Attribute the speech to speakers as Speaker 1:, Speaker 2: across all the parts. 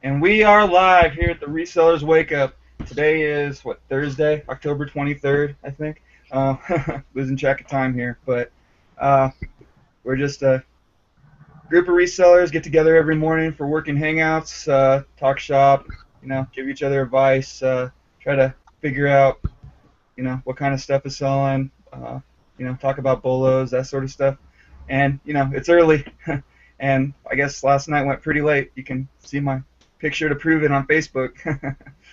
Speaker 1: And we are live here at the Resellers Wakeup. Today is, what, Thursday, October 23rd, I think. Losing track of time here, but we're just a group of resellers get together every morning for working hangouts, talk shop, give each other advice, try to figure out, what kind of stuff is selling, talk about bolos, that sort of stuff. And, it's early, and I guess last night went pretty late. You can see my picture to prove it on Facebook.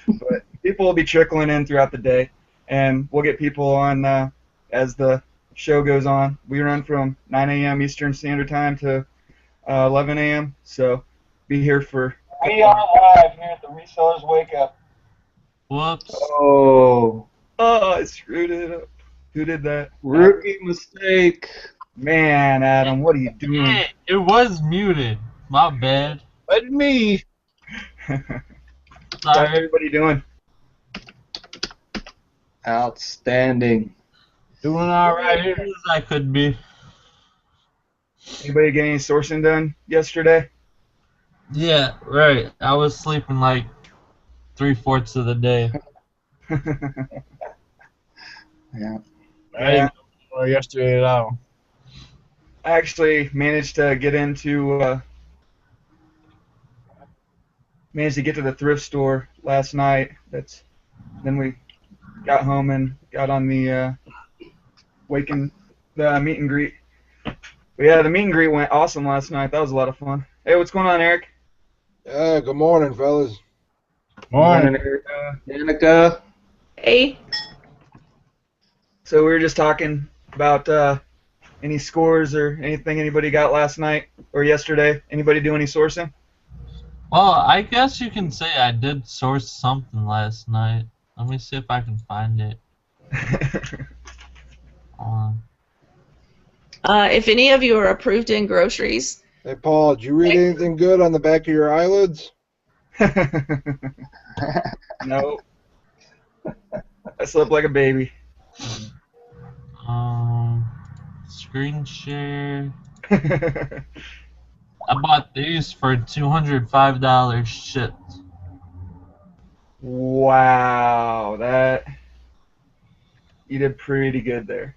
Speaker 1: But people will be trickling in throughout the day, and we'll get people on as the show goes on. We run from 9 a.m. Eastern Standard Time to 11 a.m., so be here for... We are live here at the Resellers Wake Up.
Speaker 2: Whoops.
Speaker 1: Oh, I screwed it up. Who did that?
Speaker 3: Rookie mistake.
Speaker 1: Man, Adam, what are you doing?
Speaker 2: It was muted. My bad.
Speaker 3: But me.
Speaker 1: How's everybody doing?
Speaker 3: Outstanding.
Speaker 2: Doing alright here as I could be.
Speaker 1: Anybody get any sourcing done yesterday?
Speaker 2: Yeah, right. I was sleeping like 3/4 of the day.
Speaker 3: Yeah.
Speaker 1: I didn't
Speaker 3: go yesterday at all.
Speaker 1: I actually managed to get into to the thrift store last night. Then we got home and got on the meet and greet. But yeah, the meet and greet went awesome last night. That was a lot of fun. Hey, what's going on, Eric?
Speaker 4: Good morning, fellas.
Speaker 3: Morning,
Speaker 1: Eric.
Speaker 3: Danica.
Speaker 5: Hey.
Speaker 1: So we were just talking about any scores or anything anybody got last night or yesterday. Anybody do any sourcing?
Speaker 2: Well, I guess you can say I did source something last night. Let me see if I can find it.
Speaker 5: If any of you are approved in groceries,
Speaker 4: Hey, Paul, did you read anything good on the back of your eyelids?
Speaker 1: No. I slept like a baby.
Speaker 2: Screen share. I bought these for $205 shipped.
Speaker 1: Wow, you did pretty good there.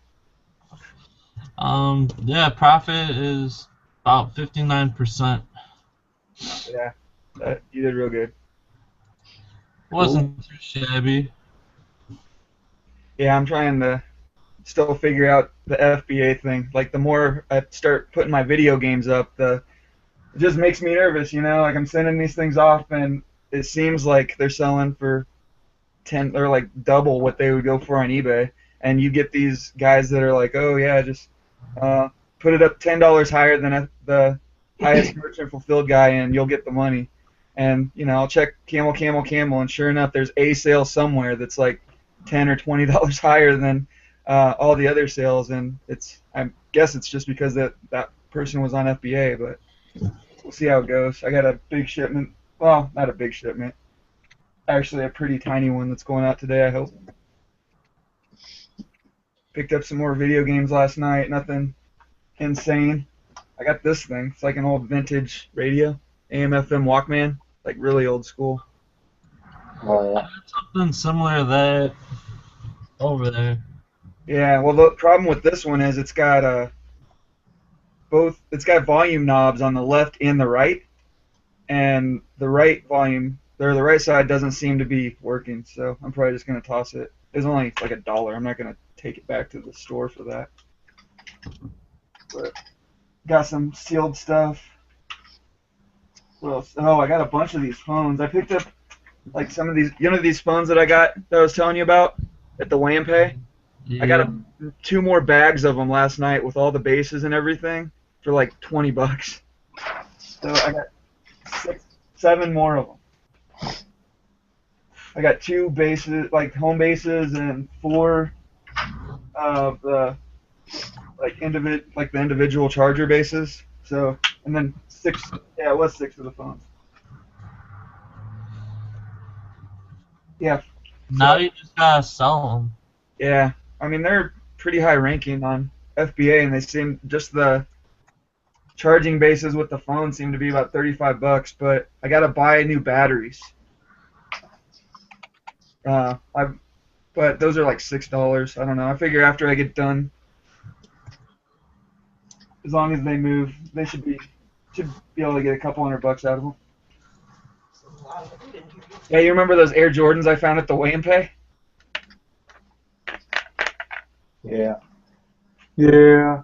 Speaker 2: Yeah, profit is about 59%.
Speaker 1: Yeah, you did real good.
Speaker 2: Wasn't too shabby.
Speaker 1: Yeah, I'm trying to still figure out the FBA thing. Like, the more I start putting my video games up, it just makes me nervous, Like, I'm sending these things off, and it seems like they're selling for 10 or like double what they would go for on eBay. And you get these guys that are like, oh yeah, just put it up $10 higher than the highest merchant fulfilled guy, and you'll get the money. And I'll check Camel, and sure enough, there's a sale somewhere that's like $10 or $20 higher than all the other sales, and I guess it's just because that person was on FBA, but we'll see how it goes. I got a big shipment. Well, not a big shipment. Actually, a pretty tiny one that's going out today, I hope. Picked up some more video games last night. Nothing insane. I got this thing. It's like an old vintage radio, AM/FM Walkman, like really old school.
Speaker 3: Oh,
Speaker 2: I got something similar to that over there.
Speaker 1: Yeah, well, the problem with this one is it's got volume knobs on the left and the right, and the right side doesn't seem to be working, so I'm probably just gonna toss it. It's only like $1. I'm not gonna take it back to the store for that. But got some sealed stuff. What else? Oh, I got a bunch of these phones. I picked up like some of these, these phones that I got that I was telling you about at the Weigh and Pay.
Speaker 2: Yeah.
Speaker 1: I got 2 more bags of them last night with all the bases and everything for like $20. So I got 7 more of them. I got 2 bases, like home bases, and 4 of the the individual charger bases. So, and then 6. Yeah, it was 6 of the phones. Yeah.
Speaker 2: Now you just gotta sell them.
Speaker 1: Yeah, I mean they're pretty high ranking on FBA, and they seem just the charging bases with the phone seem to be about $35, but I gotta buy new batteries. Uh, I but those are like $6. I don't know. I figure after I get done, as long as they move, they should be able to get a couple $100 out of them. Yeah, you remember those Air Jordans I found at the weigh and pay?
Speaker 3: Yeah. Yeah.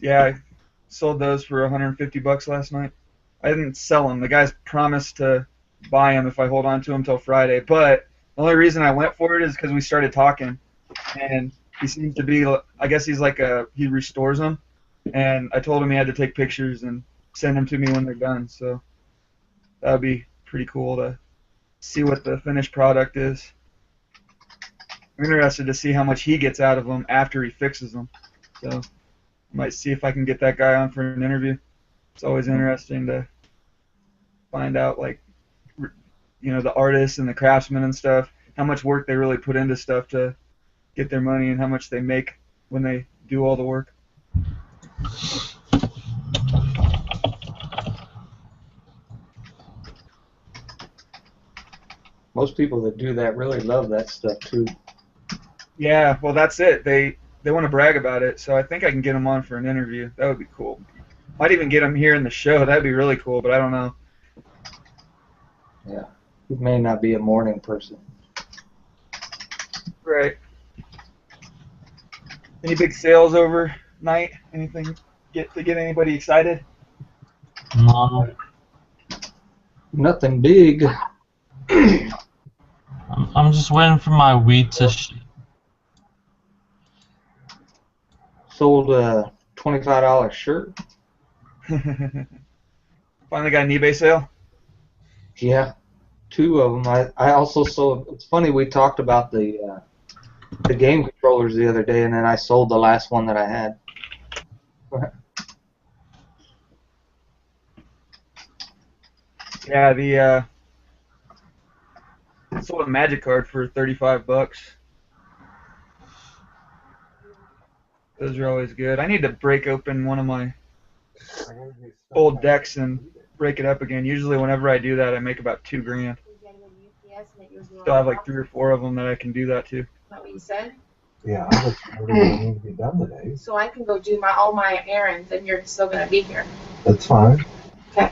Speaker 1: Yeah, I sold those for $150 last night. I didn't sell them. The guys promised to buy them if I hold on to them till Friday. But the only reason I went for it is because we started talking, and he seems to be. I guess he's like he restores them, and I told him he had to take pictures and send them to me when they're done. So that would be pretty cool to see what the finished product is. I'm interested to see how much he gets out of them after he fixes them. So I might see if I can get that guy on for an interview. It's always interesting to find out, like, the artists and the craftsmen and stuff, how much work they really put into stuff to get their money and how much they make when they do all the work.
Speaker 3: Most people that do that really love that stuff too.
Speaker 1: Yeah, well, that's it. They want to brag about it, so I think I can get them on for an interview. That would be cool. Might even get them here in the show. That'd be really cool, but I don't know.
Speaker 3: Yeah. You may not be a morning person.
Speaker 1: Right. Any big sales overnight? Anything to get anybody excited?
Speaker 2: No.
Speaker 3: Nothing big.
Speaker 2: I'm just waiting for my weed to ship.
Speaker 3: Sold a $25 shirt.
Speaker 1: Finally got an eBay sale?
Speaker 3: Yeah. 2 of them. I also sold. It's funny, we talked about the game controllers the other day, and then I sold the last one that I had.
Speaker 1: Yeah, I sold a magic card for $35. Those are always good. I need to break open one of my old decks and break it up again. Usually whenever I do that, I make about $2,000. Still have like 3 or 4 of them that I can do that to.
Speaker 6: What you said?
Speaker 7: Yeah, I just everything need to be done today.
Speaker 6: So I can go do all my errands, and you're still gonna be here.
Speaker 7: That's fine.
Speaker 6: Okay.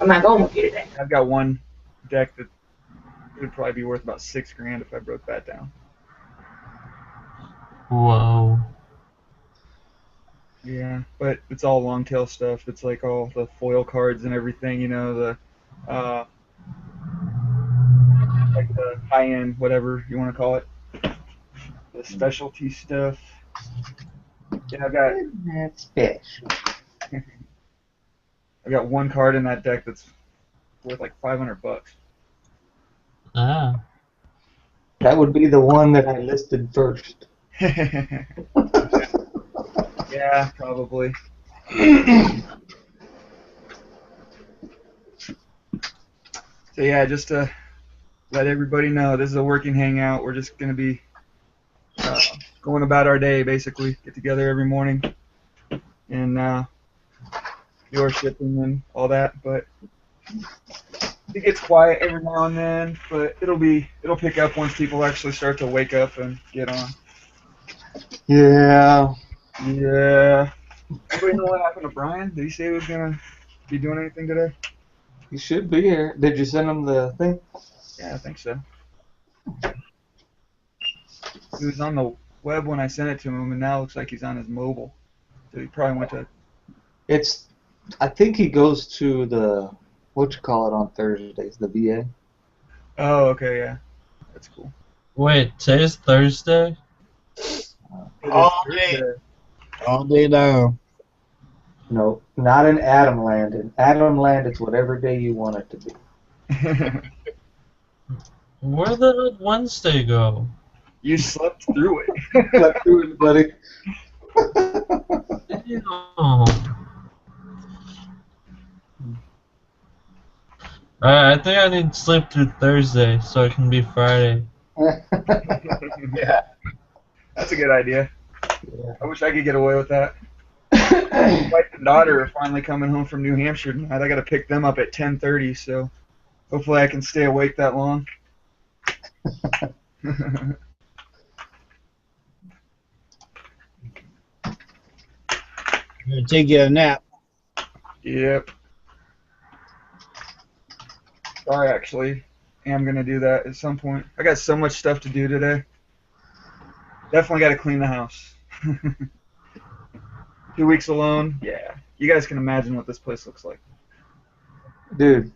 Speaker 6: I'm not going with you today.
Speaker 1: I've got one deck that would probably be worth about $6,000 if I broke that down.
Speaker 2: Whoa.
Speaker 1: Yeah, but it's all long tail stuff. It's like all the foil cards and everything, like the high-end, whatever you want to call it. The specialty stuff. Yeah,
Speaker 3: That's special.
Speaker 1: I've got one card in that deck that's worth like $500.
Speaker 2: Yeah.
Speaker 3: That would be the one that I listed first.
Speaker 1: Yeah, probably. So yeah, just to let everybody know, this is a working hangout. We're just gonna be going about our day, basically. Get together every morning and do our shipping and all that. But it gets quiet every now and then. But it'll pick up once people actually start to wake up and get on.
Speaker 3: Yeah.
Speaker 1: Yeah. Anybody know what happened to Brian? Did he say he was gonna be doing anything today?
Speaker 3: He should be here. Did you send him the thing?
Speaker 1: Yeah, I think so. He was on the web when I sent it to him, and now it looks like he's on his mobile. So he probably went to.
Speaker 3: I think he goes to the, on Thursdays, the VA.
Speaker 1: Oh, okay, yeah. That's cool.
Speaker 2: Wait, today's Thursday?
Speaker 4: All day. All day long.
Speaker 3: No, not in Adamland. In Adamland, it's whatever day you want it to be.
Speaker 2: Where did Wednesday go?
Speaker 1: You slept through it.
Speaker 3: Cut through it, buddy.
Speaker 2: Oh. Alright, I think I need to sleep through Thursday so it can be Friday.
Speaker 1: Yeah. That's a good idea.
Speaker 3: Yeah.
Speaker 1: I wish I could get away with that. wife and daughter are finally coming home from New Hampshire tonight. I got to pick them up at 10:30, so hopefully I can stay awake that long.
Speaker 8: I'm gonna take you a nap.
Speaker 1: Yep. Sorry, actually. I'm going to do that at some point. I got so much stuff to do today. Definitely got to clean the house. 2 weeks alone. Yeah. You guys can imagine what this place looks like.
Speaker 3: Dude,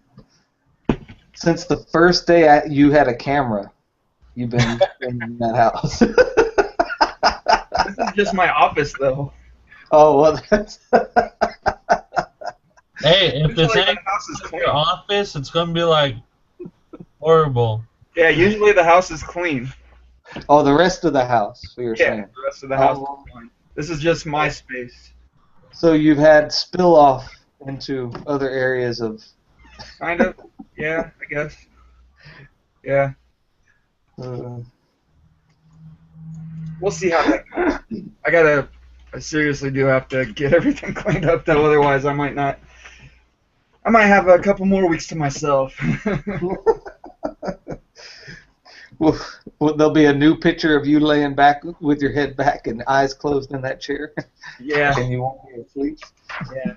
Speaker 3: since the first day you had a camera, you've been in that house.
Speaker 1: This is just my office, though.
Speaker 3: Oh, well, that's...
Speaker 2: Hey, if it's
Speaker 1: Usually
Speaker 2: in
Speaker 1: the house is clean.
Speaker 2: your office, it's gonna be like horrible.
Speaker 1: Yeah, usually the house is clean.
Speaker 3: Oh, the rest of the house, you're
Speaker 1: Yeah,
Speaker 3: saying.
Speaker 1: the rest of the house
Speaker 3: Oh.
Speaker 1: is clean. This is just my space.
Speaker 3: So you've had spill off into other areas of...
Speaker 1: Kind of. Yeah, I guess. Yeah. We'll see how that goes. I seriously do have to get everything cleaned up, though, otherwise I might not. I might have a couple more weeks to myself.
Speaker 3: Well, there'll be a new picture of you laying back with your head back and eyes closed in that chair.
Speaker 1: Yeah.
Speaker 3: And you won't be asleep.
Speaker 1: Yeah.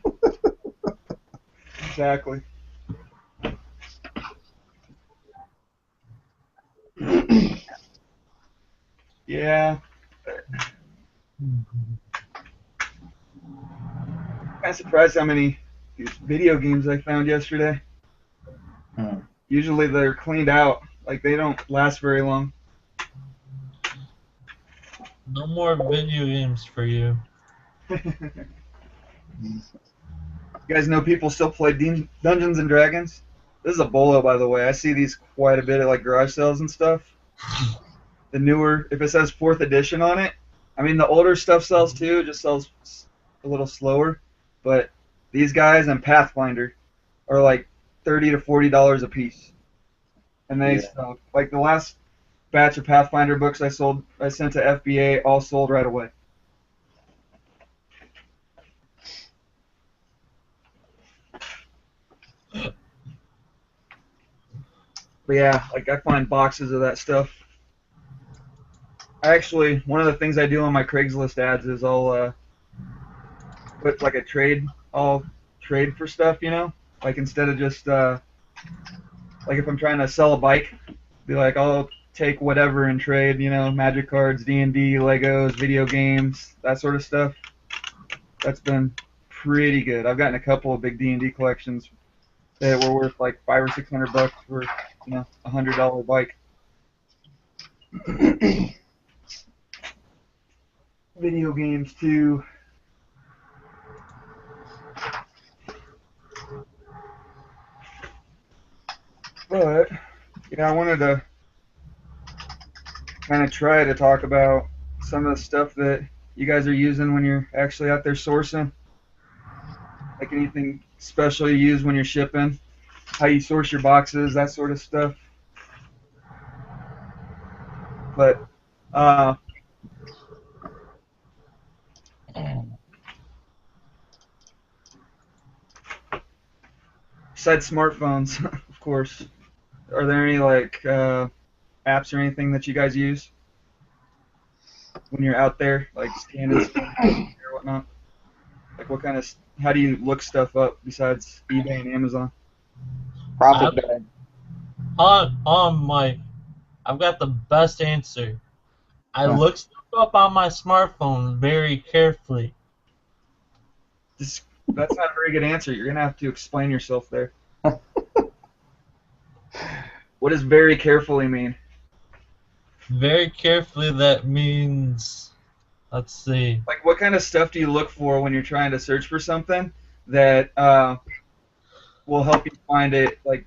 Speaker 1: Exactly. Yeah. Kind of surprised how many video games I found yesterday. Usually they're cleaned out. Like, they don't last very long.
Speaker 2: No more video games for you.
Speaker 1: You guys know people still play Dungeons and Dragons? This is a bolo, by the way. I see these quite a bit at like garage sales and stuff. The newer, if it says 4th edition on it, I mean the older stuff sells too, it just sells a little slower. But these guys and Pathfinder are like $30 to $40 a piece, and they sell. Like the last batch of Pathfinder books I sent to FBA, all sold right away. But yeah, like I find boxes of that stuff. One of the things I do on my Craigslist ads is I'll put like I'll trade for stuff, you know? Like instead of just, like if I'm trying to sell a bike, be like, I'll take whatever and trade, you know, magic cards, D&D, Legos, video games, that sort of stuff. That's been pretty good. I've gotten a couple of big D&D collections that were worth like $500 or $600 for, you know, $100 bike. Video games too. But yeah, I wanted to kind of try to talk about some of the stuff that you guys are using when you're actually out there sourcing. Like anything special you use when you're shipping, how you source your boxes, that sort of stuff. But besides smartphones, of course, are there any like apps or anything that you guys use when you're out there, like scanning stuff or whatnot? Like how do you look stuff up besides eBay and Amazon?
Speaker 3: Profit bag.
Speaker 2: I've got the best answer. I look stuff up on my smartphone very carefully.
Speaker 1: That's not a very good answer. You're gonna have to explain yourself there. What does very carefully mean?
Speaker 2: Very carefully, that means, let's see.
Speaker 1: Like, what kind of stuff do you look for when you're trying to search for something that will help you find it, like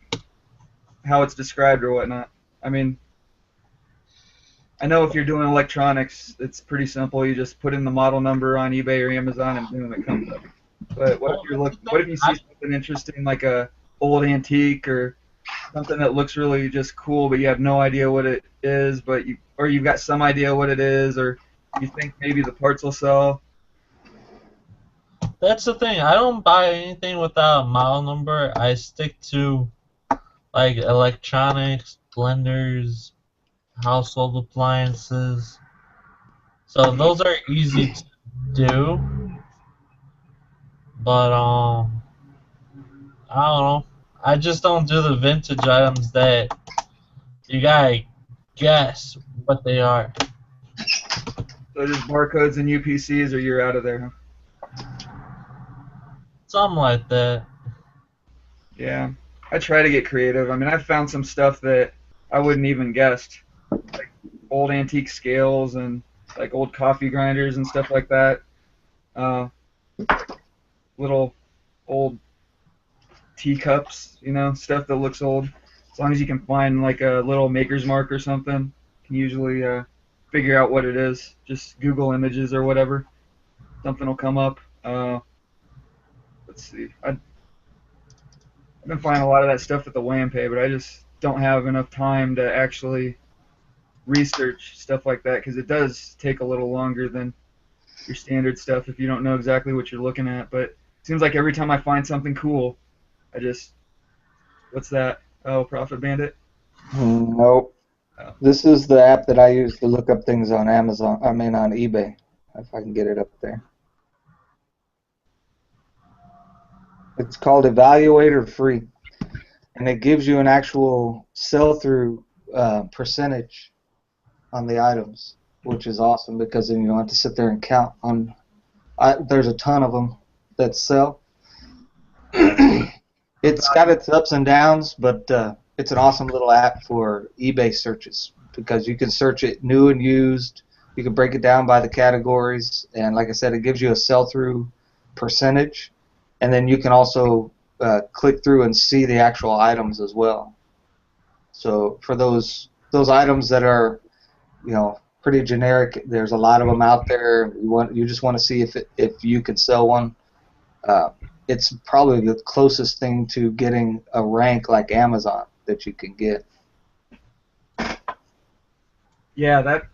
Speaker 1: how it's described or whatnot? I mean, I know if you're doing electronics, it's pretty simple. You just put in the model number on eBay or Amazon, and boom, it comes up. But what if you see something interesting, like a old antique or something that looks really just cool, but you have no idea what it is, or you've got some idea what it is, or you think maybe the parts will sell?
Speaker 2: That's the thing. I don't buy anything without a model number. I stick to like electronics, blenders, household appliances. So those are easy to do. But I don't know. I just don't do the vintage items that you gotta guess what they are.
Speaker 1: So just barcodes and UPCs, or you're out of there, huh?
Speaker 2: Something like that.
Speaker 1: Yeah. I try to get creative. I mean, I've found some stuff that I wouldn't even guessed, like old antique scales and like old coffee grinders and stuff like that. Uh, little old teacups, stuff that looks old. As long as you can find like a little maker's mark or something, you can usually figure out what it is. Just Google images or whatever. Something will come up. Let's see. I've been finding a lot of that stuff at the Way and Pay, but I just don't have enough time to actually research stuff like that because it does take a little longer than your standard stuff if you don't know exactly what you're looking at. But it seems like every time I find something cool, what's that? Oh, Profit Bandit?
Speaker 3: Nope.
Speaker 1: Oh.
Speaker 3: This is the app that I use to look up things on Amazon. I mean, on eBay, if I can get it up there. It's called Evaluator Free, and it gives you an actual sell-through percentage on the items, which is awesome because then you don't have to sit there and count on. There's a ton of them that sell. It's got its ups and downs, but it's an awesome little app for eBay searches because you can search it new and used. You can break it down by the categories, and like I said, it gives you a sell-through percentage, and then you can also click through and see the actual items as well. So for those items that are, pretty generic, there's a lot of them out there. You just want to see if you could sell one. It's probably the closest thing to getting a rank like Amazon that you can get.
Speaker 1: Yeah, that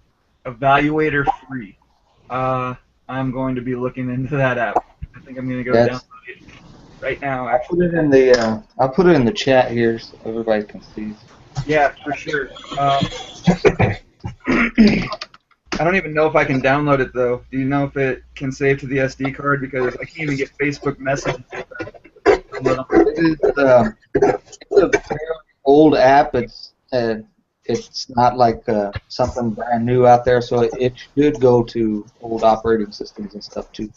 Speaker 1: Evaluator Free. I'm going to be looking into that app. I think I'm going to go download it right now. Actually,
Speaker 3: I'll put it in the chat here so everybody can see.
Speaker 1: Yeah, for sure. I don't even know if I can download it though. Do you know if it can save to the SD card? Because I can't even get Facebook messages.
Speaker 3: It's a fairly old app. It's not like something brand new out there, so it should go to old operating systems and stuff too.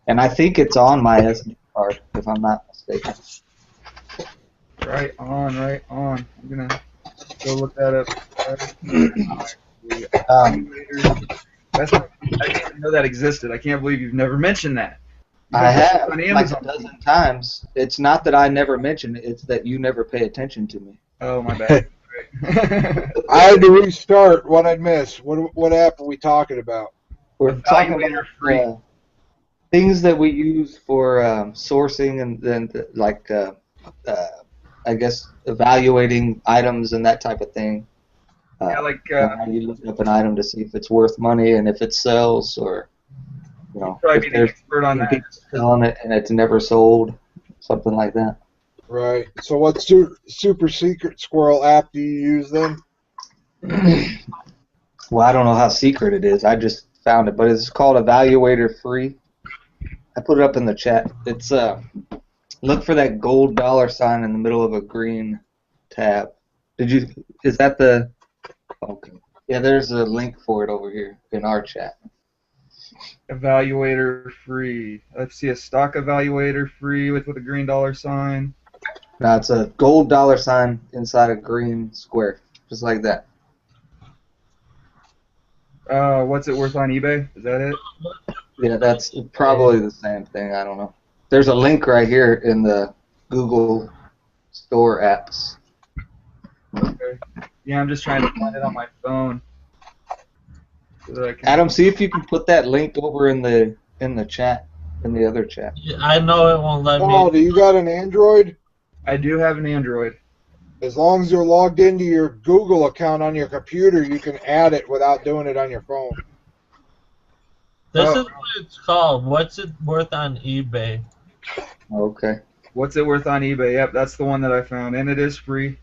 Speaker 3: And I think it's on my SD card, if I'm not mistaken.
Speaker 1: Right on, right on. I'm gonna go look that up. I didn't even know that existed. I can't believe you've never mentioned that.
Speaker 3: I have,
Speaker 1: on
Speaker 3: like
Speaker 1: Amazon.
Speaker 3: a dozen times. It's not that I never mention it, it's that you never pay attention to me.
Speaker 1: Oh, my bad.
Speaker 4: I had to restart what I missed. What app are we talking about?
Speaker 3: We're talking
Speaker 1: Evaluator
Speaker 3: about
Speaker 1: Free.
Speaker 3: things that we use for sourcing and then I guess evaluating items and that type of thing.
Speaker 1: Yeah, like
Speaker 3: How you look up an item to see if it's worth money and if it sells, or
Speaker 1: probably
Speaker 3: if
Speaker 1: be the
Speaker 3: there's
Speaker 1: expert on that.
Speaker 3: people selling it and it's never sold, something like that.
Speaker 4: Right. So what super secret squirrel app do you use then?
Speaker 3: Well, I don't know how secret it is. I just found it, but it's called Evaluator Free. I put it up in the chat. It's look for that gold $sign in the middle of a green tab. Is that the? Okay. Yeah, there's a link for it over here in our chat.
Speaker 1: Evaluator Free. Let's see, a stock evaluator free with a green $sign.
Speaker 3: No, it's a gold $sign inside a green square, just like that.
Speaker 1: What's it worth on eBay? Is that it?
Speaker 3: Yeah, that's probably the same thing. I don't know. There's a link right here in the Google Store apps.
Speaker 1: Okay. Yeah, I'm just trying to find it on my phone. So that I can...
Speaker 3: Adam, see if you can put that link over in the chat, in the other chat.
Speaker 2: Yeah, I know it won't let
Speaker 4: Paul,
Speaker 2: me.
Speaker 4: do you got an Android?
Speaker 1: I do have an Android.
Speaker 4: As long as you're logged into your Google account on your computer, you can add it without doing it on your phone.
Speaker 2: This
Speaker 1: Oh,
Speaker 2: is what it's called. What's it worth on eBay?
Speaker 3: Okay.
Speaker 1: what's it worth on eBay? Yep, that's the one that I found, and it is free.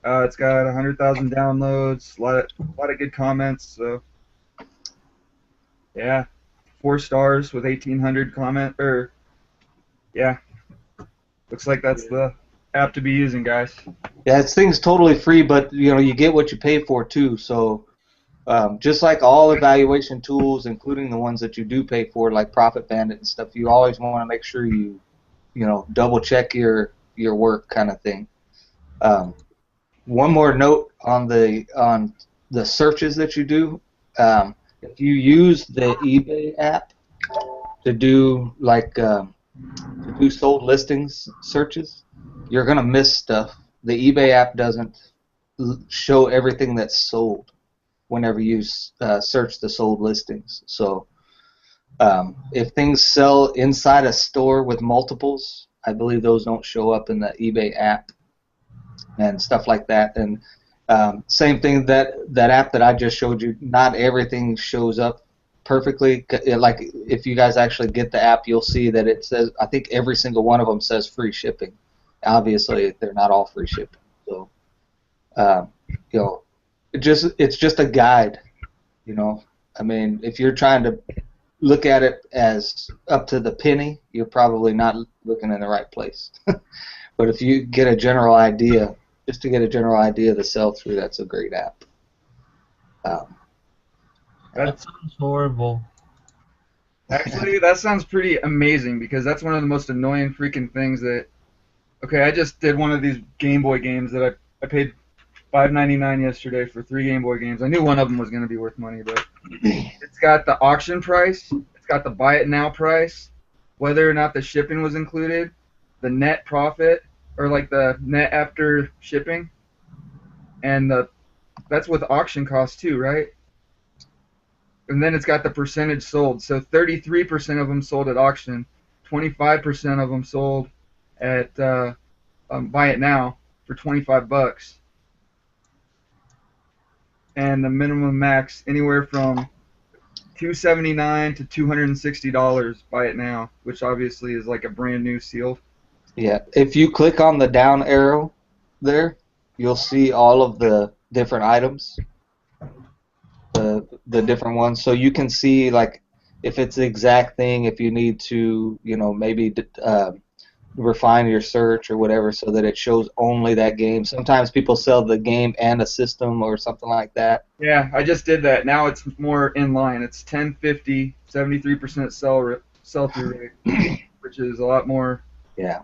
Speaker 1: It's got 100,000 downloads, a lot of good comments. So yeah, 4 stars with 1,800 comment. Or yeah, looks like that's the app to be using, guys.
Speaker 3: Yeah, this thing's totally free, but you get what you pay for too. So just like all evaluation tools, including the ones that you do pay for, like Profit Bandit and stuff, you always want to make sure you double check your work, kind of thing. One more note on the searches that you do. If you use the eBay app to do sold listings searches, you're gonna miss stuff. The eBay app doesn't show everything that's sold whenever you search the sold listings. So if things sell inside a store with multiples, I believe those don't show up in the eBay app and stuff like that. And same thing, that app that I just showed you, not everything shows up perfectly. Like if you guys actually get the app, you'll see that it says, I think every single one of them says free shipping. Obviously, they're not all free shipping. So, it's just a guide. I mean, if you're trying to look at it as up to the penny, you're probably not looking in the right place. But if you get a general idea, just to get a general idea of the sell-through, that's a great app.
Speaker 2: That sounds horrible.
Speaker 1: Actually, that sounds pretty amazing, because that's one of the most annoying freaking things that. Okay, I just did one of these Game Boy games that I paid $5.99 yesterday for 3 Game Boy games. I knew one of them was going to be worth money, but it's got the auction price, it's got the buy it now price, whether or not the shipping was included, the net profit, or like the net after shipping, and that's with auction costs too, right? And then it's got the percentage sold. So 33% of them sold at auction, 25% of them sold at buy it now for $25, and the minimum max anywhere from $279 to $260 buy it now, which obviously is like a brand new sealed.
Speaker 3: Yeah, if you click on the down arrow there, you'll see all of the different items, the different ones. So you can see like if it's the exact thing, if you need to, maybe refine your search or whatever so that it shows only that game. Sometimes people sell the game and a system or something like that.
Speaker 1: Yeah, I just did that. Now it's more in line. It's 1050, 73% sell-through rate, which is a lot more.
Speaker 3: Yeah.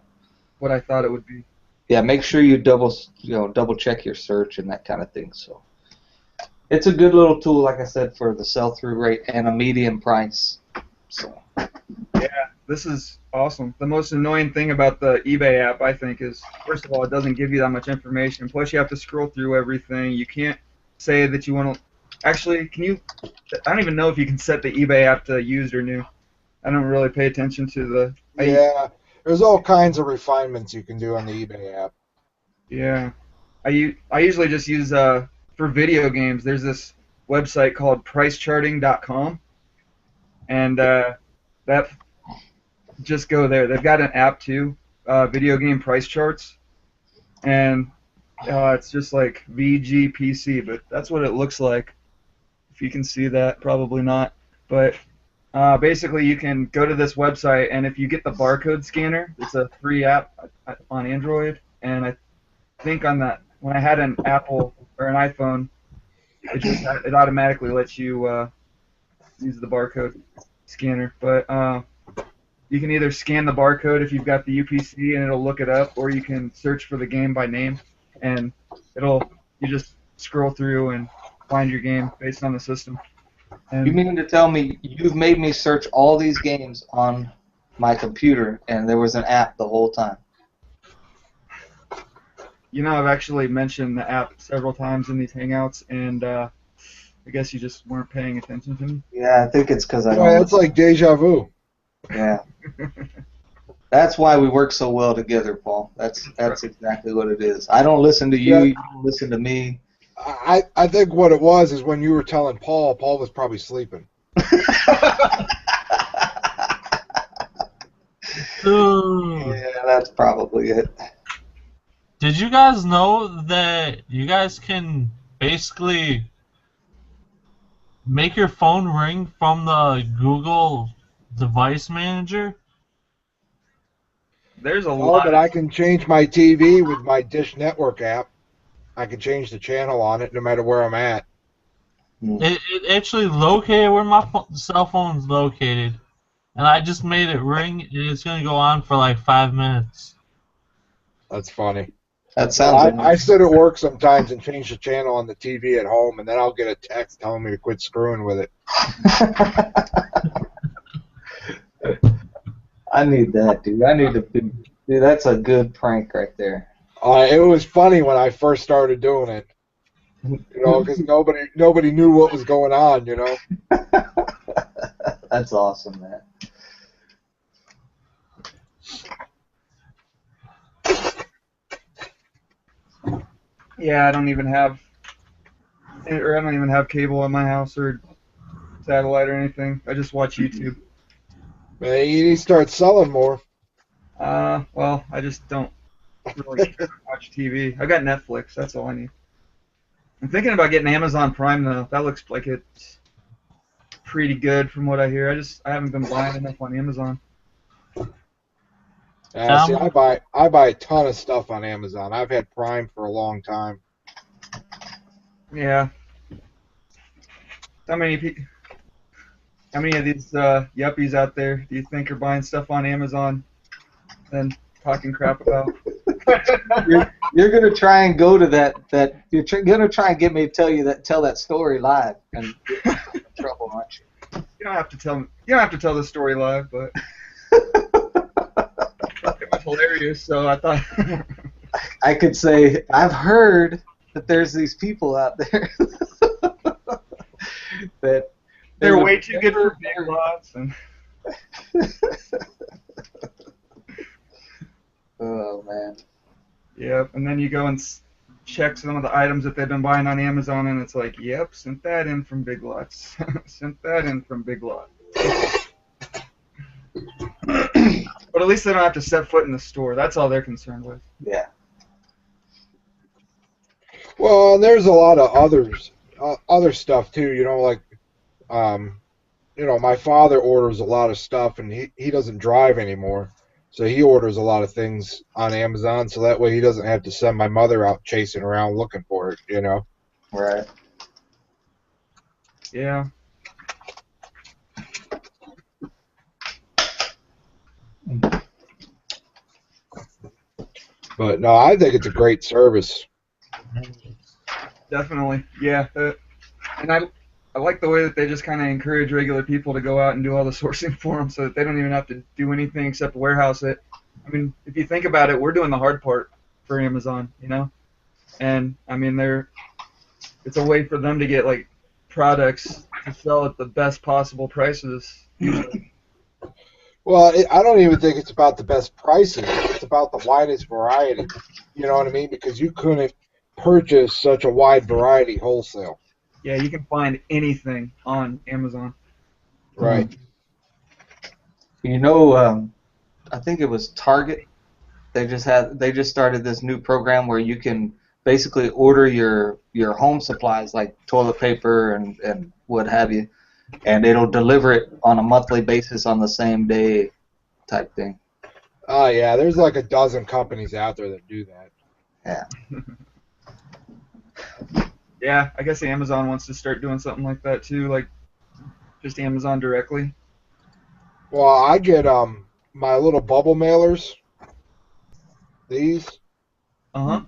Speaker 1: What I thought it would be.
Speaker 3: Yeah, make sure you double check your search and that kind of thing. So it's a good little tool, like I said, for the sell-through rate and a median price. So.
Speaker 1: Yeah, this is awesome. The most annoying thing about the eBay app, I think, is, first of all, it doesn't give you that much information. Plus, you have to scroll through everything. You can't say that you want to. Actually, can you? I don't even know if you can set the eBay app to used or new. I don't really pay attention to the.
Speaker 4: Yeah, there's all kinds of refinements you can do on the eBay app.
Speaker 1: Yeah, I usually just use for video games. There's this website called PriceCharting.com, and that just go there. They've got an app too, video game price charts, and it's just like VGPC, but that's what it looks like. If you can see that, probably not. But basically, you can go to this website, and if you get the barcode scanner, it's a free app on Android, and I think on that, when I had an Apple or an iPhone, it automatically lets you use the barcode scanner. But you can either scan the barcode if you've got the UPC and it'll look it up, or you can search for the game by name, and you just scroll through and find your game based on the system. And
Speaker 3: You mean to tell me you've made me search all these games on my computer and there was an app the whole time?
Speaker 1: I've actually mentioned the app several times in these Hangouts, and I guess you just weren't paying attention to me.
Speaker 3: Yeah, I think it's because I don't.
Speaker 4: Yeah, it's like deja vu.
Speaker 3: Yeah. That's why we work so well together, Paul. That's exactly what it is. I don't listen to you.
Speaker 4: Yeah.
Speaker 3: You don't listen to me.
Speaker 4: I think what it was is when you were telling Paul was probably sleeping.
Speaker 2: Dude,
Speaker 3: Yeah, that's probably it.
Speaker 2: did you guys know that you guys can basically make your phone ring from the Google device manager?
Speaker 1: There's a
Speaker 4: No,
Speaker 1: lot
Speaker 4: but
Speaker 1: of
Speaker 4: I can change my TV with my Dish Network app. I can change the channel on it no matter where I'm at.
Speaker 2: It actually located where my cell phone's located, and I just made it ring, and it's gonna go on for like 5 minutes.
Speaker 4: That's funny.
Speaker 3: That
Speaker 4: Well,
Speaker 3: sounds
Speaker 4: I sit at work sometimes and change the channel on the TV at home, and then I'll get a text telling me to quit screwing with it.
Speaker 3: I need that, dude. I need to be. Dude, that's a good prank right there.
Speaker 4: It was funny when I first started doing it, because nobody knew what was going on,
Speaker 3: That's awesome, man.
Speaker 1: yeah. I don't even have cable in my house or satellite or anything. I just watch YouTube.
Speaker 4: Man, you need to start selling more.
Speaker 1: Well, I just don't really care to watch TV. I got Netflix. That's all I need. I'm thinking about getting Amazon Prime though. That looks like it's pretty good from what I hear. I haven't been buying enough on Amazon.
Speaker 4: See, I buy a ton of stuff on Amazon. I've had Prime for a long time.
Speaker 1: Yeah. How many of these yuppies out there do you think are buying stuff on Amazon and talking crap about?
Speaker 3: You're gonna try and go to that gonna try and get me to tell that story live and get me in trouble, aren't you?
Speaker 1: You don't have to tell the story live, but it was hilarious. So I thought
Speaker 3: I could say I've heard that there's these people out there that
Speaker 1: they're way too good for big lots. And
Speaker 3: oh man.
Speaker 1: yep, and then you go and check some of the items that they've been buying on Amazon, and it's like, yep, sent that in from Big Lots. Sent that in from Big Lots. But at least they don't have to set foot in the store. That's all they're concerned with.
Speaker 3: Yeah.
Speaker 4: Well, and there's a lot of other stuff too. Like, my father orders a lot of stuff, and he doesn't drive anymore, so he orders a lot of things on Amazon, so that way he doesn't have to send my mother out chasing around looking for it.
Speaker 3: Right.
Speaker 1: Yeah.
Speaker 4: But no, I think it's a great service.
Speaker 1: Definitely. Yeah. And I like the way that they just kind of encourage regular people to go out and do all the sourcing for them so that they don't even have to do anything except warehouse it. I mean, if you think about it, we're doing the hard part for Amazon, And, I mean, it's a way for them to get, like, products to sell at the best possible prices, usually.
Speaker 4: Well, I don't even think it's about the best prices. It's about the widest variety. You know what I mean? Because you couldn't purchase such a wide variety wholesale.
Speaker 1: Yeah, you can find anything on Amazon.
Speaker 4: Right.
Speaker 3: I think it was Target. They just started this new program where you can basically order your home supplies like toilet paper and what have you, and it'll deliver it on a monthly basis on the same day type thing.
Speaker 4: Oh, yeah, there's like a dozen companies out there that do that.
Speaker 3: Yeah.
Speaker 1: Yeah, I guess Amazon wants to start doing something like that too, like just Amazon directly.
Speaker 4: Well, I get my little bubble mailers. These.
Speaker 1: Uh-huh.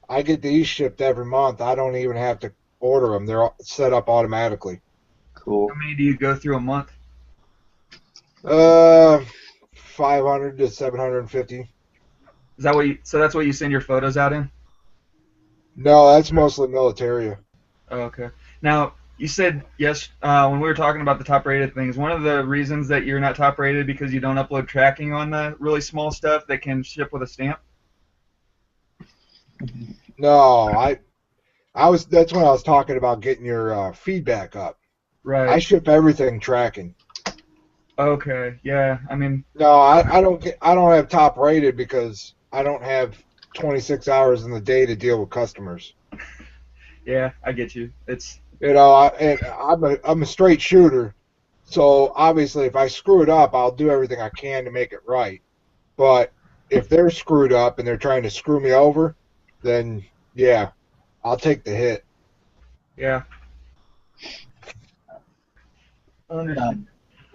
Speaker 4: I get these shipped every month. I don't even have to order them. They're all set up automatically.
Speaker 3: Cool.
Speaker 1: How many do you go through a month?
Speaker 4: 500 to 750.
Speaker 1: Is that so that's what you send your photos out in?
Speaker 4: No, that's mostly military.
Speaker 1: Oh, okay. Now, you said, yes, when we were talking about the top-rated things, one of the reasons that you're not top-rated because you don't upload tracking on the really small stuff that can ship with a stamp?
Speaker 4: No, that's when I was talking about getting your feedback up.
Speaker 1: Right.
Speaker 4: I ship everything tracking.
Speaker 1: Okay, yeah. I mean,
Speaker 4: No, I don't have top rated because I don't have 26 hours in the day to deal with customers.
Speaker 1: yeah, I get you. It's
Speaker 4: You know, I'm a straight shooter, so obviously if I screw it up, I'll do everything I can to make it right. But if they're screwed up and they're trying to screw me over, then yeah, I'll take the hit.
Speaker 1: yeah. I understand.
Speaker 3: Um,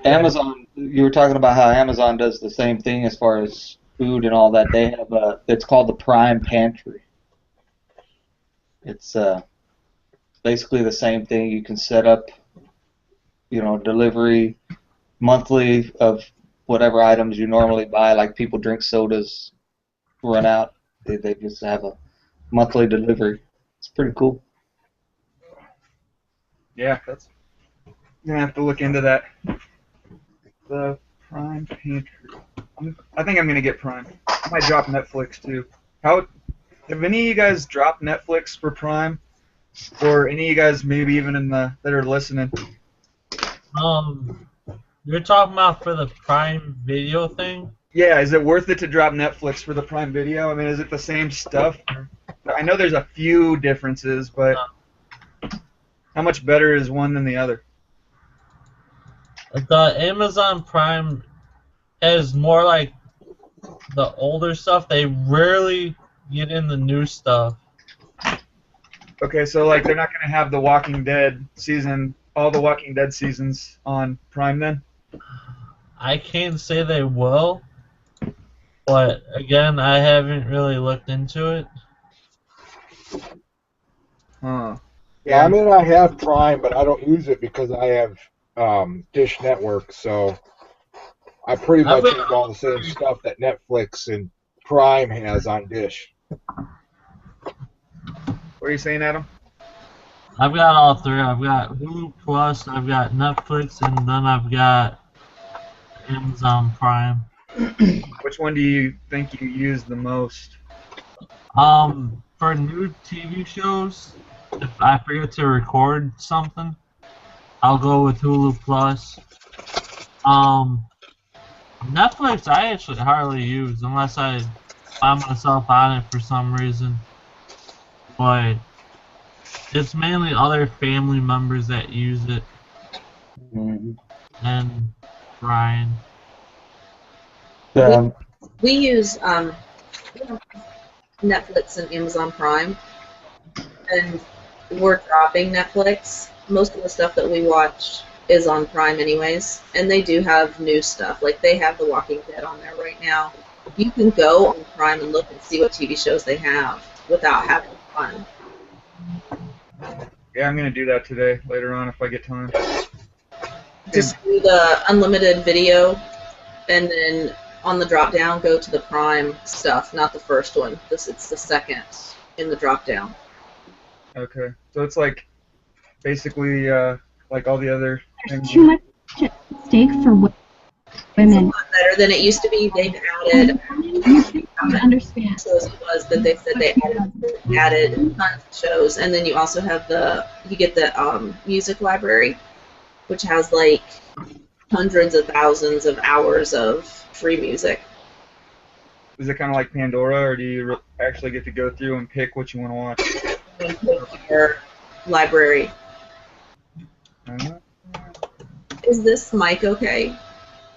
Speaker 3: Amazon, you were talking about how Amazon does the same thing as far as food and all that. They have it's called the Prime Pantry. It's basically the same thing. You can set up, delivery monthly of whatever items you normally buy. Like people drink sodas, run out. They just have a monthly delivery. It's pretty cool.
Speaker 1: Yeah, that's. I'm gonna have to look into that. The Prime Pantry. I think I'm gonna get Prime. I might drop Netflix too. How have any of you guys dropped Netflix for Prime, or any of you guys maybe even that are listening?
Speaker 2: You're talking about for the Prime Video thing?
Speaker 1: Yeah, is it worth it to drop Netflix for the Prime Video? I mean, is it the same stuff? I know there's a few differences, but how much better is one than the other?
Speaker 2: The Amazon Prime has more like the older stuff. They rarely get in the new stuff.
Speaker 1: Okay, so like they're not gonna have the Walking Dead season, all the Walking Dead seasons on Prime then?
Speaker 2: I can't say they will, but again, I haven't really looked into it.
Speaker 1: Huh.
Speaker 4: Yeah, I mean I have Prime, but I don't use it because I have Dish Network, so I pretty much have all the same stuff that Netflix and Prime has on Dish.
Speaker 1: What are you saying, Adam?
Speaker 2: I've got all three. I've got Hulu Plus, I've got Netflix, and then I've got Amazon Prime.
Speaker 1: Which one do you think you use the most?
Speaker 2: For new TV shows, if I forget to record something, I'll go with Hulu Plus. Netflix I actually hardly use unless I find myself on it for some reason. But it's mainly other family members that use it.
Speaker 3: Mm-hmm.
Speaker 2: And Brian.
Speaker 5: We use Netflix and Amazon Prime, and we're dropping Netflix. Most of the stuff that we watch is on Prime anyways, and they do have new stuff. Like they have The Walking Dead on there right now. You can go on Prime and look and see what TV shows they have without having fun.
Speaker 1: Yeah, I'm gonna do that today, later on if I get time.
Speaker 5: Just do the unlimited video, and then on the drop down, go to the Prime stuff, not the first one. It's the second in the drop down.
Speaker 1: Okay, so it's like basically like all the other things.
Speaker 9: Too much at stake for women.
Speaker 5: It's a lot better than it used to be. They've added.
Speaker 9: Understand.
Speaker 5: Shows it was that they said they added tons of shows, and then you also have you get the music library, which has like hundreds of thousands of hours of free music.
Speaker 1: Is it kind of like Pandora, or do you actually get to go through and pick what you want to watch?
Speaker 5: And pick your library. Is this mic okay?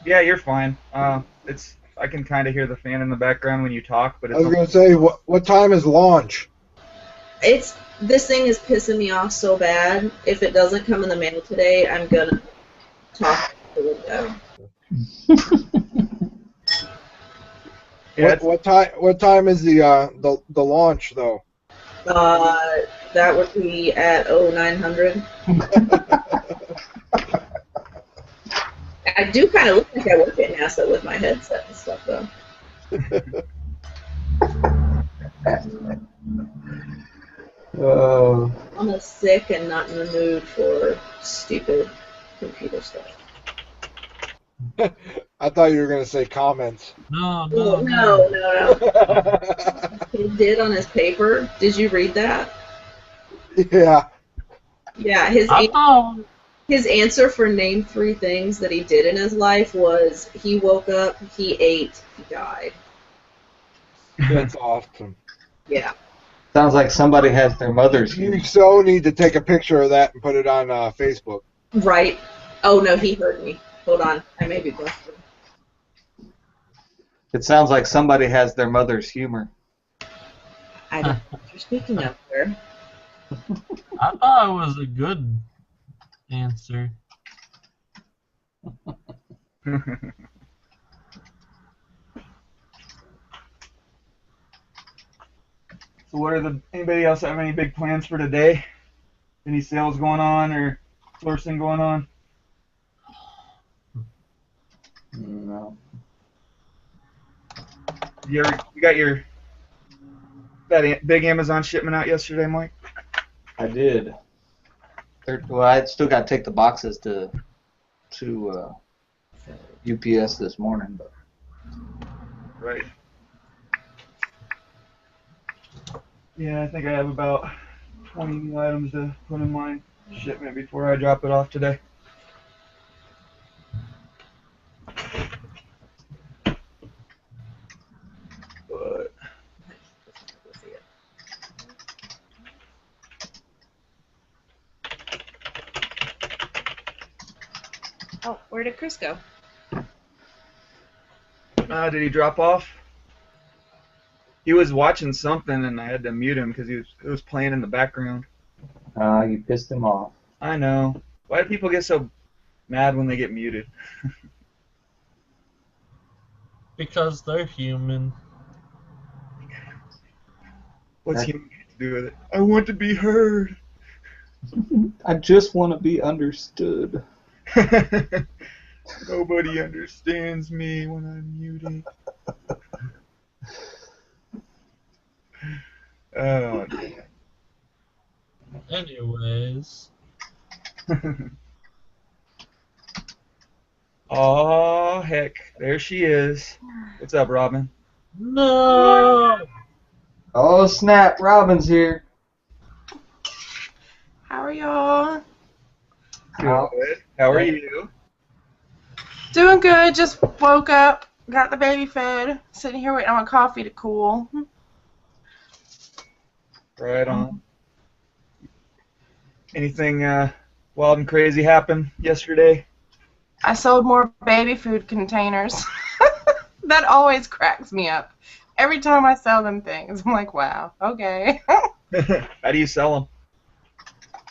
Speaker 1: Yeah, you're fine. I can kind of hear the fan in the background when you talk, but
Speaker 4: I was gonna say, what time is launch?
Speaker 5: This thing is pissing me off so bad. If it doesn't come in the mail today, I'm gonna talk to the window.
Speaker 1: Yeah,
Speaker 4: what time is the launch though?
Speaker 5: That would be at 0900. I do kind of look like I work at NASA with my headset and stuff, though. I'm sick and not in the mood for stupid computer stuff.
Speaker 4: I thought you were going to say comments.
Speaker 2: No.
Speaker 5: He did on his paper. Did you read that?
Speaker 4: Yeah.
Speaker 5: Yeah, his His answer for name 3 things that he did in his life was he woke up, he ate, he died.
Speaker 4: That's awesome.
Speaker 5: Yeah.
Speaker 3: Sounds like somebody has their mother's
Speaker 4: You
Speaker 3: humor.
Speaker 4: so need to take a picture of that and put it on Facebook.
Speaker 5: Right. Oh no, he heard me. Hold on. I may be busted.
Speaker 3: It sounds like somebody has their mother's humor.
Speaker 5: I don't know what you're speaking of, sir.
Speaker 2: I thought it was a good answer.
Speaker 1: So what are anybody else have any big plans for today? Any sales going on or sourcing going on?
Speaker 3: No.
Speaker 1: You got that big Amazon shipment out yesterday, Mike?
Speaker 3: I did. Well, I still got to take the boxes to UPS this morning, but
Speaker 1: Right. Yeah, I think I have about 20 new items to put in my shipment before I drop it off today. But
Speaker 5: Oh, where did Chris go?
Speaker 1: did he drop off? He was watching something, and I had to mute him because it was playing in the background.
Speaker 3: you pissed him off.
Speaker 1: I know. Why do people get so mad when they get muted?
Speaker 2: Because they're human.
Speaker 1: What's human got to do with it? I want to be heard.
Speaker 3: I just want to be understood.
Speaker 1: Nobody understands me when I'm muted. Oh, dear.
Speaker 2: Anyways.
Speaker 1: Oh, heck. There she is. What's up, Robin?
Speaker 2: No!
Speaker 3: Oh, snap. Robin's here.
Speaker 6: How are y'all?
Speaker 1: Good. How are you?
Speaker 6: Doing good. Just woke up. Got the baby fed. Sitting here waiting on my coffee to cool.
Speaker 1: Right on. Anything wild and crazy happen yesterday?
Speaker 6: I sold more baby food containers. That always cracks me up. Every time I sell them things, I'm like, wow, okay.
Speaker 1: How do you sell them?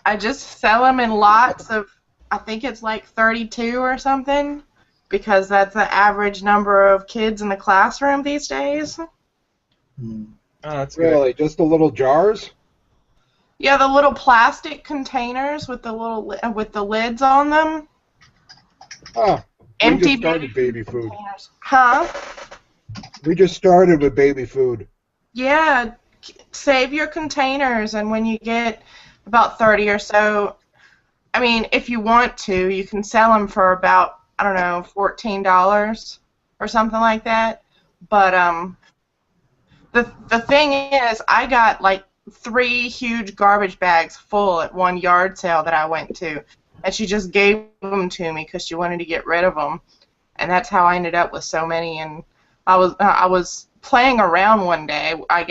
Speaker 6: I just sell them in lots of, I think it's like 32 or something, because that's the average number of kids in the classroom these days.
Speaker 1: Oh, that's good.
Speaker 4: Really, just the little jars?
Speaker 6: Yeah, the little plastic containers with the lids on them.
Speaker 4: Oh, we
Speaker 6: Empty
Speaker 4: just started baby food.
Speaker 6: containers. Huh?
Speaker 4: We just started with baby food.
Speaker 6: Yeah, save your containers, and when you get about 30 or so, I mean, if you want to, you can sell them for about, I don't know, $14 or something like that. But the thing is, I got like 3 huge garbage bags full at one yard sale that I went to, and she just gave them to me because she wanted to get rid of them, and that's how I ended up with so many. And I was playing around one day, I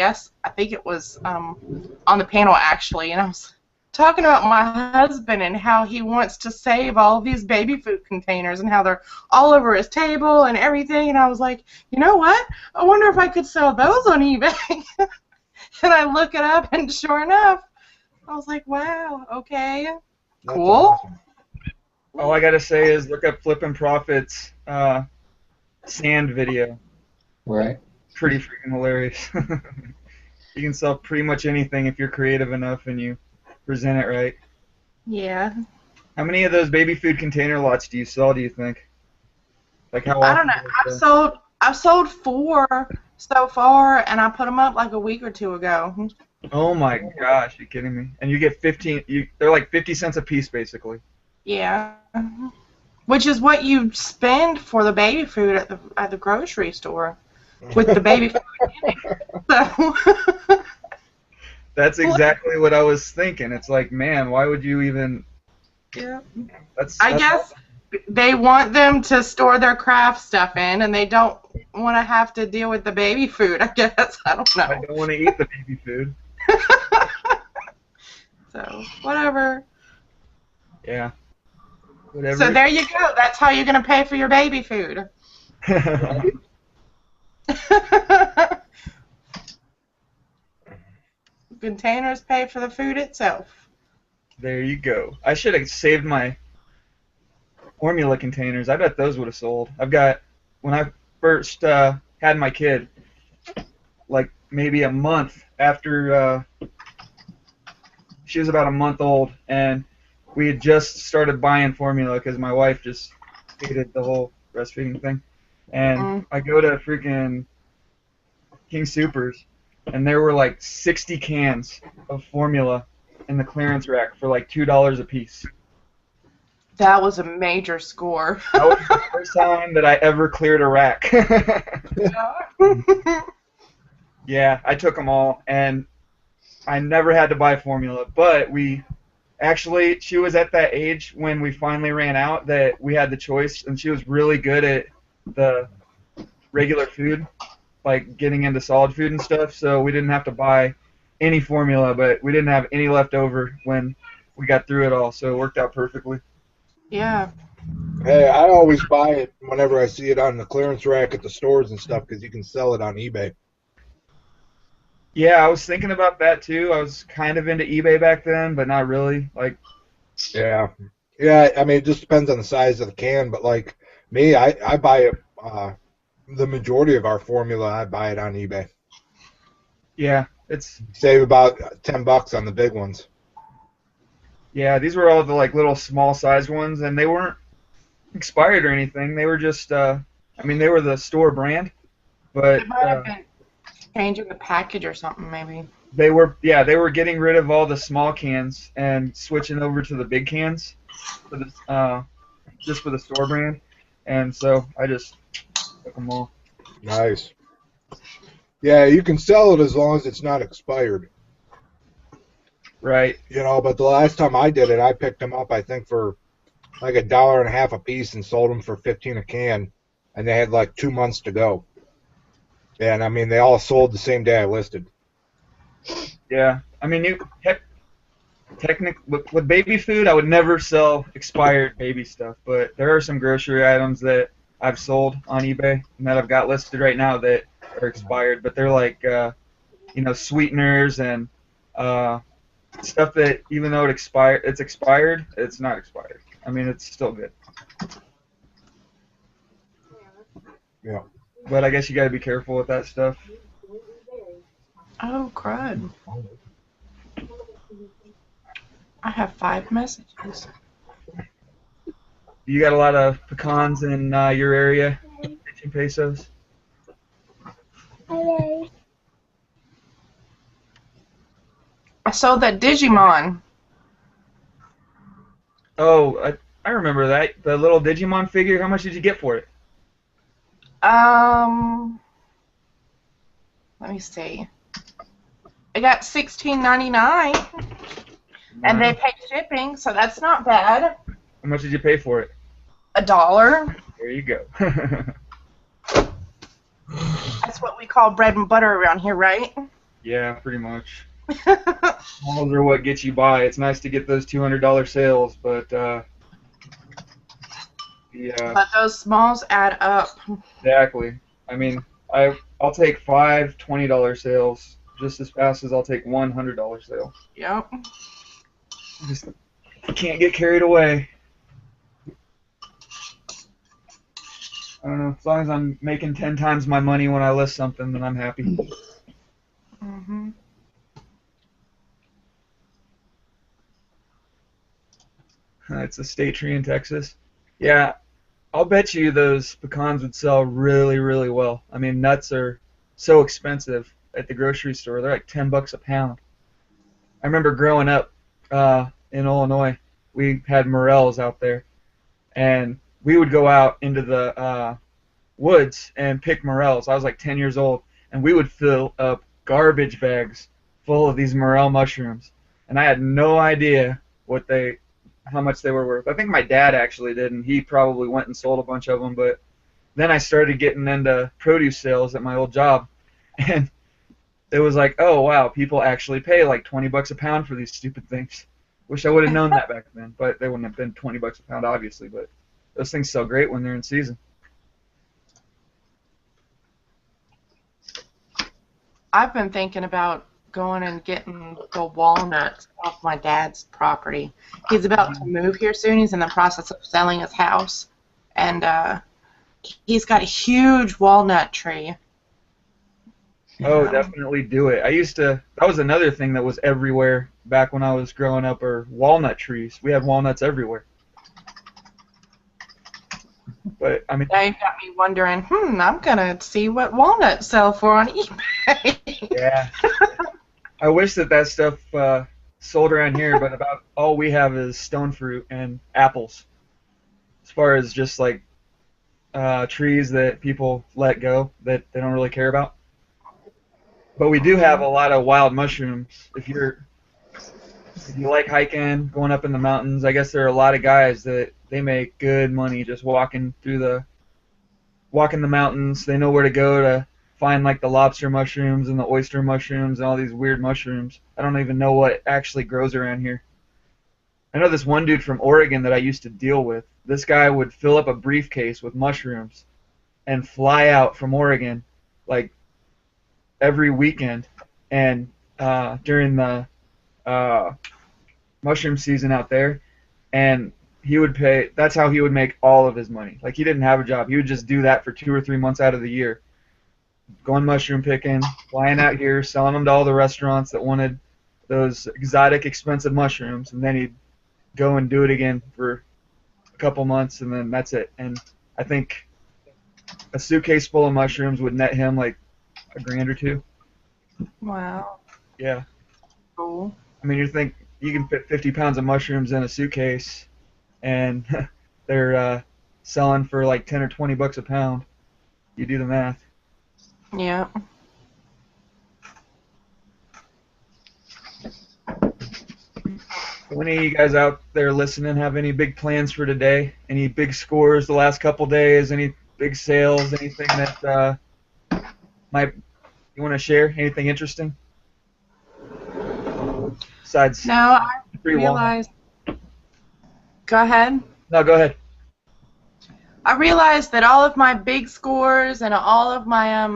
Speaker 6: think it was on the panel actually, and I was talking about my husband and how he wants to save all these baby food containers and how they're all over his table and everything, and I was like, you know what? I wonder if I could sell those on eBay. And I look it up, and sure enough, I was like, wow, okay,
Speaker 4: That's
Speaker 6: cool.
Speaker 4: awesome.
Speaker 1: All I gotta say is look up Flippin' Profits sand video.
Speaker 3: Right.
Speaker 1: Pretty freaking hilarious. You can sell pretty much anything if you're creative enough and you present it right.
Speaker 6: Yeah.
Speaker 1: How many of those baby food container lots do you sell, do you think? Like how
Speaker 6: I
Speaker 1: often?
Speaker 6: don't know. I've sold 4 so far, and I put them up like a week or 2 ago.
Speaker 1: Oh my gosh, you kidding me? And you get 15, they're like 50 cents a piece basically.
Speaker 6: Yeah. Which is what you spend for the baby food at the grocery store with the baby food in it. So
Speaker 1: That's exactly what I was thinking. It's like, man, why would you even
Speaker 6: Yeah.
Speaker 1: That's
Speaker 6: I guess they want them to store their craft stuff in, and they don't want to have to deal with the baby food. I guess I don't
Speaker 1: I
Speaker 6: know.
Speaker 1: don't want to eat the baby food.
Speaker 6: So whatever.
Speaker 1: Yeah.
Speaker 6: So
Speaker 1: Whatever.
Speaker 6: there you go. That's how you're gonna pay for your baby food. Containers pay for the food itself.
Speaker 1: There you go. I should have saved my formula containers. I bet those would have sold. I've got, when I first had my kid, like maybe a month after she was about a month old, and we had just started buying formula because my wife just hated the whole breastfeeding thing. And I go to freaking King Supers, and there were like 60 cans of formula in the clearance rack for like $2 a piece.
Speaker 6: That was a major score.
Speaker 1: That was the first time that I ever cleared a rack. Yeah, I took them all, and I never had to buy formula. But she was at that age when we finally ran out that we had the choice, and she was really good at the regular food, like getting into solid food and stuff, so we didn't have to buy any formula, but we didn't have any left over when we got through it all, so it worked out perfectly.
Speaker 6: Yeah.
Speaker 4: Hey, I always buy it whenever I see it on the clearance rack at the stores and stuff because you can sell it on eBay.
Speaker 1: Yeah, I was thinking about that too. I was kind of into eBay back then, but not really. Like,
Speaker 4: Yeah. Yeah, I mean, it just depends on the size of the can, but like me, I buy it, the majority of our formula, I buy it on eBay.
Speaker 1: yeah, it's
Speaker 4: Save about $10 on the big ones.
Speaker 1: yeah. These were all the like little small sized ones, and they weren't expired or anything. They were just, I mean, they were the store brand, but
Speaker 6: It might have been changing the package or something, maybe.
Speaker 1: they were getting rid of all the small cans and switching over to the big cans for the just for the store brand, and so I just took them all.
Speaker 4: Nice. Yeah, you can sell it as long as it's not expired.
Speaker 1: Right.
Speaker 4: You know, but the last time I did it, I picked them up, I think, for like $1.50 a piece and sold them for 15 a can, and they had like 2 months to go. And I mean, they all sold the same day I listed.
Speaker 1: Yeah. I mean, with baby food, I would never sell expired baby stuff, but there are some grocery items that I've sold on eBay and that I've got listed right now that are expired, but they're like, sweeteners and stuff that even though it's expired, it's not expired. I mean, it's still good.
Speaker 4: Yeah.
Speaker 1: But I guess you got to be careful with that stuff.
Speaker 6: Oh, crud. I have 5 messages.
Speaker 1: You got a lot of pecans in your area, 15 pesos?
Speaker 6: I sold that Digimon.
Speaker 1: Oh, I remember that. The little Digimon figure. How much did you get for it?
Speaker 6: Let me see. I got $16.99, and they paid shipping, so that's not bad.
Speaker 1: How much did you pay for it?
Speaker 6: $1.
Speaker 1: There you go.
Speaker 6: That's what we call bread and butter around here, right?
Speaker 1: Yeah, pretty much. Smalls are what gets you by. It's nice to get those $200 sales, but
Speaker 6: But those smalls add up.
Speaker 1: exactly. I mean, I'll take 5 $20 sales just as fast as I'll take one $100 sale.
Speaker 6: Yep.
Speaker 1: Just can't get carried away. I don't know. As long as I'm making 10 times my money when I list something, then I'm happy.
Speaker 6: Mhm.
Speaker 1: It's a state tree in Texas. Yeah, I'll bet you those pecans would sell really, really well. I mean, nuts are so expensive at the grocery store. They're like $10 a pound. I remember growing up in Illinois, we had morels out there, and we would go out into the woods and pick morels. I was like 10 years old, and we would fill up garbage bags full of these morel mushrooms, and I had no idea how much they were worth. I think my dad actually did, and he probably went and sold a bunch of them. But then I started getting into produce sales at my old job, and it was like, oh wow, people actually pay like $20 a pound for these stupid things. Wish I would have known that back then, but they wouldn't have been $20 a pound, obviously. But those things sell great when they're in season.
Speaker 6: I've been thinking about going and getting the walnuts off my dad's property. He's about to move here soon. He's in the process of selling his house, and he's got a huge walnut tree.
Speaker 1: Oh, definitely do it. That was another thing that was everywhere back when I was growing up, are walnut trees. We had walnuts everywhere. But, I mean,
Speaker 6: Now you've got me wondering, I'm going to see what walnuts sell for on eBay.
Speaker 1: yeah. I wish that stuff sold around here, but about all we have is stone fruit and apples. As far as just like trees that people let go that they don't really care about. But we do have a lot of wild mushrooms. If you like hiking, going up in the mountains, I guess there are a lot of guys that they make good money just walking the mountains. They know where to go to find like the lobster mushrooms and the oyster mushrooms and all these weird mushrooms. I don't even know what actually grows around here. I know this one dude from Oregon that I used to deal with. This guy would fill up a briefcase with mushrooms and fly out from Oregon like every weekend, and during the mushroom season out there, and he would pay. That's how he would make all of his money. Like, he didn't have a job. He would just do that for 2 or 3 months out of the year, going mushroom picking, flying out here, selling them to all the restaurants that wanted those exotic, expensive mushrooms, and then he'd go and do it again for a couple months, and then that's it. And I think a suitcase full of mushrooms would net him like $1,000 or $2,000.
Speaker 6: Wow.
Speaker 1: Yeah.
Speaker 6: Cool.
Speaker 1: I mean, you think you can fit 50 pounds of mushrooms in a suitcase, and they're selling for like 10 or $20 a pound. You do the math.
Speaker 6: Yeah.
Speaker 1: So any of you guys out there listening have any big plans for today? Any big scores the last couple days? Any big sales? Anything that you want to share? Anything interesting? Besides,
Speaker 6: No, I
Speaker 1: free
Speaker 6: realized. Go ahead.
Speaker 1: No, go ahead.
Speaker 6: I realized that all of my big scores and all of my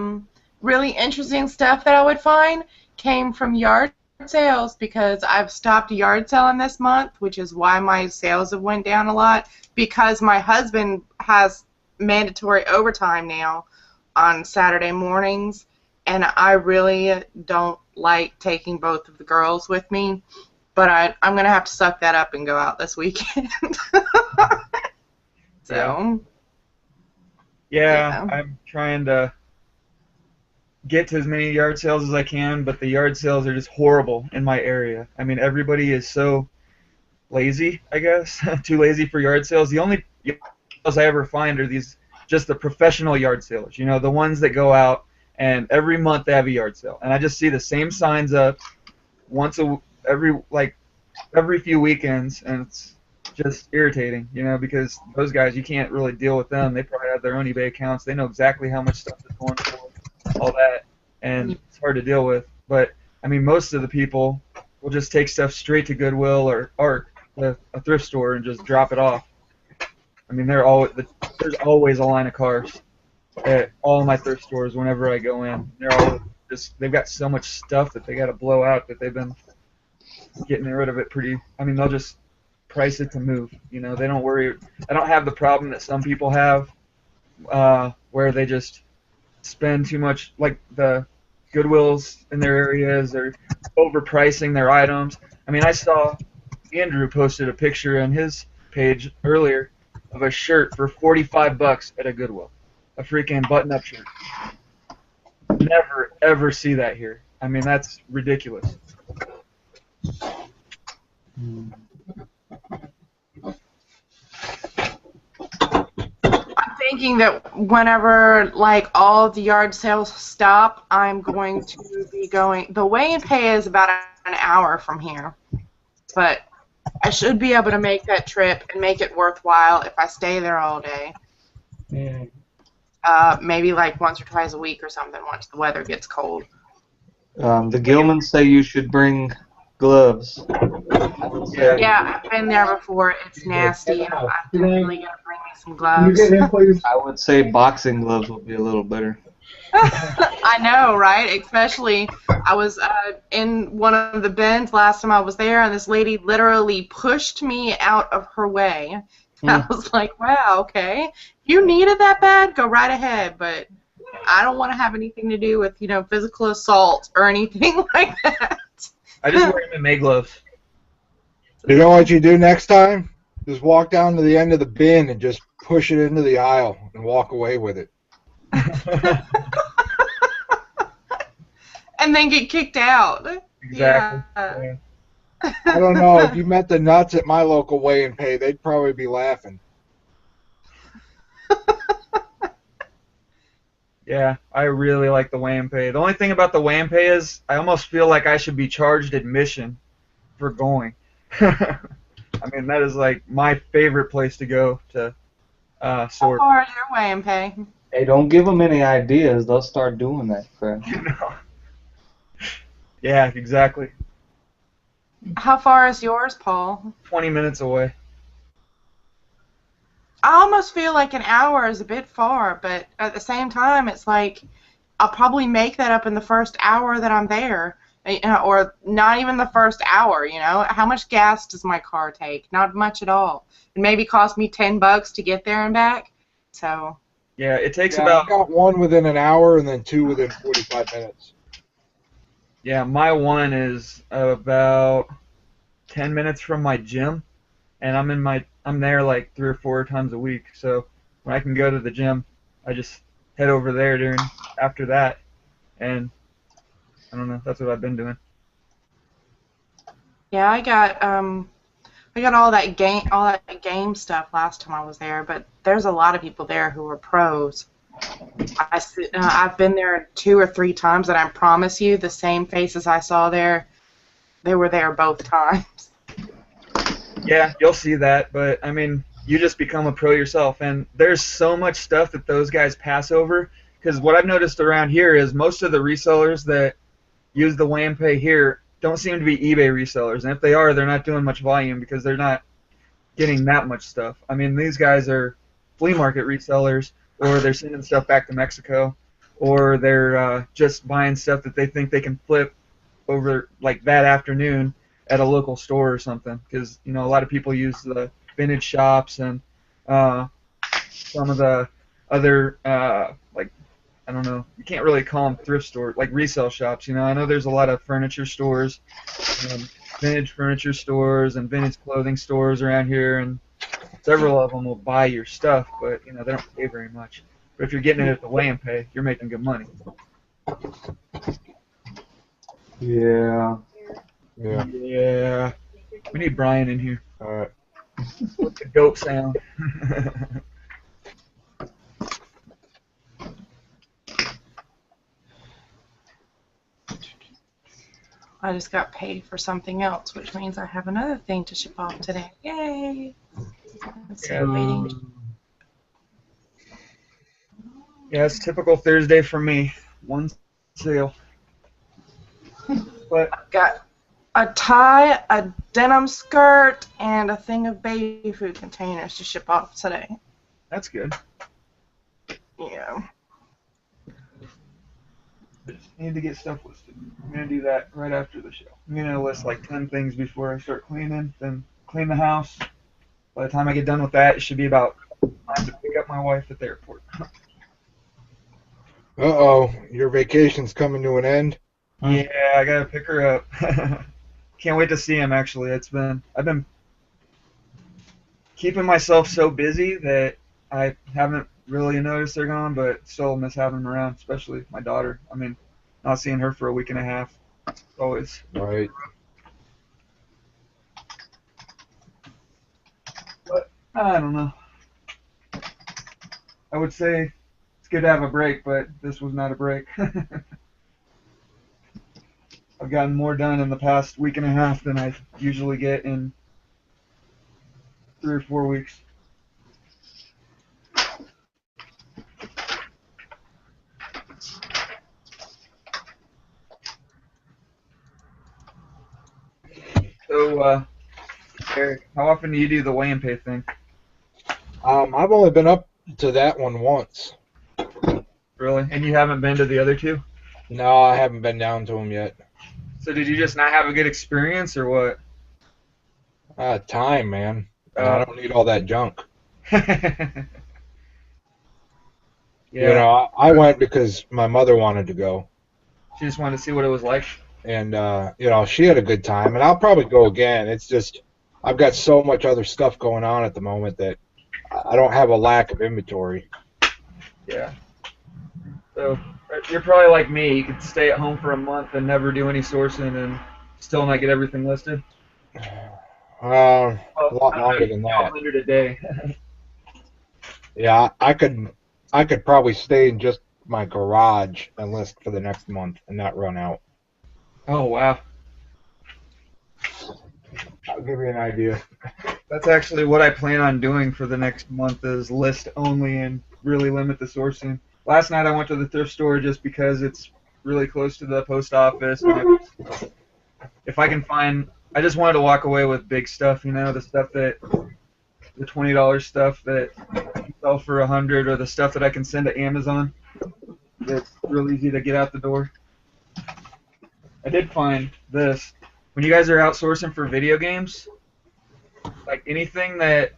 Speaker 6: really interesting stuff that I would find came from yard sales, because I've stopped yard selling this month, which is why my sales have went down a lot, because my husband has mandatory overtime now on Saturday mornings, and I really don't like taking both of the girls with me, but I'm going to have to suck that up and go out this weekend. So...
Speaker 1: Yeah, I'm trying to get to as many yard sales as I can, but the yard sales are just horrible in my area. I mean, everybody is so lazy, I guess, too lazy for yard sales. The only yard sales I ever find are just the professional yard sales, the ones that go out and every month they have a yard sale. And I just see the same signs up every few weekends, and it's just irritating, because those guys, you can't really deal with them. They probably have their own eBay accounts. They know exactly how much stuff is going for, all that, and it's hard to deal with. But, I mean, most of the people will just take stuff straight to Goodwill or a thrift store and just drop it off. I mean, there's always a line of cars at all of my thrift stores whenever I go in. They've got so much stuff that they got to blow out that they've been getting rid of it they'll just price it to move. They don't worry. I don't have the problem that some people have, where they just spend too much, like the Goodwills in their areas. They're overpricing their items. I mean, I saw Andrew posted a picture on his page earlier of a shirt for $45 at a Goodwill, a freaking button-up shirt. Never ever see that here. I mean, that's ridiculous.
Speaker 6: I'm thinking that whenever all the yard sales stop, I'm going to be going. The weigh and pay is about an hour from here, but I should be able to make that trip and make it worthwhile if I stay there all day. Maybe like once or twice a week or something once the weather gets cold.
Speaker 3: The Gilmans say you should bring gloves. I would say,
Speaker 6: Yeah, I've been there before. It's nasty. I'm definitely gonna bring me some
Speaker 7: Can you
Speaker 6: gloves.
Speaker 7: get him, please?
Speaker 3: I would say boxing gloves would be a little better.
Speaker 6: I know, right? Especially, I was in one of the bins last time I was there, and this lady literally pushed me out of her way. I was like, wow, okay. If you need it that bad, go right ahead, but I don't want to have anything to do with, physical assault or anything like that.
Speaker 1: I just wear MMA gloves.
Speaker 4: You know what you do next time? Just walk down to the end of the bin and just push it into the aisle and walk away with it.
Speaker 6: And then get kicked out.
Speaker 1: Exactly.
Speaker 6: Yeah.
Speaker 4: I don't know. If you met the nuts at my local weigh and pay, they'd probably be laughing.
Speaker 1: Yeah, I really like the weigh and pay. The only thing about the weigh and pay is I almost feel like I should be charged admission for going. I mean, that is like my favorite place to go to
Speaker 6: How
Speaker 1: sort.
Speaker 6: far is your weigh and pay?
Speaker 3: Hey, don't give them any ideas. They'll start doing that crap.
Speaker 1: Yeah, exactly.
Speaker 6: How far is yours, Paul?
Speaker 1: 20 minutes away.
Speaker 6: I almost feel like an hour is a bit far, but at the same time, it's like I'll probably make that up in the first hour that I'm there, or not even the first hour. How much gas does my car take? Not much at all. It maybe cost me $10 to get there and back. So.
Speaker 1: Yeah, it takes
Speaker 4: I
Speaker 1: about.
Speaker 4: got one within an hour and then two within 45 minutes.
Speaker 1: Yeah, my one is about 10 minutes from my gym, and I'm there like 3 or 4 times a week. So when I can go to the gym, I just head over there after that, and I don't know. That's what I've been doing.
Speaker 6: Yeah, I got all that game stuff last time I was there, but there's a lot of people there who are pros. I've been there 2 or 3 times, and I promise you, the same faces I saw there, they were there both times.
Speaker 1: Yeah, you'll see that, but I mean, you just become a pro yourself, and there's so much stuff that those guys pass over. Because what I've noticed around here is most of the resellers that use the weigh and pay here don't seem to be eBay resellers, and if they are, they're not doing much volume because they're not getting that much stuff. I mean, these guys are flea market resellers, or they're sending stuff back to Mexico, or they're just buying stuff that they think they can flip over like that afternoon at a local store or something. Because a lot of people use the vintage shops and some of the other like I don't know, you can't really call them thrift stores, like resale shops. I know there's a lot of furniture stores, vintage furniture stores and vintage clothing stores around here, and several of them will buy your stuff, but they don't pay very much. But if you're getting it at the weigh and pay, you're making good money.
Speaker 3: Yeah.
Speaker 1: Yeah. We need Brian in here.
Speaker 4: All right.
Speaker 1: What's the goat sound?
Speaker 6: I just got paid for something else, which means I have another thing to ship off today. Yay! Waiting.
Speaker 1: Yeah, it's typical Thursday for me. One sale. But
Speaker 6: I've got a tie, a denim skirt, and a thing of baby food containers to ship off today.
Speaker 1: that's good.
Speaker 6: Yeah.
Speaker 1: Need to get stuff listed. I'm gonna do that right after the show. I'm gonna list like 10 things before I start cleaning, then clean the house. By the time I get done with that, it should be about time to pick up my wife at the airport.
Speaker 4: Uh-oh, your vacation's coming to an end.
Speaker 1: Yeah, I gotta pick her up. Can't wait to see him. Actually, I've been keeping myself so busy that I haven't really noticed they're gone, but still miss having them around, especially my daughter. I mean, not seeing her for a week and a half. Always.
Speaker 4: Right.
Speaker 1: But I don't know. I would say it's good to have a break, but this was not a break. I've gotten more done in the past week and a half than I usually get in 3 or 4 weeks. So, Eric, how often do you do the weigh and pay thing?
Speaker 4: I've only been up to that one once.
Speaker 1: Really? And you haven't been to the other two?
Speaker 4: No, I haven't been down to them yet.
Speaker 1: So did you just not have a good experience or what?
Speaker 4: Time, man. And
Speaker 1: Oh.
Speaker 4: I don't need all that junk.
Speaker 1: Yeah.
Speaker 4: You know, I went because my mother wanted to go.
Speaker 1: She just wanted to see what it was like.
Speaker 4: And, you know, she had a good time. And I'll probably go again. It's just I've got so much other stuff going on at the moment that I don't have a lack of inventory.
Speaker 1: Yeah. So you're probably like me. You could stay at home for a month and never do any sourcing and still not get everything listed.
Speaker 4: A lot longer than that.
Speaker 1: 100 a day.
Speaker 4: Yeah, I could probably stay in just my garage and list for the next month and not run out.
Speaker 1: Oh, wow.
Speaker 4: I'll give you an idea.
Speaker 1: That's actually what I plan on doing for the next month is list only and really limit the sourcing. Last night I went to the thrift store just because it's really close to the post office. And if I can find, I just wanted to walk away with big stuff, you know, the stuff that, the $20 stuff that you sell for $100 or the stuff that I can send to Amazon. That's real easy to get out the door. I did find this. When you guys are outsourcing for video games, like anything that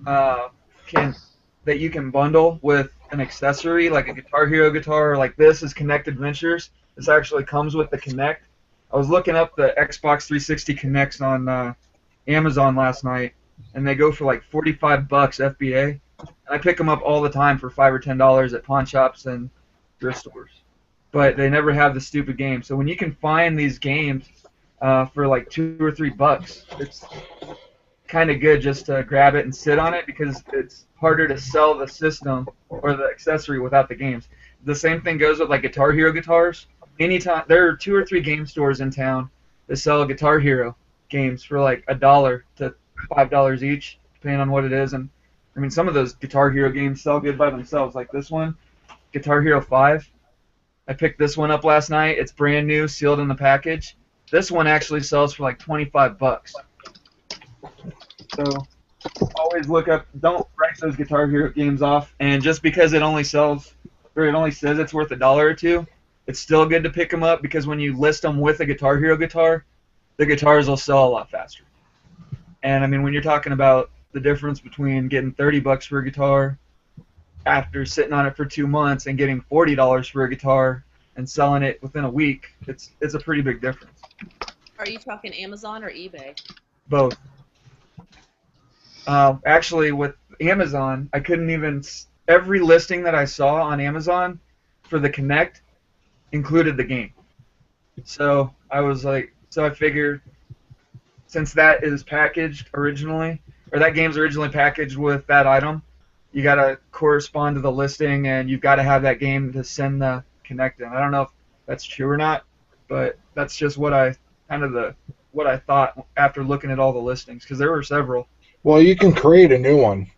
Speaker 1: that you can bundle with an accessory, like a Guitar Hero guitar, or like this is Connect Adventures. This actually comes with the Connect. I was looking up the Xbox 360 Connects on Amazon last night, and they go for like $45 FBA. And I pick them up all the time for $5 or $10 at pawn shops and thrift stores. But they never have the stupid game. So when you can find these games for like $2 or $3, it's kind of good just to grab it and sit on it because it's harder to sell the system or the accessory without the games. The same thing goes with like Guitar Hero guitars. Anytime there are 2 or 3 game stores in town that sell Guitar Hero games for like $1 to $5 each, depending on what it is. And I mean, some of those Guitar Hero games sell good by themselves. Like this one, Guitar Hero 5. I picked this one up last night. It's brand new, sealed in the package. This one actually sells for like $25. So always look up. Don't write those Guitar Hero games off. And just because it only sells, or it only says it's worth $1 or $2, it's still good to pick them up because when you list them with a Guitar Hero guitar, the guitars will sell a lot faster. And I mean, when you're talking about the difference between getting $30 for a guitar after sitting on it for 2 months and getting $40 for a guitar and selling it within a week, it's a pretty big difference.
Speaker 5: Are you talking Amazon or eBay?
Speaker 1: Both. Actually, with Amazon, I couldn't even. Every listing that I saw on Amazon for the Connect included the game. So I was like, so I figured since that is packaged originally, or that game's originally packaged with that item, you got to correspond to the listing and you've got to have that game to send the Connect in. I don't know if that's true or not, but that's just what I what I thought after looking at all the listings because there were several.
Speaker 4: Well, you can create a new one.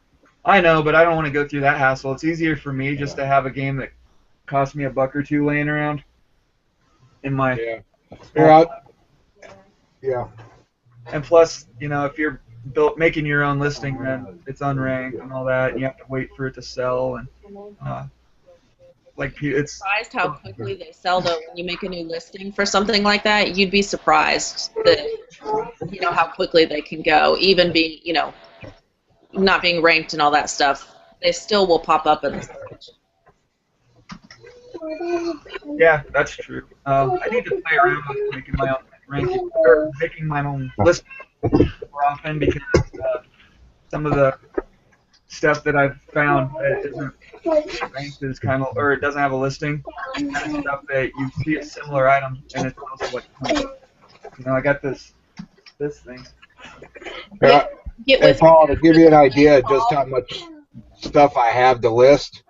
Speaker 1: I know, but I don't want to go through that hassle. It's easier for me just to have a game that costs me $1 or $2 laying around in my.
Speaker 4: Yeah.
Speaker 1: And plus, you know, if you're making your own listing, then it's unranked and all that, and you have to wait for it to sell and it's.
Speaker 5: Surprised how quickly they sell though when you make a new listing for something like that. You'd be surprised that you know how quickly they can go, even being not being ranked and all that stuff. They still will pop up in the search.
Speaker 1: Yeah, that's true. I need to play around with making my own ranking or making my own list more often because some of the stuff that I've found that isn't ranked is kind of, or it doesn't have a listing. It's kind of stuff that you see a similar item and it's also like, I got this thing.
Speaker 4: Yeah. Hey, Paul, to give you an idea of just how much stuff I have to list,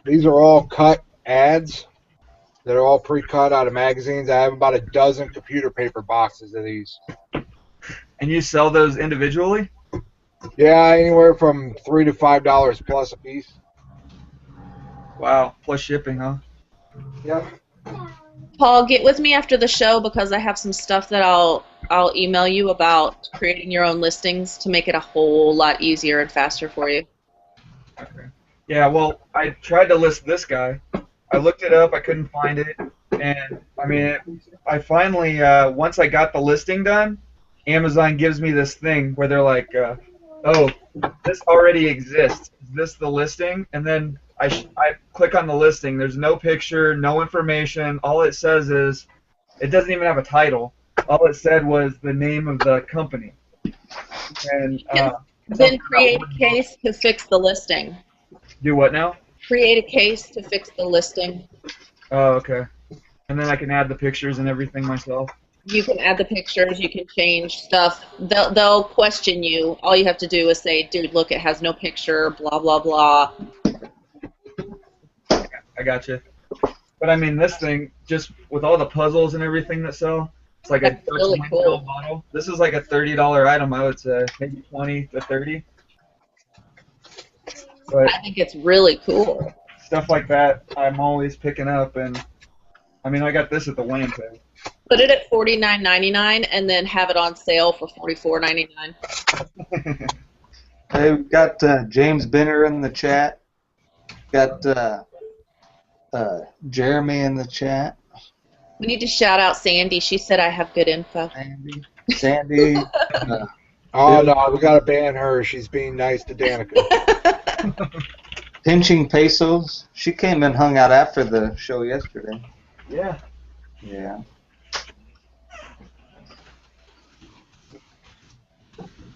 Speaker 4: these are all cut ads. They're all pre-cut out of magazines. I have about a dozen computer paper boxes of these.
Speaker 1: And you sell those individually?
Speaker 4: Yeah, anywhere from $3 to $5 plus a piece.
Speaker 1: Wow, plus shipping, huh?
Speaker 4: Yep.
Speaker 5: Paul, get with me after the show because I have some stuff that I'll email you about creating your own listings to make it a whole lot easier and faster for you.
Speaker 1: Okay. Yeah, well, I tried to list this guy. I looked it up, I couldn't find it, and I mean, I finally, once I got the listing done, Amazon gives me this thing where they're like, "Oh, this already exists. Is this the listing?" And then I click on the listing. There's no picture, no information. All it says is, it doesn't even have a title. All it said was the name of the company, and
Speaker 5: Then
Speaker 1: something about
Speaker 5: create a case to fix the listing.
Speaker 1: do what now?
Speaker 5: Create a case to fix the listing.
Speaker 1: Oh, okay. And then I can add the pictures and everything myself.
Speaker 5: You can add the pictures, you can change stuff. They'll question you. All you have to do is say, dude, look, it has no picture, blah, blah, blah.
Speaker 1: I got you. But I mean, this thing, just with all the puzzles and everything that sell, it's like a
Speaker 5: That's really
Speaker 1: Dutch
Speaker 5: cool.
Speaker 1: bottle. This is like a $30 item, I would say, maybe 20 to 30. But
Speaker 5: I think it's really cool.
Speaker 1: stuff like that, I'm always picking up, and I mean, I got this at the Wham pay.
Speaker 5: Put it at $49.99 and then have it on sale for $44.99.
Speaker 3: Hey, we've got James Benner in the chat. Got Jeremy in the chat.
Speaker 5: We need to shout out Sandy. She said I have good info.
Speaker 3: Sandy.
Speaker 4: Oh, no, we got to ban her. She's being nice to Danica.
Speaker 3: Pinching Pesos. She came and hung out after the show yesterday.
Speaker 1: Yeah.
Speaker 3: Yeah.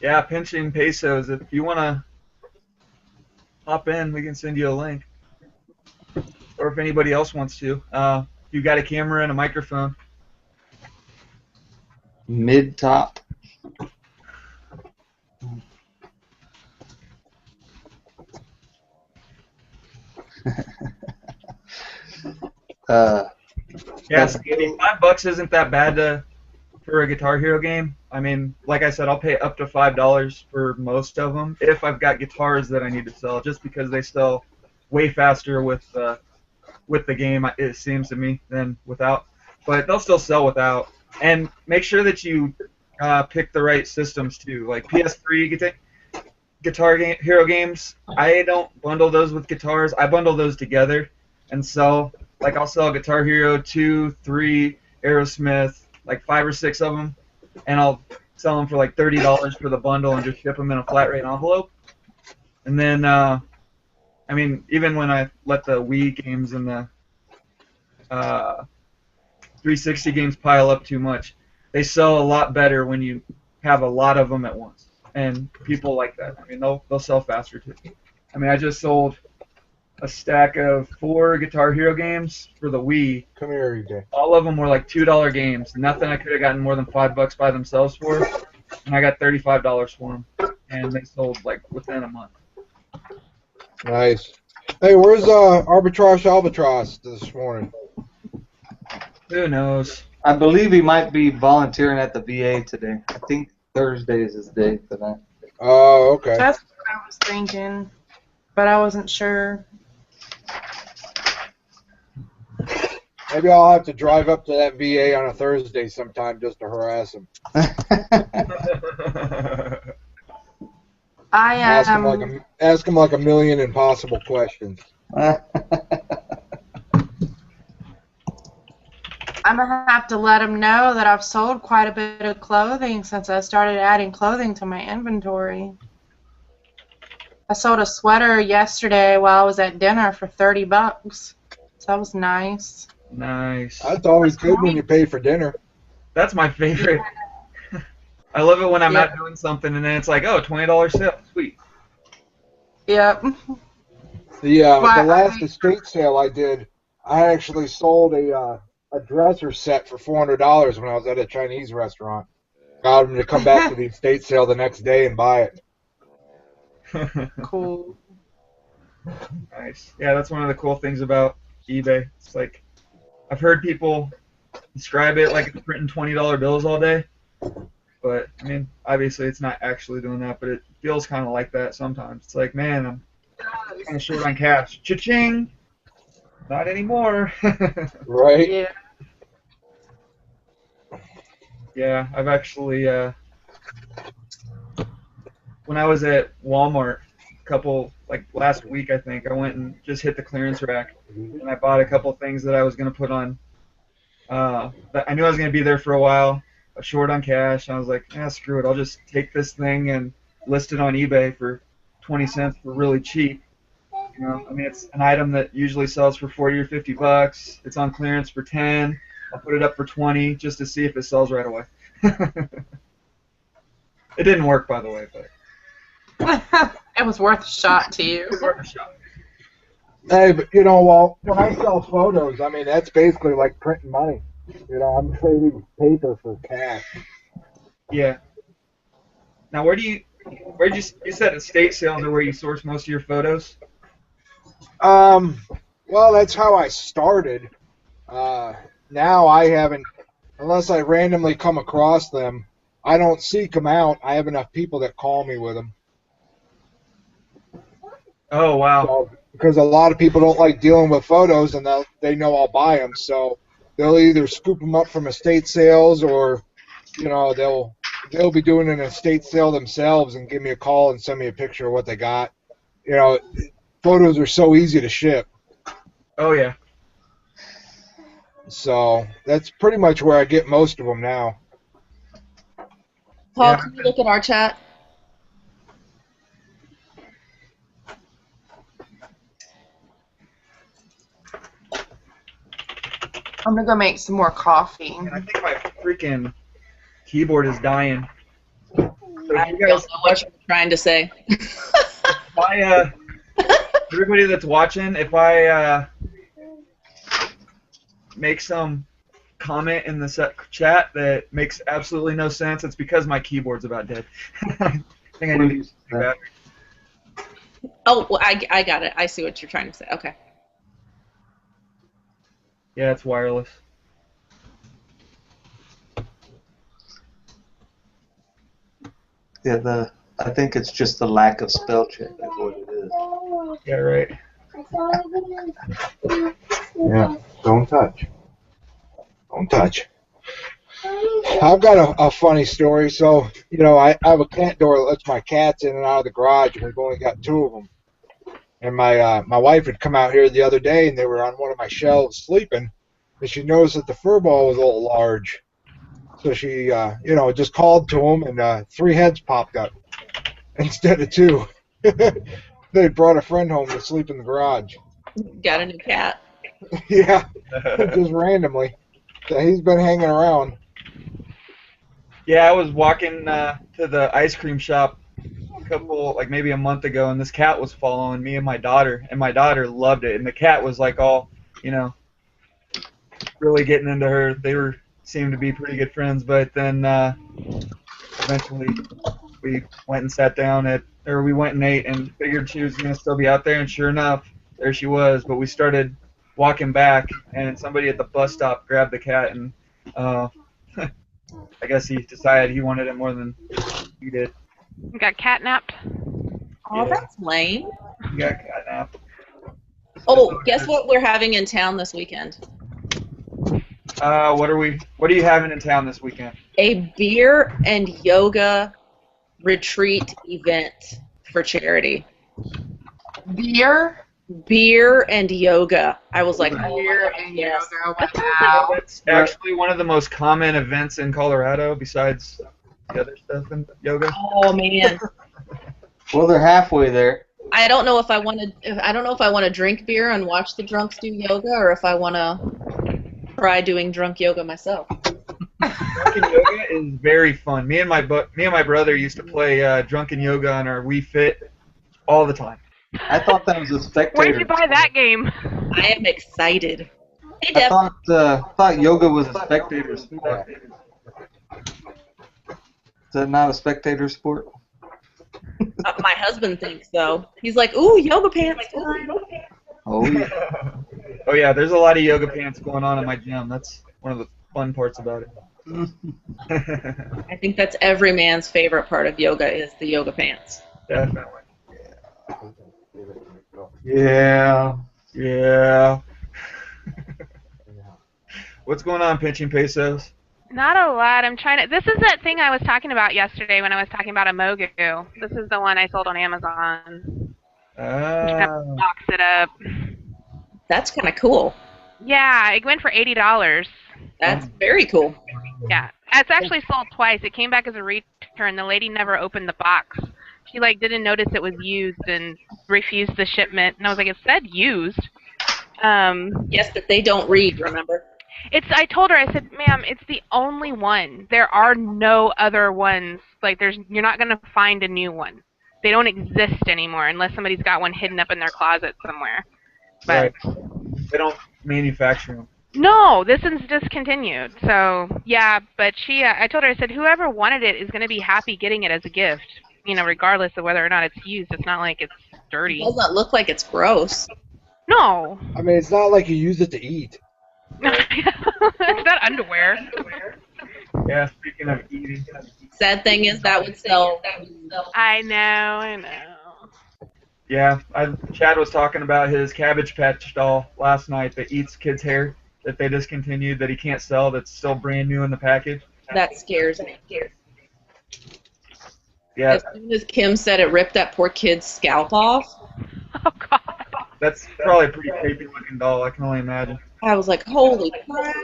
Speaker 1: Yeah, pinching pesos. If you want to hop in, we can send you a link. Or if anybody else wants to. If you got a camera and a microphone.
Speaker 3: Mid top.
Speaker 1: Yeah, so $5 isn't that bad for a Guitar Hero game. I mean, like I said, I'll pay up to $5 for most of them if I've got guitars that I need to sell, just because they sell way faster with the game, it seems to me, than without. But they'll still sell without. And make sure that you pick the right systems too, like PS3 Guitar Hero games. I don't bundle those with guitars. I bundle those together and sell. Like I'll sell Guitar Hero 2, 3, Aerosmith, like 5 or 6 of them, and I'll sell them for like $30 for the bundle and just ship them in a flat rate envelope. And then, I mean, even when I let the Wii games and the 360 games pile up too much, they sell a lot better when you have a lot of them at once. And people like that. I mean, they'll sell faster too. I mean, I just sold a stack of 4 Guitar Hero games for the Wii.
Speaker 4: Come here, EJ.
Speaker 1: All of them were like $2 games. Nothing I could have gotten more than $5 by themselves for, and I got $35 for them, and they sold like within a month.
Speaker 4: Nice. Hey, where's Arbitrage Albatross this morning?
Speaker 1: Who knows?
Speaker 3: I believe he might be volunteering at the VA today. I think Thursday is his day for that.
Speaker 4: Oh, okay.
Speaker 6: That's what I was thinking, but I wasn't sure.
Speaker 4: Maybe I'll have to drive up to that VA on a Thursday sometime just to harass him.
Speaker 6: I
Speaker 4: Ask him like a million impossible questions.
Speaker 6: I'm gonna have to let him know that I've sold quite a bit of clothing since I started adding clothing to my inventory. I sold a sweater yesterday while I was at dinner for $30. So that was nice.
Speaker 1: Nice.
Speaker 4: That's always good when you pay for dinner.
Speaker 1: That's my favorite. I love it when I'm out doing something and then it's like, oh, $20 sale. Sweet.
Speaker 6: Yep.
Speaker 4: The last estate sale I did, I actually sold a dresser set for $400 when I was at a Chinese restaurant. Got him to come back to the estate sale the next day and buy it.
Speaker 6: Cool.
Speaker 1: Nice. Yeah, that's one of the cool things about eBay. It's like, I've heard people describe it like it's printing $20 bills all day. But I mean, obviously, it's not actually doing that, but it feels kind of like that sometimes. It's like, man, I'm kind of short on cash. Cha-ching! Not anymore.
Speaker 4: Right?
Speaker 6: Yeah.
Speaker 1: Yeah, I've actually, when I was at Walmart, like last week, I think, I went and just hit the clearance rack, and I bought a couple things that I was going to put on. That I knew I was going to be there for a while. I was short on cash, and I was like, screw it. I'll just take this thing and list it on eBay for 20 cents for really cheap. You know, I mean, it's an item that usually sells for 40 or 50 bucks. It's on clearance for 10. I'll put it up for 20 just to see if it sells right away. It didn't work, by the way, but
Speaker 6: It was worth a shot to you.
Speaker 1: it was worth a shot.
Speaker 4: Hey, but you know, well, when I sell photos, I mean, that's basically like printing money. You know, I'm trading paper for cash.
Speaker 1: Yeah. Now, you said estate sales are where you source most of your photos?
Speaker 4: Well, that's how I started. Now I haven't, unless I randomly come across them, I don't seek them out. I have enough people that call me with them.
Speaker 1: Oh, wow.
Speaker 4: So, because a lot of people don't like dealing with photos, and they know I'll buy them, so they'll either scoop them up from estate sales, or you know they'll be doing an estate sale themselves and give me a call and send me a picture of what they got. You know, photos are so easy to ship,
Speaker 1: Oh, yeah.
Speaker 4: so that's pretty much where I get most of them now.
Speaker 5: Paul,
Speaker 1: Yeah.
Speaker 5: can you look at our chat?
Speaker 6: I'm gonna go make some more coffee.
Speaker 1: And I think my freaking keyboard is dying. So
Speaker 5: I
Speaker 1: if you
Speaker 5: don't
Speaker 1: guys,
Speaker 5: know what you're trying to say.
Speaker 1: if I, everybody that's watching, if I make some comment in the chat that makes absolutely no sense, it's because my keyboard's about dead. I think I need to get a new battery.
Speaker 5: Oh, well, I got it. I see what you're trying to say. Okay.
Speaker 1: Yeah, it's wireless.
Speaker 3: Yeah, I think it's just the lack of spell check is what it is.
Speaker 1: Yeah, right.
Speaker 4: Yeah, don't touch. Don't touch. I've got a funny story. So, you know, I have a cat door that lets my cats in and out of the garage, and we've only got two of them. And my wife had come out here the other day, and they were on one of my shelves sleeping, and she noticed that the fur ball was a little large. So she, you know, just called to them, and 3 heads popped up instead of 2. They brought a friend home to sleep in the garage.
Speaker 5: Got a new cat.
Speaker 4: Yeah, just randomly. So he's been hanging around.
Speaker 1: Yeah, I was walking to the ice cream shop like maybe a month ago, and this cat was following me and my daughter loved it, and the cat was like all, you know, really getting into her. Seemed to be pretty good friends, but then eventually we went and we went and ate and figured she was gonna still be out there, and sure enough, there she was. But we started walking back, and somebody at the bus stop grabbed the cat, and I guess he decided he wanted it more than he did.
Speaker 10: You got catnapped?
Speaker 5: Oh,
Speaker 1: Yeah.
Speaker 5: that's lame.
Speaker 1: He got catnapped.
Speaker 5: Oh, guess what we're having in town this weekend?
Speaker 1: What are you having in town this weekend?
Speaker 5: A beer and yoga retreat event for charity. Beer and yoga. I was like,
Speaker 6: Beer and
Speaker 5: yes.
Speaker 6: yoga. Wow.
Speaker 1: That's actually one of the most common events in Colorado, besides the other stuff in yoga.
Speaker 5: Oh man.
Speaker 3: Well, they're halfway there.
Speaker 5: I don't know if I want to drink beer and watch the drunks do yoga, or if I want to try doing drunk yoga myself.
Speaker 1: Drunken yoga is very fun. Me and my brother used to play drunken yoga on our Wii Fit all the time.
Speaker 3: I thought that was a spectator.
Speaker 10: Where'd you buy that game?
Speaker 5: I am excited. Hey,
Speaker 3: I
Speaker 5: Deb.
Speaker 3: thought yoga was a spectator sport. Is that not a spectator sport?
Speaker 5: My husband thinks so. He's like, ooh, yoga pants time.
Speaker 3: Oh yeah.
Speaker 1: Oh yeah, there's a lot of yoga pants going on in my gym. That's one of the fun parts about it.
Speaker 5: I think that's every man's favorite part of yoga is the yoga pants.
Speaker 1: Definitely.
Speaker 3: Yeah.
Speaker 1: Yeah. What's going on, Pinching Pesos?
Speaker 10: Not a lot. I'm trying to. This is that thing I was talking about yesterday when I was talking about a Mogu. This is the one I sold on Amazon. I'm trying to
Speaker 1: Oh.
Speaker 10: box it up.
Speaker 5: That's kind of cool.
Speaker 10: Yeah, it went for $80.
Speaker 5: That's very cool.
Speaker 10: Yeah, it's actually sold twice. It came back as a return. The lady never opened the box. She didn't notice it was used and refused the shipment. And I was like, it said used.
Speaker 5: Yes, but they don't read, remember?
Speaker 10: I told her, I said, ma'am, it's the only one. There are no other ones. You're not gonna find a new one. They don't exist anymore unless somebody's got one hidden up in their closet somewhere. But
Speaker 1: Right. They don't manufacture them.
Speaker 10: no, this one's discontinued. So yeah, but I told her, I said, whoever wanted it is gonna be happy getting it as a gift. Regardless of whether or not it's used. It's not like it's
Speaker 5: It
Speaker 10: dirty.
Speaker 5: does not look like it's gross.
Speaker 10: No.
Speaker 4: I mean, it's not like you use it to eat.
Speaker 10: It's not underwear.
Speaker 1: Yeah, speaking of eating.
Speaker 5: Sad thing is that would sell.
Speaker 10: I know.
Speaker 1: Yeah, Chad was talking about his Cabbage Patch doll last night that eats kids' hair that they discontinued that he can't sell that's still brand new in the package.
Speaker 5: That scares me.
Speaker 1: Yeah,
Speaker 5: As soon as Kim said it ripped that poor kid's scalp off,
Speaker 10: Oh God.
Speaker 1: that's probably a pretty creepy looking doll, I can only imagine.
Speaker 5: I was like, holy crap.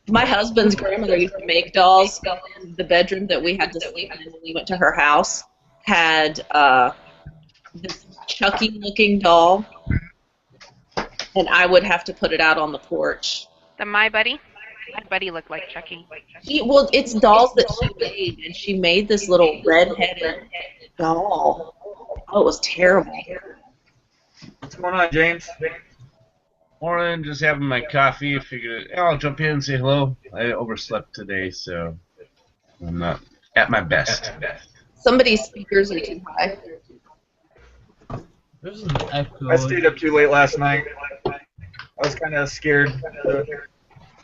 Speaker 5: My husband's grandmother used to make dolls. The bedroom that we had to sleep in when we went to her house had this Chucky-looking doll, and I would have to put it out on the porch.
Speaker 10: The My Buddy? My Buddy looked like Chucky.
Speaker 5: It's dolls that she made, and she made this little red-headed doll. Oh, it was terrible.
Speaker 1: What's going on, James?
Speaker 11: Morning, just having my coffee. I figured I'll jump in and say hello. I overslept today, so I'm not at my best.
Speaker 5: Somebody's speakers are too high.
Speaker 2: There's an echo.
Speaker 1: I stayed up too late last night. I was kind of scared.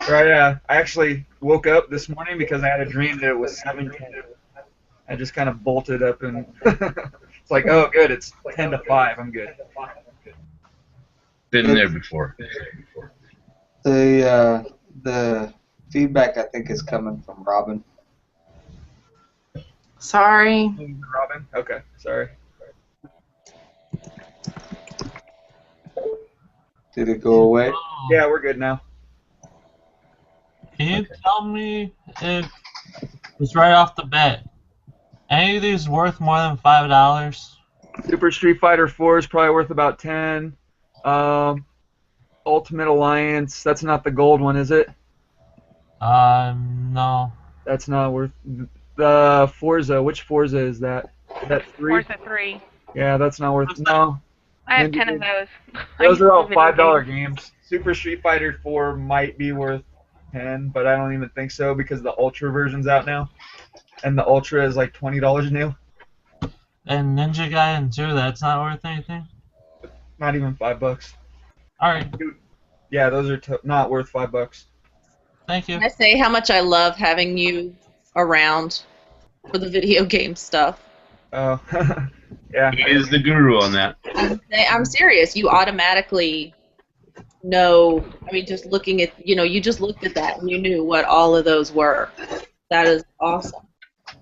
Speaker 1: I actually woke up this morning because I had a dream that it was 7:10. I just kind of bolted up and it's like, oh, good, it's 10 to 5. I'm good.
Speaker 11: Been there before.
Speaker 3: The feedback I think is coming from Robin.
Speaker 6: Sorry.
Speaker 1: Robin? Okay, sorry.
Speaker 3: Did it go away?
Speaker 1: Yeah, we're good now.
Speaker 2: Can you tell me if it's right off the bat? Any of these worth more than $5?
Speaker 1: Super Street Fighter 4 is probably worth about 10. Ultimate Alliance, that's not the gold one, is it?
Speaker 2: No.
Speaker 1: That's not worth. The Forza, which Forza is that? Is that 3?
Speaker 10: Forza 3.
Speaker 1: Yeah, that's not worth. No.
Speaker 10: I have 10 of those.
Speaker 1: Those are all $5 games. Super Street Fighter 4 might be worth 10, but I don't even think so because the Ultra version's out now, and the Ultra is like $20 new.
Speaker 2: And Ninja Gaiden 2, that's not worth anything?
Speaker 1: Not even $5.
Speaker 2: Alright.
Speaker 1: Yeah, those are not worth $5.
Speaker 2: Thank you.
Speaker 5: Can I say how much I love having you around for the video game stuff?
Speaker 1: Oh, yeah.
Speaker 11: He is the guru on that.
Speaker 5: I'm serious. You automatically know. I mean, just looking at, you just looked at that and you knew what all of those were. That is awesome.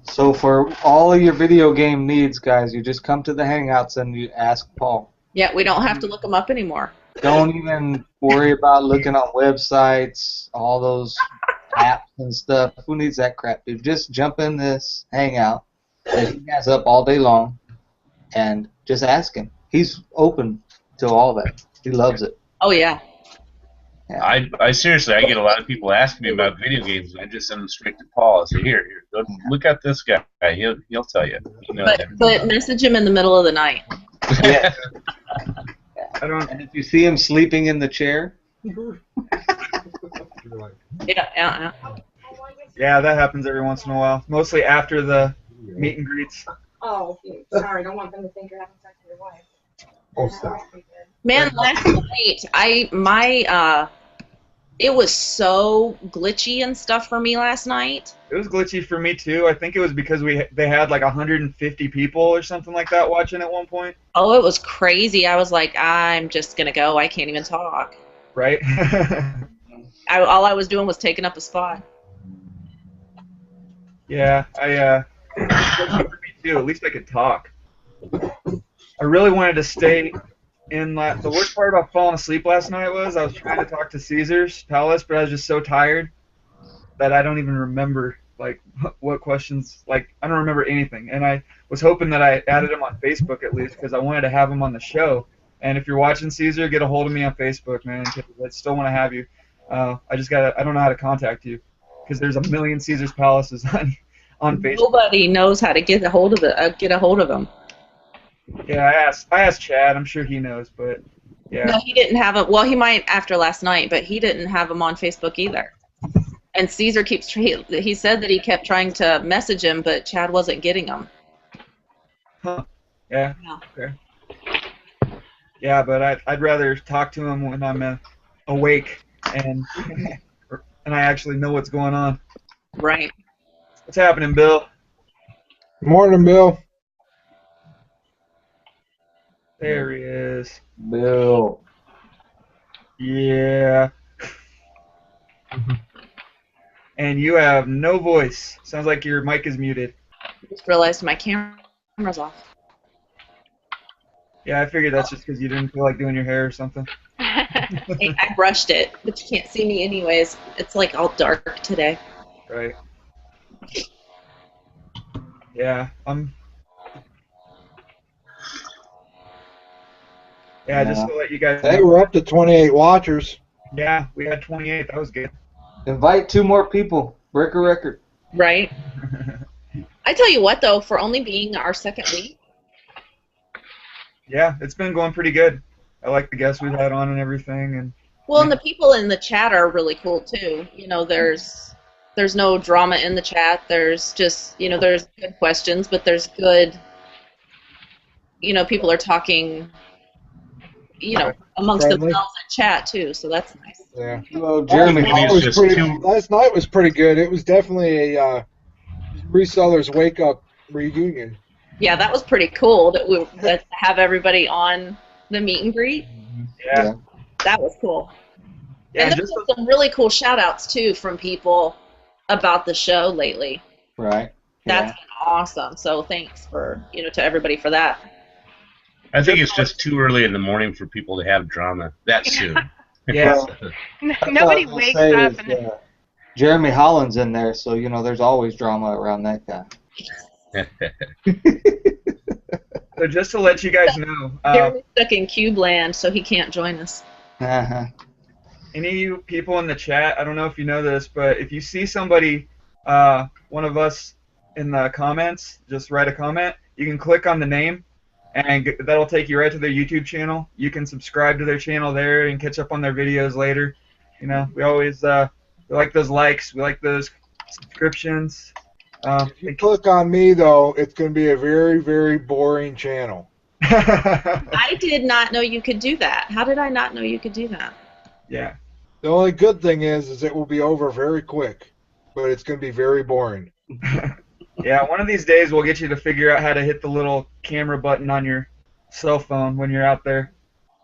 Speaker 3: So for all of your video game needs, guys, you just come to the Hangouts and you ask Paul.
Speaker 5: Yeah, we don't have to look them up anymore.
Speaker 3: Don't even worry about looking on websites, all those apps and stuff. Who needs that crap, dude? Just jump in this Hangout that he has up all day long and just ask him. He's open to all that. He loves it.
Speaker 5: Oh, yeah.
Speaker 11: I seriously, I get a lot of people asking me about video games, and I just send them straight to Paul. I say, here, go look at this guy. He'll tell you.
Speaker 5: But message him in the middle of the night.
Speaker 3: Yeah.
Speaker 1: And
Speaker 3: if you see him sleeping in the chair,
Speaker 5: Yeah.
Speaker 1: Yeah, that happens every once in a while. Mostly after the meet and greets.
Speaker 12: Oh, sorry, I don't want them to think you're having sex with your wife.
Speaker 7: Oh, stop.
Speaker 5: Man, last night It was so glitchy and stuff for me last night.
Speaker 1: It was glitchy for me too. I think it was because they had like 150 people or something like that watching at one point.
Speaker 5: Oh, it was crazy. I was like, I'm just gonna go. I can't even talk.
Speaker 1: Right?
Speaker 5: All I was doing was taking up a spot.
Speaker 1: Yeah, it was glitchy for me too. At least I could talk. I really wanted to stay in the worst part about falling asleep last night was I was trying to talk to Caesar's Palace, but I was just so tired that I don't even remember like what questions. Like I don't remember anything, and I was hoping that I added him on Facebook at least because I wanted to have him on the show. And if you're watching Caesar, get a hold of me on Facebook, man. 'Cause I still want to have you. I don't know how to contact you because there's a million Caesar's Palaces on Facebook.
Speaker 5: Nobody knows how to get a hold of it. Get a hold of him.
Speaker 1: Yeah, I asked Chad. I'm sure he knows, but yeah.
Speaker 5: No, he didn't have him. Well, he might after last night, but he didn't have him on Facebook either. And Caesar he said that he kept trying to message him, but Chad wasn't getting him.
Speaker 1: Huh. Yeah.
Speaker 5: Yeah.
Speaker 1: Okay. Yeah, but I'd rather talk to him when I'm awake and I actually know what's going on.
Speaker 5: Right.
Speaker 1: What's happening, Bill?
Speaker 4: Morning, Bill.
Speaker 1: There he is.
Speaker 3: Bill.
Speaker 1: Yeah. And you have no voice. Sounds like your mic is muted.
Speaker 5: I just realized my camera's off.
Speaker 1: Yeah, I figured that's just because you didn't feel like doing your hair or something.
Speaker 5: I brushed it, but you can't see me anyways. It's like all dark today.
Speaker 1: Right. Yeah, Yeah, just to let you guys
Speaker 4: Hey,
Speaker 1: know.
Speaker 4: we're up to 28 watchers.
Speaker 1: Yeah, we had 28. That was good.
Speaker 3: Invite 2 more people. Break a record.
Speaker 5: Right. I tell you what, though, for only being our second week.
Speaker 1: Yeah, it's been going pretty good. I like the guests we've had on and everything, and
Speaker 5: Well, and the people in the chat are really cool too. You know, there's no drama in the chat. There's just, you know, there's good questions, but there's good, you know, people are talking, you know, amongst
Speaker 4: Friendly.
Speaker 5: themselves in chat too. So that's nice.
Speaker 4: Yeah.
Speaker 3: Well, Jeremy,
Speaker 4: Last night was pretty good. It was definitely a Resellers Wake-Up reunion.
Speaker 5: Yeah, that was pretty cool that have everybody on the meet and greet.
Speaker 1: yeah.
Speaker 5: That was cool.
Speaker 1: Yeah,
Speaker 5: and there's been some really cool shout outs too from people about the show lately.
Speaker 3: Right.
Speaker 5: That's been awesome. So thanks for, you know, to everybody for that.
Speaker 11: I think it's just too early in the morning for people to have drama that soon.
Speaker 1: Yeah.
Speaker 10: Nobody wakes up and
Speaker 3: Jeremy Holland's in there, so you know there's always drama around that guy.
Speaker 1: So just to let you guys know,
Speaker 5: Jeremy's stuck in Cube land, so he can't join us.
Speaker 3: Uh-huh.
Speaker 1: any of you people in the chat, I don't know if you know this, but if you see somebody, one of us in the comments, just write a comment. You can click on the name, and that'll take you right to their YouTube channel. You can subscribe to their channel there and catch up on their videos later. You know, we always we like those likes, we like those subscriptions.
Speaker 4: If you click on me, though, it's going to be a very, very boring channel.
Speaker 5: I did not know you could do that. How did I not know you could do that?
Speaker 1: Yeah.
Speaker 4: The only good thing is it will be over very quick, but it's going to be very boring.
Speaker 1: Yeah, one of these days we'll get you to figure out how to hit the little camera button on your cell phone when you're out there.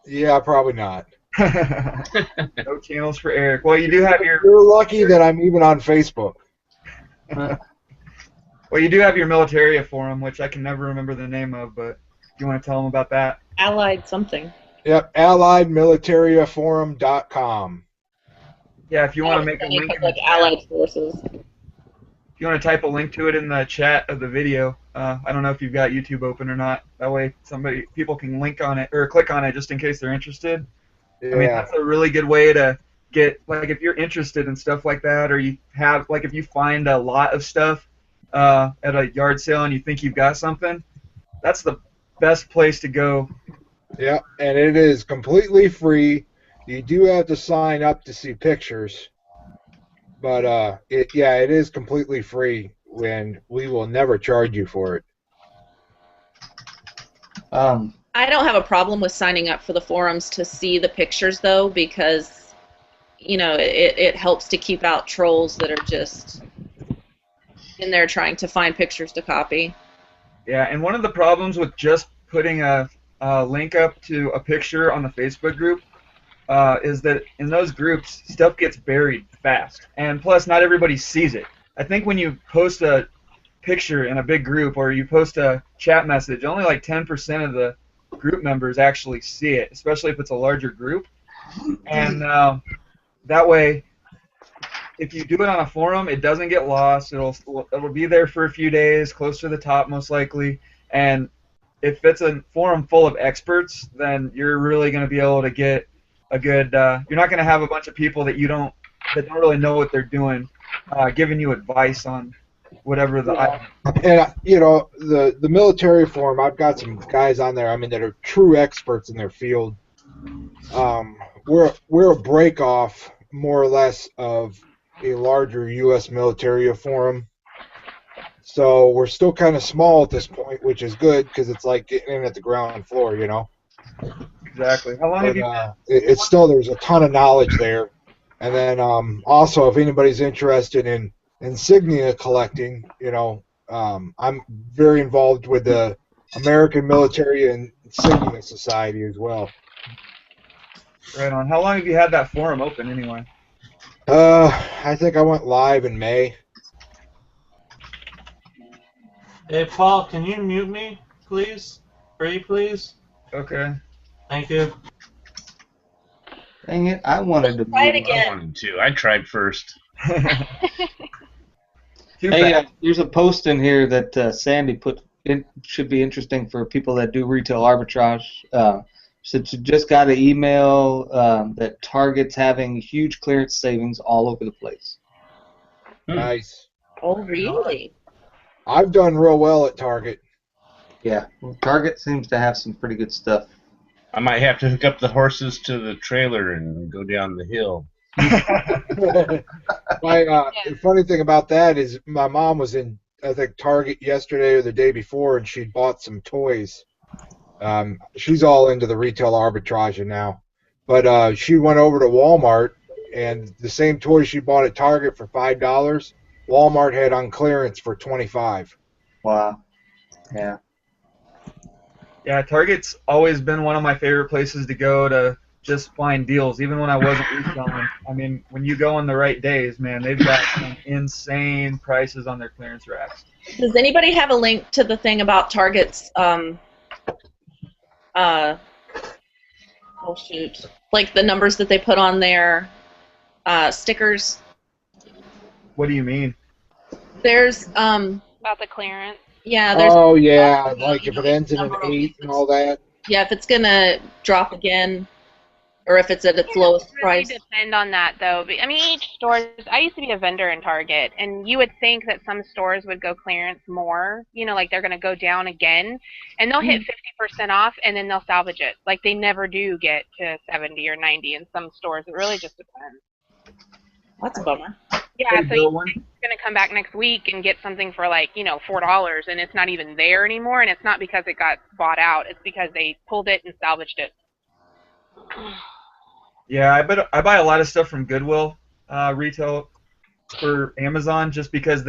Speaker 4: Yeah, probably not.
Speaker 1: No channels for Eric. Well, you do have your...
Speaker 4: You're lucky that I'm even on Facebook.
Speaker 1: Well, you do have your Militaria forum, which I can never remember the name of, but do you want to tell them about that?
Speaker 5: Allied something.
Speaker 4: Yep, alliedmilitariaforum.com.
Speaker 1: Yeah, if you want to make a link in the
Speaker 5: like
Speaker 1: chat,
Speaker 5: Allied forces.
Speaker 1: if you want to type a link to it in the chat of the video, I don't know if you've got YouTube open or not. That way, people can link on it or click on it just in case they're interested.
Speaker 4: Yeah.
Speaker 1: I mean, that's a really good way to get, like, if you're interested in stuff like that, or you have, like, if you find a lot of stuff at a yard sale and you think you've got something, that's the best place to go.
Speaker 4: Yeah, and it is completely free. You do have to sign up to see pictures, but it is completely free. When we will never charge you for it.
Speaker 5: I don't have a problem with signing up for the forums to see the pictures, though, because it helps to keep out trolls that are just in there trying to find pictures to copy.
Speaker 1: Yeah, and one of the problems with just putting a link up to a picture on the Facebook group is that in those groups, stuff gets buried fast. And plus, not everybody sees it. I think when you post a picture in a big group or you post a chat message, only like 10% of the group members actually see it, especially if it's a larger group. And that way, if you do it on a forum, it doesn't get lost. It'll be there for a few days, close to the top most likely. And if it's a forum full of experts, then you're really going to be able to get a good. You're not going to have a bunch of people that don't really know what they're doing, giving you advice on whatever the item.
Speaker 4: And the military forum, I've got some guys on there. I mean, that are true experts in their field. We're a break off, more or less, of a larger U.S. military forum. So we're still kind of small at this point, which is good because it's like getting in at the ground floor,
Speaker 1: Exactly. How long have you?
Speaker 4: It's still, there's a ton of knowledge there. And then also, if anybody's interested in insignia collecting, I'm very involved with the American Military Insignia Society as well.
Speaker 1: Right on. How long have you had that forum open anyway?
Speaker 4: I think I went live in May.
Speaker 2: Hey, Paul, can you mute me, please? Pretty please?
Speaker 1: Okay.
Speaker 2: Thank you.
Speaker 3: Dang it, I wanted to
Speaker 5: Try it
Speaker 3: mute.
Speaker 5: again.
Speaker 11: I wanted to. I tried first.
Speaker 3: Hey, there's a post in here that Sandy put in, should be interesting for people that do retail arbitrage. So she just got an email that Target's having huge clearance savings all over the place.
Speaker 4: Nice.
Speaker 5: Oh, really?
Speaker 4: I've done real well at Target.
Speaker 3: Yeah, well, Target seems to have some pretty good stuff.
Speaker 11: I might have to hook up the horses to the trailer and go down the hill.
Speaker 4: The funny thing about that is my mom was in, I think, Target yesterday or the day before, and she'd bought some toys. She's all into the retail arbitrage now. But she went over to Walmart, and the same toys she bought at Target for $5, Walmart had on clearance for $25.
Speaker 3: Wow. Yeah.
Speaker 1: Yeah, Target's always been one of my favorite places to go to just find deals, even when I wasn't reselling. I mean, when you go on the right days, man, they've got some insane prices on their clearance racks.
Speaker 5: Does anybody have a link to the thing about Target's, oh shoot, like the numbers that they put on their stickers?
Speaker 1: What do you mean?
Speaker 5: There's,
Speaker 10: About the clearance.
Speaker 5: yeah, there's.
Speaker 4: Oh, yeah, like if it ends in an 8 and all that.
Speaker 5: Yeah, if it's gonna drop again, or if it's at its lowest
Speaker 10: Really
Speaker 5: price.
Speaker 10: depend on that, though. I mean, each store. I used to be a vendor in Target, and you would think that some stores would go clearance more. Like they're going to go down again, and they'll hit 50% off, and then they'll salvage it. Like they never do get to 70 or 90 in some stores. It really just depends.
Speaker 5: That's a bummer.
Speaker 10: Yeah, so you're going to come back next week and get something for like, $4, and it's not even there anymore, and it's not because it got bought out. It's because they pulled it and salvaged it.
Speaker 1: Yeah, I buy a lot of stuff from Goodwill retail for Amazon just because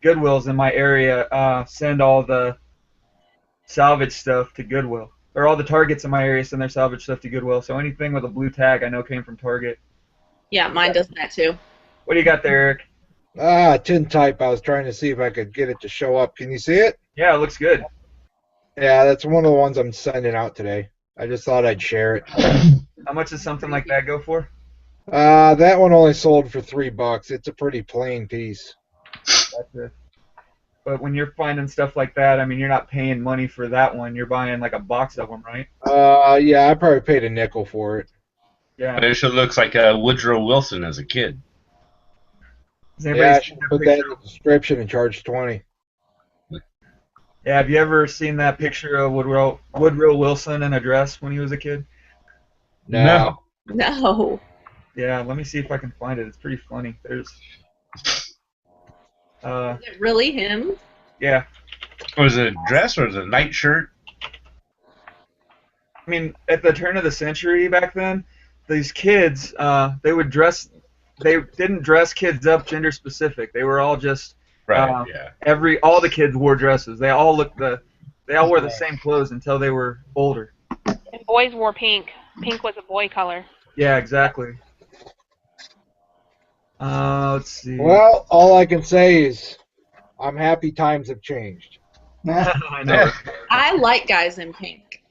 Speaker 1: Goodwills in my area send all the salvage stuff to Goodwill. Or all the Targets in my area send their salvage stuff to Goodwill. So anything with a blue tag I know came from Target.
Speaker 5: Yeah, mine does that too.
Speaker 1: What do you got there, Eric?
Speaker 4: Tintype. I was trying to see if I could get it to show up. Can you see it?
Speaker 1: Yeah, it looks good.
Speaker 4: Yeah, that's one of the ones I'm sending out today. I just thought I'd share it.
Speaker 1: How much does something like that go for?
Speaker 4: That one only sold for $3. It's a pretty plain piece.
Speaker 1: That's it. But when you're finding stuff like that, I mean, you're not paying money for that one. You're buying like a box of them, right?
Speaker 4: Yeah, I probably paid a nickel for it.
Speaker 11: But
Speaker 1: Yeah.
Speaker 11: it sure looks like a Woodrow Wilson as a kid.
Speaker 1: Has
Speaker 4: Yeah,
Speaker 1: anybody
Speaker 4: I
Speaker 1: seen
Speaker 4: should
Speaker 1: that
Speaker 4: put that in
Speaker 1: picture?
Speaker 4: the description and charge 20.
Speaker 1: Yeah, have you ever seen that picture of Woodrow Wilson in a dress when he was a kid?
Speaker 4: No.
Speaker 5: No.
Speaker 1: Yeah, let me see if I can find it. It's pretty funny. There's
Speaker 5: Is it really him?
Speaker 1: yeah.
Speaker 11: Was it a dress or was it a nightshirt?
Speaker 1: I mean, at the turn of the century back then, these kids, they would dress. They didn't dress kids up gender specific. They were all just
Speaker 11: Right. Yeah.
Speaker 1: all the kids wore dresses. They all wore the same clothes until they were older.
Speaker 10: And boys wore pink. Pink was a boy color.
Speaker 1: Yeah, exactly. Let's see.
Speaker 4: Well, all I can say is I'm happy times have changed.
Speaker 1: I know.
Speaker 5: I like guys in pink.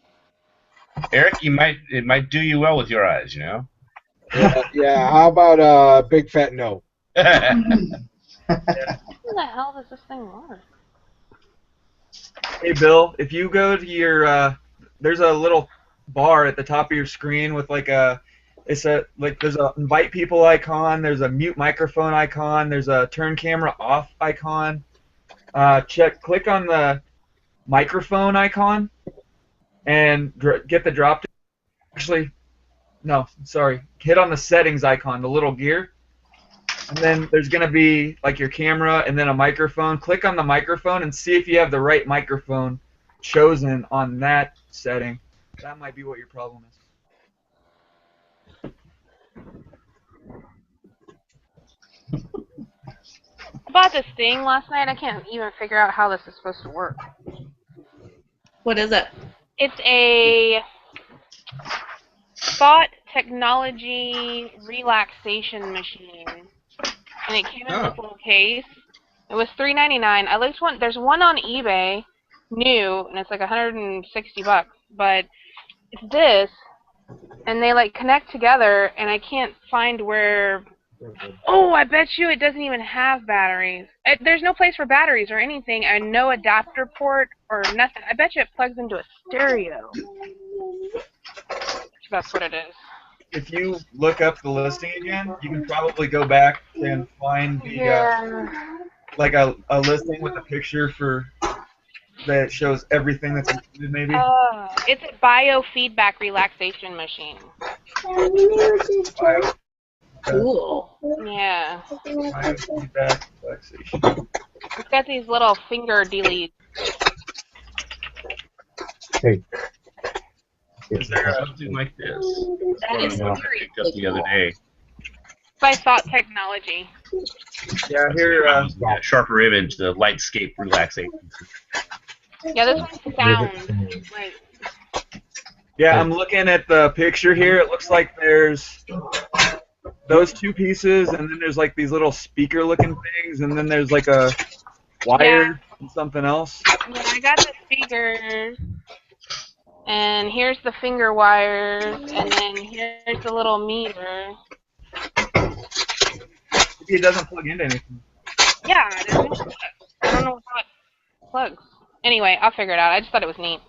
Speaker 11: Eric, it might do you well with your eyes, you know.
Speaker 4: Yeah, how about a big fat no?
Speaker 10: How the hell does this thing work?
Speaker 1: Hey Bill, if you go to your there's a little bar at the top of your screen with like there's a invite people icon, there's a mute microphone icon, there's a turn camera off icon. Click on the microphone icon and get the drop down. Actually, no, sorry. Hit on the settings icon, the little gear. And then there's going to be like your camera and then a microphone. Click on the microphone and see if you have the right microphone chosen on that setting. That might be what your problem is.
Speaker 10: I bought this thing last night. I can't even figure out how this is supposed to work.
Speaker 5: What is it?
Speaker 10: It's a thought technology relaxation machine. And it came in this little case. It was $3.99. I looked there's one on eBay, new, and it's like $160. But it's this, and they like connect together, and I can't find where. Oh, I bet you it doesn't even have batteries. There's no place for batteries or anything, and no adapter port or nothing. I bet you it plugs into a stereo. That's what it is.
Speaker 1: If you look up the listing again, you can probably go back and find the like a listing with a picture that shows everything that's included, maybe.
Speaker 10: It's a biofeedback relaxation machine.
Speaker 5: Cool.
Speaker 10: Yeah.
Speaker 1: Biofeedback relaxation.
Speaker 10: It's got these little finger dealies.
Speaker 7: Hey.
Speaker 11: Is there something like this?
Speaker 5: That is
Speaker 11: One I picked up the other day.
Speaker 10: By Thought Technology.
Speaker 1: Yeah, here.
Speaker 11: Sharper image, the Lightscape relaxation.
Speaker 10: Yeah, this one sounds like.
Speaker 1: Yeah, I'm looking at the picture here. It looks like there's those two pieces, and then there's like these little speaker-looking things, and then there's like a wire and something else.
Speaker 10: Yeah, I got the speakers, and here's the finger wires, and then here's the little meter.
Speaker 1: It doesn't plug into anything.
Speaker 10: Yeah, there's no plug. I don't know how it plugs. Anyway, I'll figure it out. I just thought it was neat.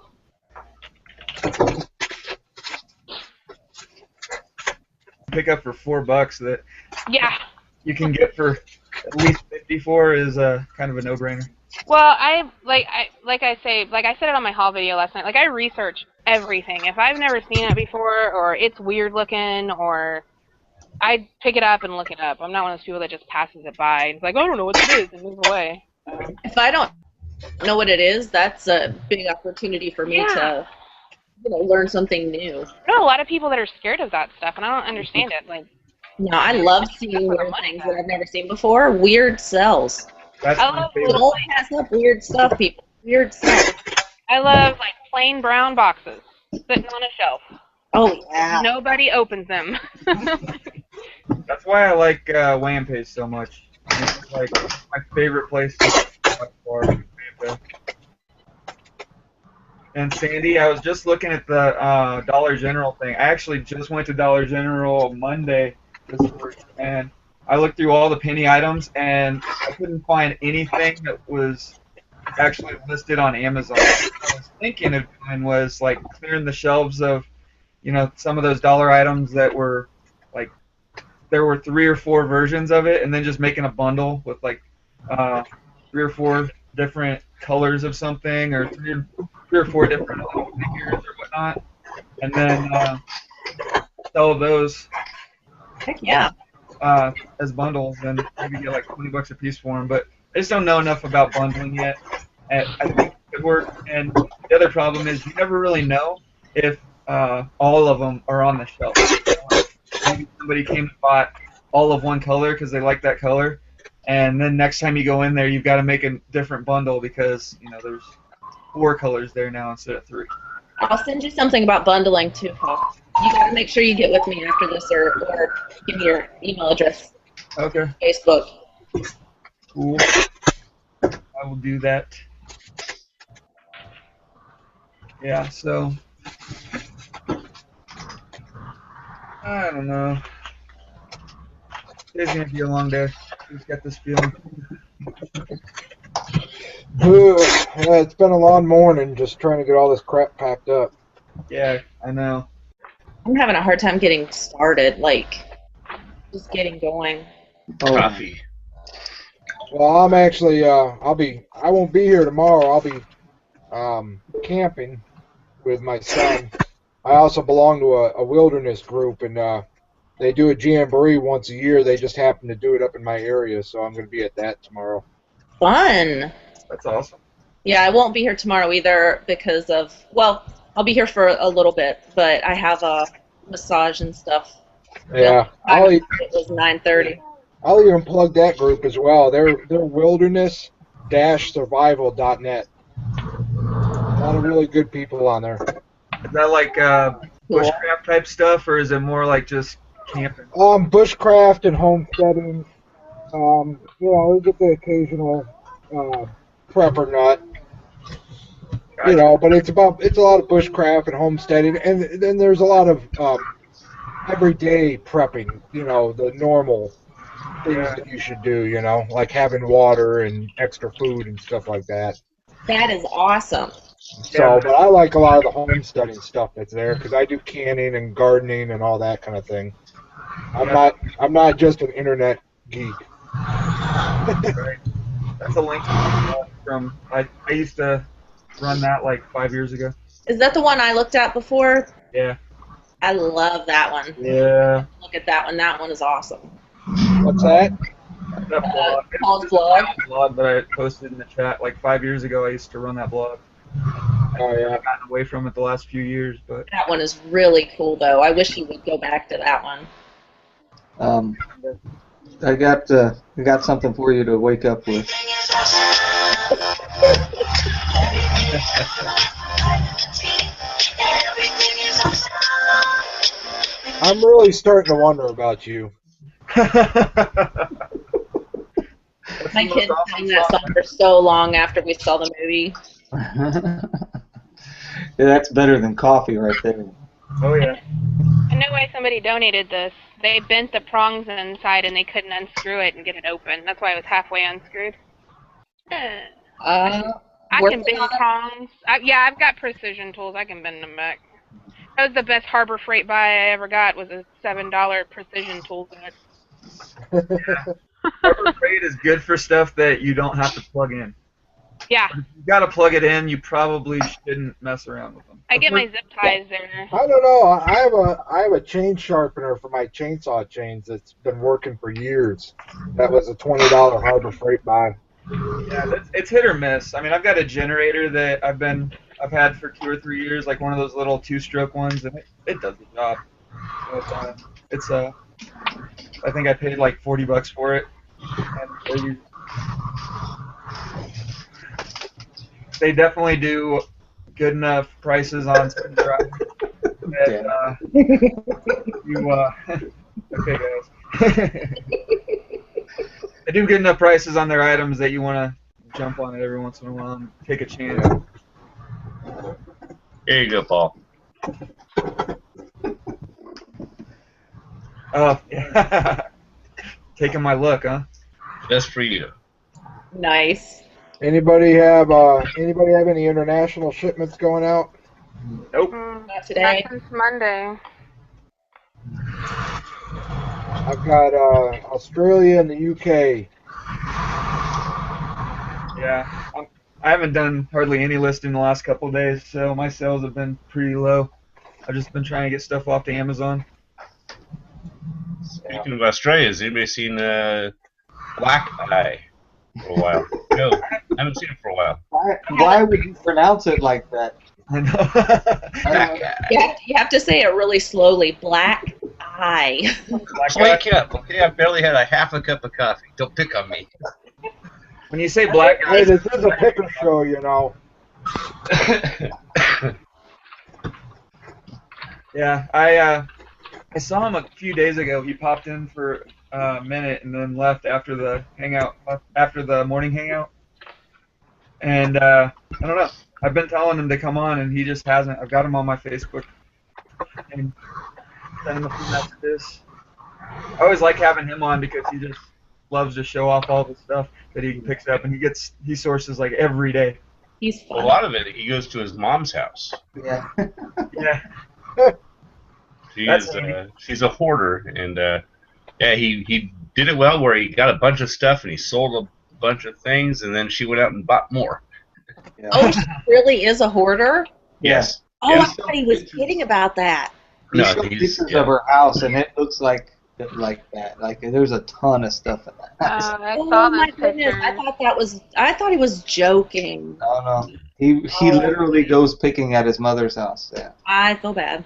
Speaker 1: Pick up for $4 that you can get for at least 54 is kind of a no-brainer.
Speaker 10: Well, I said it on my haul video last night. Like, I research everything. If I've never seen it before, or it's weird looking, or I pick it up and look it up. I'm not one of those people that just passes it by. It's like, I don't know what it is, and move away.
Speaker 5: If I don't know what it is, that's a big opportunity for me to learn something new.
Speaker 10: I know a lot of people that are scared of that stuff, and I don't understand it. Like,
Speaker 5: no, I love seeing weird things that I've never seen before. Weird cells.
Speaker 1: That's my favorite.
Speaker 5: Don't pass up weird stuff, people. Weird cells.
Speaker 10: I love like plain brown boxes sitting on a shelf.
Speaker 5: Oh yeah.
Speaker 10: Nobody opens them.
Speaker 1: That's why I like Wampage so much. It's like my favorite place to buy for. And Sandy, I was just looking at the Dollar General thing. I actually just went to Dollar General Monday and I looked through all the penny items, and I couldn't find anything that was actually listed on Amazon. What I was thinking of doing was like clearing the shelves of, some of those dollar items that were like, there were 3 or 4 versions of it, and then just making a bundle with like 3 or 4 different colors of something, or 3 or 4 different figures or whatnot, and then sell those.
Speaker 5: Heck yeah.
Speaker 1: As bundles, and maybe get like $20 a piece for them. But I just don't know enough about bundling yet. And I think it could work. And the other problem is you never really know if all of them are on the shelf. maybe somebody came and bought all of one color because they like that color, and then next time you go in there, you've got to make a different bundle because there's 4 colors there now instead of 3.
Speaker 5: I'll send you something about bundling too, Paul. You gotta make sure you get with me after this, or give me your email address.
Speaker 1: Okay.
Speaker 5: Facebook.
Speaker 1: Cool. I will do that. Yeah. So I don't know. Today's gonna be a long day. Just got this feeling.
Speaker 4: Yeah, it's been a long morning just trying to get all this crap packed up.
Speaker 1: Yeah, I know.
Speaker 5: I'm having a hard time getting started, just getting going.
Speaker 11: Coffee.
Speaker 4: Well, I'm actually, I won't be here tomorrow. I'll be camping with my son. I also belong to a wilderness group, and they do a jamboree once a year. They just happen to do it up in my area, so I'm going to be at that tomorrow.
Speaker 5: Fun.
Speaker 1: That's awesome.
Speaker 5: Yeah, I won't be here tomorrow either because of, I'll be here for a little bit, but I have a massage and stuff.
Speaker 4: Yeah,
Speaker 5: It was 9:30.
Speaker 4: I'll even plug that group as well. They're wilderness-survival.net. A lot of really good people on there.
Speaker 1: Is that like bushcraft type stuff, or is it more like just camping?
Speaker 4: Bushcraft and homesteading. We get the occasional prepper nut.
Speaker 1: Gotcha.
Speaker 4: But it's a lot of bushcraft and homesteading, and then there's a lot of everyday prepping. The normal things that you should do. Like having water and extra food and stuff like that.
Speaker 5: That is awesome.
Speaker 4: So, but I like a lot of the homesteading stuff that's there because I do canning and gardening and all that kind of thing. I'm not just an internet geek.
Speaker 1: Right. That's a link from I used to run that like 5 years ago.
Speaker 5: Is that the one I looked at before?
Speaker 1: Yeah.
Speaker 5: I love that one.
Speaker 1: Yeah.
Speaker 5: Look at that one. That one is awesome.
Speaker 4: What's that?
Speaker 1: That blog.
Speaker 5: Paul's blog.
Speaker 1: Blog that I posted in the chat like 5 years ago. I used to run that blog.
Speaker 4: Oh yeah.
Speaker 1: I've gotten away from it the last few years, but
Speaker 5: That one is really cool, though. I wish you would go back to that one.
Speaker 3: I got something for you to wake up with.
Speaker 4: I'm really starting to wonder about you.
Speaker 5: My kids sang that song for so long after we saw the movie.
Speaker 3: Yeah, that's better than coffee right there.
Speaker 1: Oh yeah.
Speaker 10: I know why somebody donated this. They bent the prongs inside and they couldn't unscrew it and get it open. That's why it was halfway unscrewed. I can bend prongs. I've got precision tools. I can bend them back. That was the best Harbor Freight buy I ever got. Was a $7 precision tool set.
Speaker 1: Yeah. Harbor Freight is good for stuff that you don't have to plug in.
Speaker 10: Yeah.
Speaker 1: If you got to plug it in, you probably shouldn't mess around with them.
Speaker 10: I get my zip ties there.
Speaker 4: I don't know. I have a chain sharpener for my chainsaw chains that's been working for years. That was a $20 Harbor Freight buy.
Speaker 1: Yeah, it's hit or miss. I mean, I've got a generator that I've had for 2 or 3 years, like one of those little 2-stroke ones, and it does the job. But, I think I paid like $40 for it. And they definitely do good enough prices on spin drives that okay guys. They do good enough prices on their items that you want to jump on it every once in a while and take a chance.
Speaker 11: Here you go, Paul.
Speaker 1: Oh, yeah. Taking my look, huh?
Speaker 11: Just for you.
Speaker 5: Nice.
Speaker 4: Anybody have any international shipments going out?
Speaker 1: Nope.
Speaker 5: Not today.
Speaker 10: Not since Monday.
Speaker 4: I've got Australia and the UK.
Speaker 1: Yeah. I haven't done hardly any listing the last couple of days, so my sales have been pretty low. I've just been trying to get stuff off to Amazon.
Speaker 11: Speaking of Australia, has anybody seen Black Eye for a while? No, I haven't seen it for a while.
Speaker 3: Why would you pronounce it like that?
Speaker 1: I know.
Speaker 5: You have to say it really slowly. Black Hi.
Speaker 1: Black guy?
Speaker 11: Wake up, okay? I barely had a half a cup of coffee. Don't pick on me.
Speaker 1: When you say black guy,
Speaker 4: Hey, this is a picker show, you know.
Speaker 1: yeah, I saw him a few days ago. He popped in for a minute and then left after the hangout, after the morning hangout. And I don't know. I've been telling him to come on, and he just hasn't. I've got him on my Facebook and sent him a few messages. I always like having him on because he just loves to show off all the stuff that he picks up, and he sources like every day.
Speaker 5: He's
Speaker 11: A
Speaker 5: fun.
Speaker 11: lot of it, he goes to his mom's house.
Speaker 3: Yeah.
Speaker 1: Yeah.
Speaker 11: She's a hoarder, and yeah, he did it well where he got a bunch of stuff and he sold a bunch of things, and then she went out and bought more.
Speaker 3: Yeah.
Speaker 5: Oh, she really is a hoarder?
Speaker 11: Yes.
Speaker 5: Oh,
Speaker 11: Yes.
Speaker 5: I thought he was kidding about that.
Speaker 3: He
Speaker 11: No,
Speaker 3: showed
Speaker 11: he's
Speaker 3: pictures of her house, and it looks like that. Like there's a ton of stuff in that house.
Speaker 10: I
Speaker 5: Oh
Speaker 10: saw
Speaker 5: my
Speaker 10: those
Speaker 5: goodness!
Speaker 10: pictures.
Speaker 5: I thought he was joking.
Speaker 3: No. He literally goes picking at his mother's house. Yeah.
Speaker 5: I feel bad.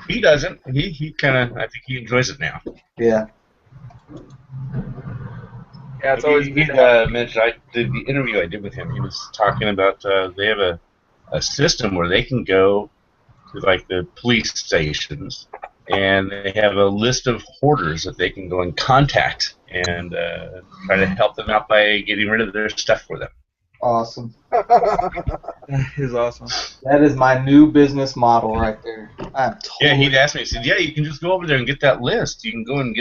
Speaker 11: he doesn't. He kind of, I think he enjoys it now.
Speaker 3: Yeah.
Speaker 1: Yeah, it's always
Speaker 11: He
Speaker 1: good to have.
Speaker 11: mentioned the interview I did with him. He was talking about they have a system where they can go to like the police stations, and they have a list of hoarders that they can go and contact and try to help them out by getting rid of their stuff for them.
Speaker 3: Awesome.
Speaker 1: That is awesome.
Speaker 3: That is my new business model right there. I'm totally.
Speaker 11: Yeah, he'd asked me. He said, "Yeah, you can just go over there and get that list. You can go and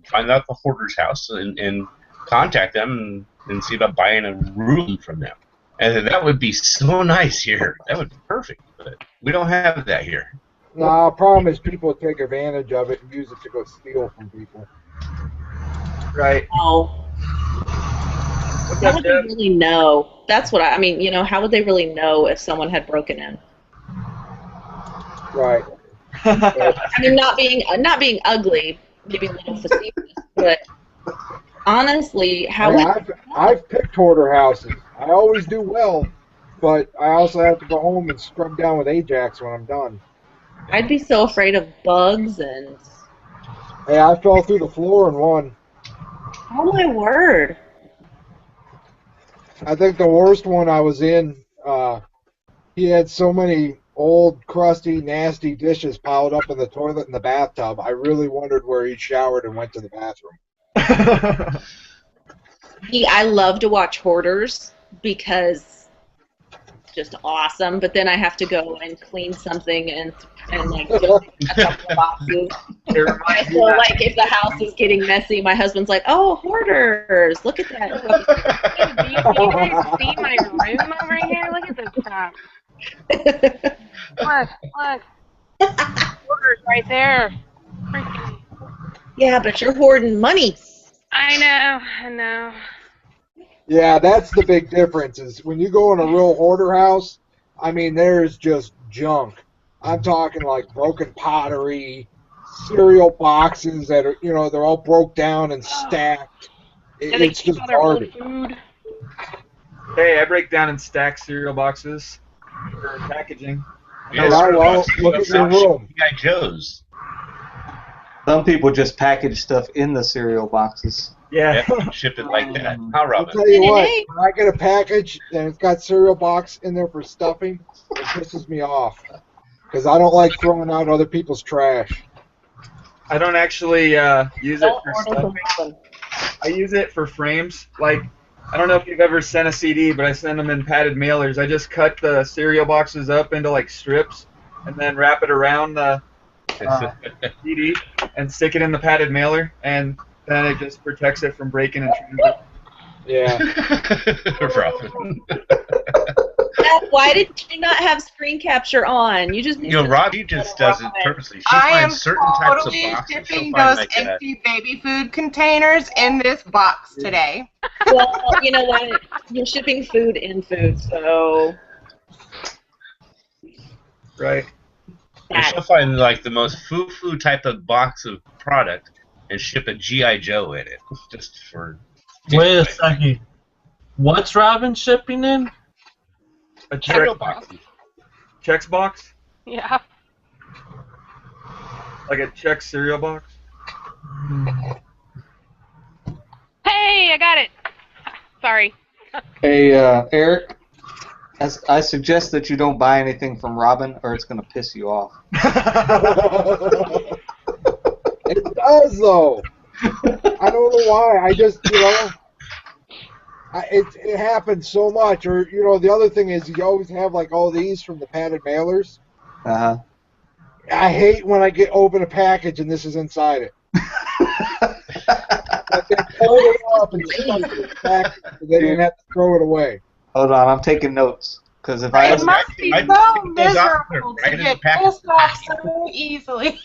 Speaker 11: find out the hoarder's house and contact them and see about buying a room from them." And that would be so nice here. That would be perfect. But we don't have that here.
Speaker 4: Nah, problem is people take advantage of it and use it to go steal from people.
Speaker 1: Right.
Speaker 5: Oh.
Speaker 1: What's
Speaker 5: How
Speaker 1: up,
Speaker 5: would they
Speaker 1: Jeff?
Speaker 5: really know? That's what I mean. How would they really know if someone had broken in?
Speaker 4: Right.
Speaker 5: I mean, not being ugly, maybe a little facetious, but honestly, how would
Speaker 4: I've picked hoarder houses. I always do well, but I also have to go home and scrub down with Ajax when I'm done.
Speaker 5: I'd be so afraid of bugs and.
Speaker 4: Hey, I fell through the floor in one.
Speaker 5: Oh my word!
Speaker 4: I think the worst one I was in, he had so many old, crusty, nasty dishes piled up in the toilet and the bathtub. I really wondered where he showered and went to the bathroom.
Speaker 5: I love to watch hoarders because just awesome. But then I have to go and clean something and like just a couple of boxes. So like if the house is getting messy, my husband's like, "Oh, hoarders! Look at that."
Speaker 10: Do you guys see my room over here? Look at this crap. Look. Orders right there. Freaking.
Speaker 5: Yeah, but you're hoarding money.
Speaker 10: I know.
Speaker 4: Yeah, that's the big difference is when you go in a real hoarder house, I mean, there's just junk. I'm talking like broken pottery, cereal boxes that are, they're all broke down and stacked.
Speaker 10: Yeah, they
Speaker 4: It's
Speaker 10: keep
Speaker 4: just
Speaker 10: all their old
Speaker 4: garbage.
Speaker 10: food.
Speaker 1: Hey, I break down and stack cereal boxes for packaging.
Speaker 11: Yes,
Speaker 4: Oh, well, look at your room.
Speaker 11: G.I. Joe's.
Speaker 3: Some people just package stuff in the cereal boxes.
Speaker 1: Yeah.
Speaker 11: Ship it like that. How,
Speaker 4: I'll
Speaker 11: Robin?
Speaker 4: tell you what, when I get a package and it's got cereal box in there for stuffing, it pisses me off. Because I don't like throwing out other people's trash.
Speaker 1: I don't actually use it for stuffing. I use it for frames. Like, I don't know if you've ever sent a CD, but I send them in padded mailers. I just cut the cereal boxes up into like strips and then wrap it around the CD and stick it in the padded mailer, and then it just protects it from breaking and transit.
Speaker 4: Yeah.
Speaker 11: Robin.
Speaker 5: Why did you not have screen capture on? You just need to
Speaker 11: Rob, he just does it purposely. She
Speaker 6: I am
Speaker 11: finds certain types of
Speaker 6: totally
Speaker 11: boxes.
Speaker 6: shipping
Speaker 11: She'll find
Speaker 6: those
Speaker 11: like
Speaker 6: empty baby food containers in this box today.
Speaker 5: Well, you know what? You're shipping food in food, so.
Speaker 1: Right.
Speaker 11: And she'll find like the most foo-foo type of box of product and ship a G.I. Joe in it. Just for.
Speaker 2: Wait a second. What's Robin shipping in?
Speaker 1: A
Speaker 11: Cereal box.
Speaker 1: Chex box?
Speaker 10: Yeah.
Speaker 1: Like a Chex cereal box?
Speaker 10: Hey, I got it. Sorry.
Speaker 3: Hey, Eric, I suggest that you don't buy anything from Robin, or it's going to piss you off.
Speaker 4: It does, though. I don't know why. I just, it happens so much. Or, the other thing is you always have, like, all these from the padded mailers.
Speaker 3: Uh-huh.
Speaker 4: I hate when I open a package and this is inside it. Like they fold it up and stuff it in the package so they didn't have to throw it away.
Speaker 3: Hold on, I'm taking notes. Because if I
Speaker 6: It must be
Speaker 11: I'd
Speaker 6: so
Speaker 11: pick those off
Speaker 6: miserable
Speaker 11: right
Speaker 6: to
Speaker 11: in the
Speaker 6: get
Speaker 11: packet.
Speaker 6: pissed off so easily.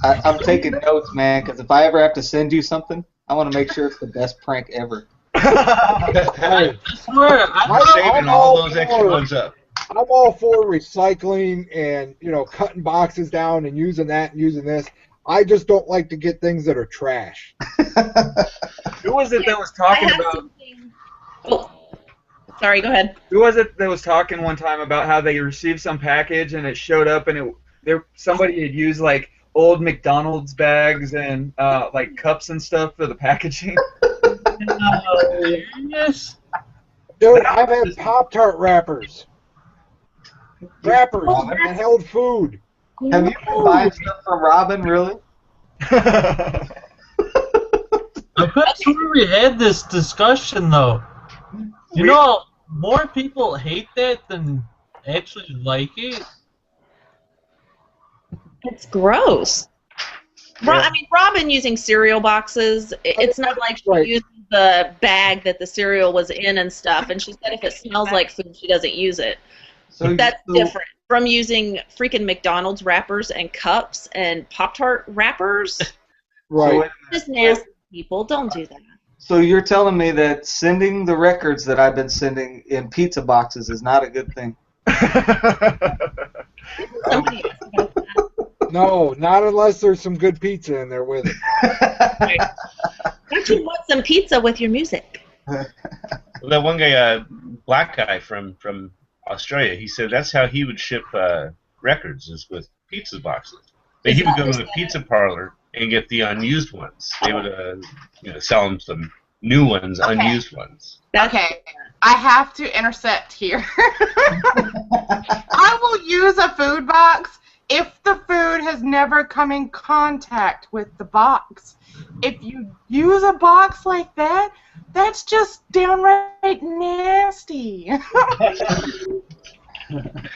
Speaker 3: I'm taking notes, man, because if I ever have to send you something, I want to make sure it's the best prank ever.
Speaker 4: Hey,
Speaker 2: I swear,
Speaker 11: I'm saving all those extra ones up.
Speaker 4: I'm all for recycling and, cutting boxes down and using that and using this. I just don't like to get things that are trash.
Speaker 1: Who was it that was talking
Speaker 5: I have
Speaker 1: about?
Speaker 5: something. Oh, sorry. Go ahead.
Speaker 1: Who was it that was talking one time about how they received some package and it showed up and somebody had used like old McDonald's bags and like cups and stuff for the packaging?
Speaker 2: Yes.
Speaker 4: Dude, I've had Pop-Tart wrappers. Wrappers that held food.
Speaker 3: Have you been buying stuff from Robin, really?
Speaker 2: I could swear we had this discussion though. More people hate that than actually like it.
Speaker 5: It's gross. I mean, Robin using cereal boxes, it's not like she uses the bag that the cereal was in and stuff, and she said if it smells like food, she doesn't use it.
Speaker 3: So
Speaker 5: That's different from using freaking McDonald's wrappers and cups and Pop-Tart wrappers.
Speaker 4: Right.
Speaker 5: Just nasty people. Don't do that.
Speaker 3: So you're telling me that sending the records that I've been sending in pizza boxes is not a good thing?
Speaker 5: Somebody asked about that.
Speaker 4: No, not unless there's some good pizza in there with it.
Speaker 5: Right. Don't you want some pizza with your music?
Speaker 11: That one guy, black guy from Australia, he said that's how he would ship records, is with pizza boxes. But he would go to a pizza parlor and get the unused ones. They would sell him some new ones, unused ones.
Speaker 6: Okay, I have to intercept here. I will use a food box if the food has never come in contact with the box. If you use a box like that, that's just downright nasty.